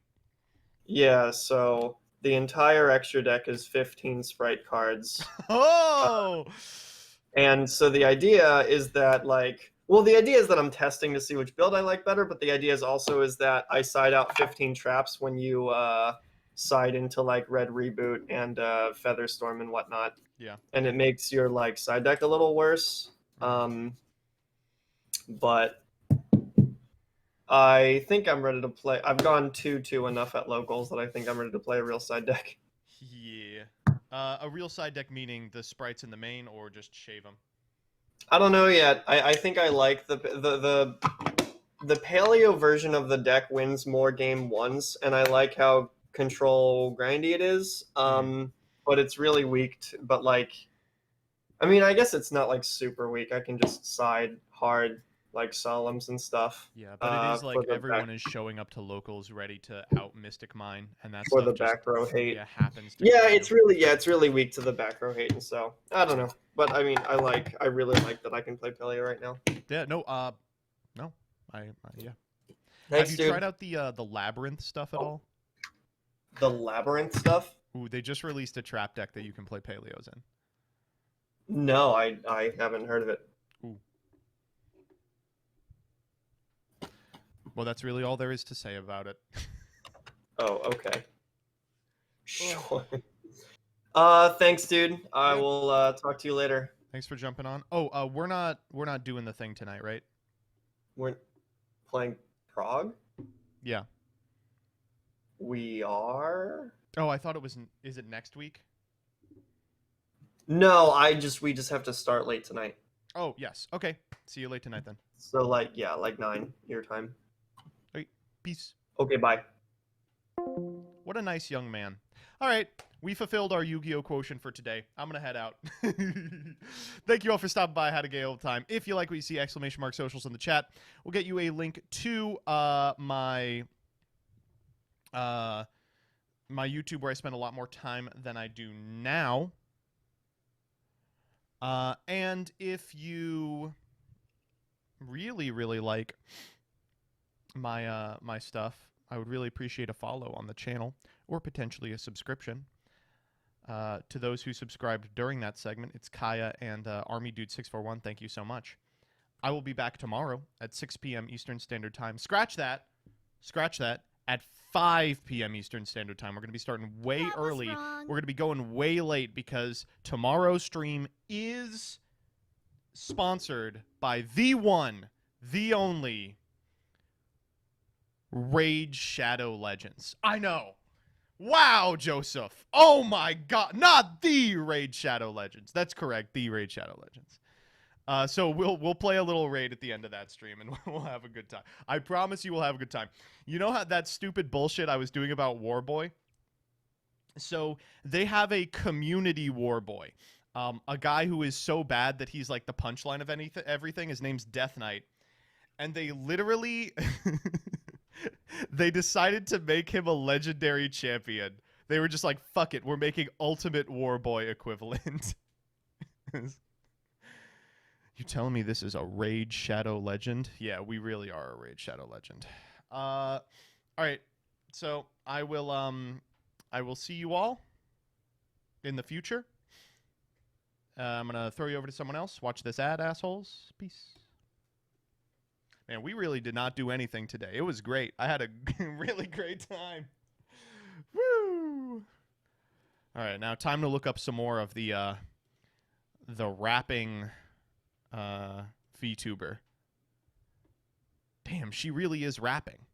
Yeah, so the entire extra deck is 15 sprite cards. Oh! And so the idea is that, like, well, the idea is that I'm testing to see which build I like better, but the idea is also is that I side out 15 traps when you side into, like, Red Reboot and Featherstorm and whatnot. Yeah. And it makes your, like, side deck a little worse. But I think I'm ready to play. I've gone 2-2 enough at locals that I think I'm ready to play a real side deck. Yeah. A real side deck meaning the sprites in the main, or just shave them? I don't know yet. I think I like the paleo version of the deck wins more game ones, and I like how control grindy it is. But it's really weak. But like, I mean, I guess it's not like super weak. I can just side hard like solemns and stuff. Yeah, but it is like everyone is showing up to locals ready to out Mystic Mine, and that's for the back row hate. Yeah, happens to Yeah, it's really weak to the back row hate, and so I don't know. But I mean, I really like that I can play paleo right now. Yeah, no, yeah. Thanks, Have you dude. tried out the labyrinth stuff at all? The labyrinth stuff? Ooh, they just released a trap deck that you can play paleos in. No, I haven't heard of it. Ooh. Well, that's really all there is to say about it. Oh, okay. Sure. Thanks, dude. I will talk to you later. Thanks for jumping on. Oh, we're not doing the thing tonight, right? We're playing Prague? Yeah. We are? Oh, I thought it was. Is it next week? No, we just have to start late tonight. Oh, yes. Okay. See you late tonight then. So like 9 your time. All right. Peace. Okay, bye. What a nice young man. All right. We fulfilled our Yu-Gi-Oh quotient for today. I'm going to head out. Thank you all for stopping by. Had a gay old time. If you like what you see, !mark socials in the chat. We'll get you a link to my YouTube where I spend a lot more time than I do now. And if you really, really like my my stuff, I would really appreciate a follow on the channel or potentially a subscription. To those who subscribed during that segment, it's Kaya and Army Dude 641. Thank you so much. I will be back tomorrow at 6 p.m. Eastern Standard Time. Scratch that. At 5 p.m. Eastern Standard Time. We're going to be starting way early. We're going to be going way late because tomorrow's stream is sponsored by the one, the only Raid Shadow Legends. I know. Wow, Joseph. Oh my God. Not the Raid Shadow Legends. That's correct. The Raid Shadow Legends. So we'll play a little raid at the end of that stream, and we'll have a good time. I promise you we'll have a good time. You know how that stupid bullshit I was doing about Warboy? So they have a community Warboy. A guy who is so bad that he's like the punchline of everything. His name's Death Knight. And they literally... they decided to make him a legendary champion. They were just like, fuck it, we're making Ultimate Warboy equivalent. You telling me this is a Raid Shadow Legend? Yeah, we really are a Raid Shadow Legend. All right. So I will see you all in the future. I'm gonna throw you over to someone else. Watch this ad, assholes. Peace. Man, we really did not do anything today. It was great. I had a really great time. Woo! All right, now time to look up some more of the rapping VTuber. Damn, she really is rapping.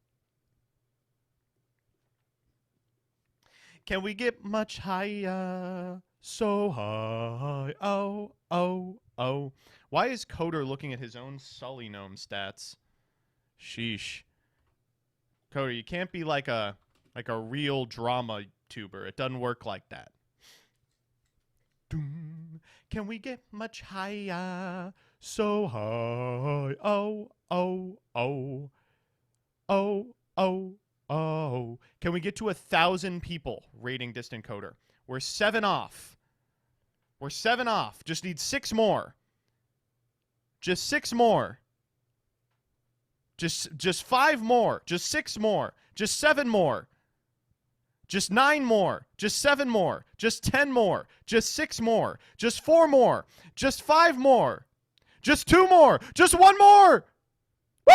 Can we get much higher? So high. Oh, oh, oh. Why is Coder looking at his own Sully Gnome stats? Sheesh. Coder, you can't be like a real drama tuber. It doesn't work like that. Doom. Can we get much higher? So high. Oh, oh, oh. Oh, oh, oh. Can we get to 1,000 people rating Distant Coder? We're 7 off. We're 7 off. Just need 6 more. Just 6 more. Just 5 more. Just 6 more. Just 7 more. Just 9 more. Just 7 more. Just 10 more. Just 6 more. Just 4 more. Just 5 more. Just 2 more. Just 1 more. Woo!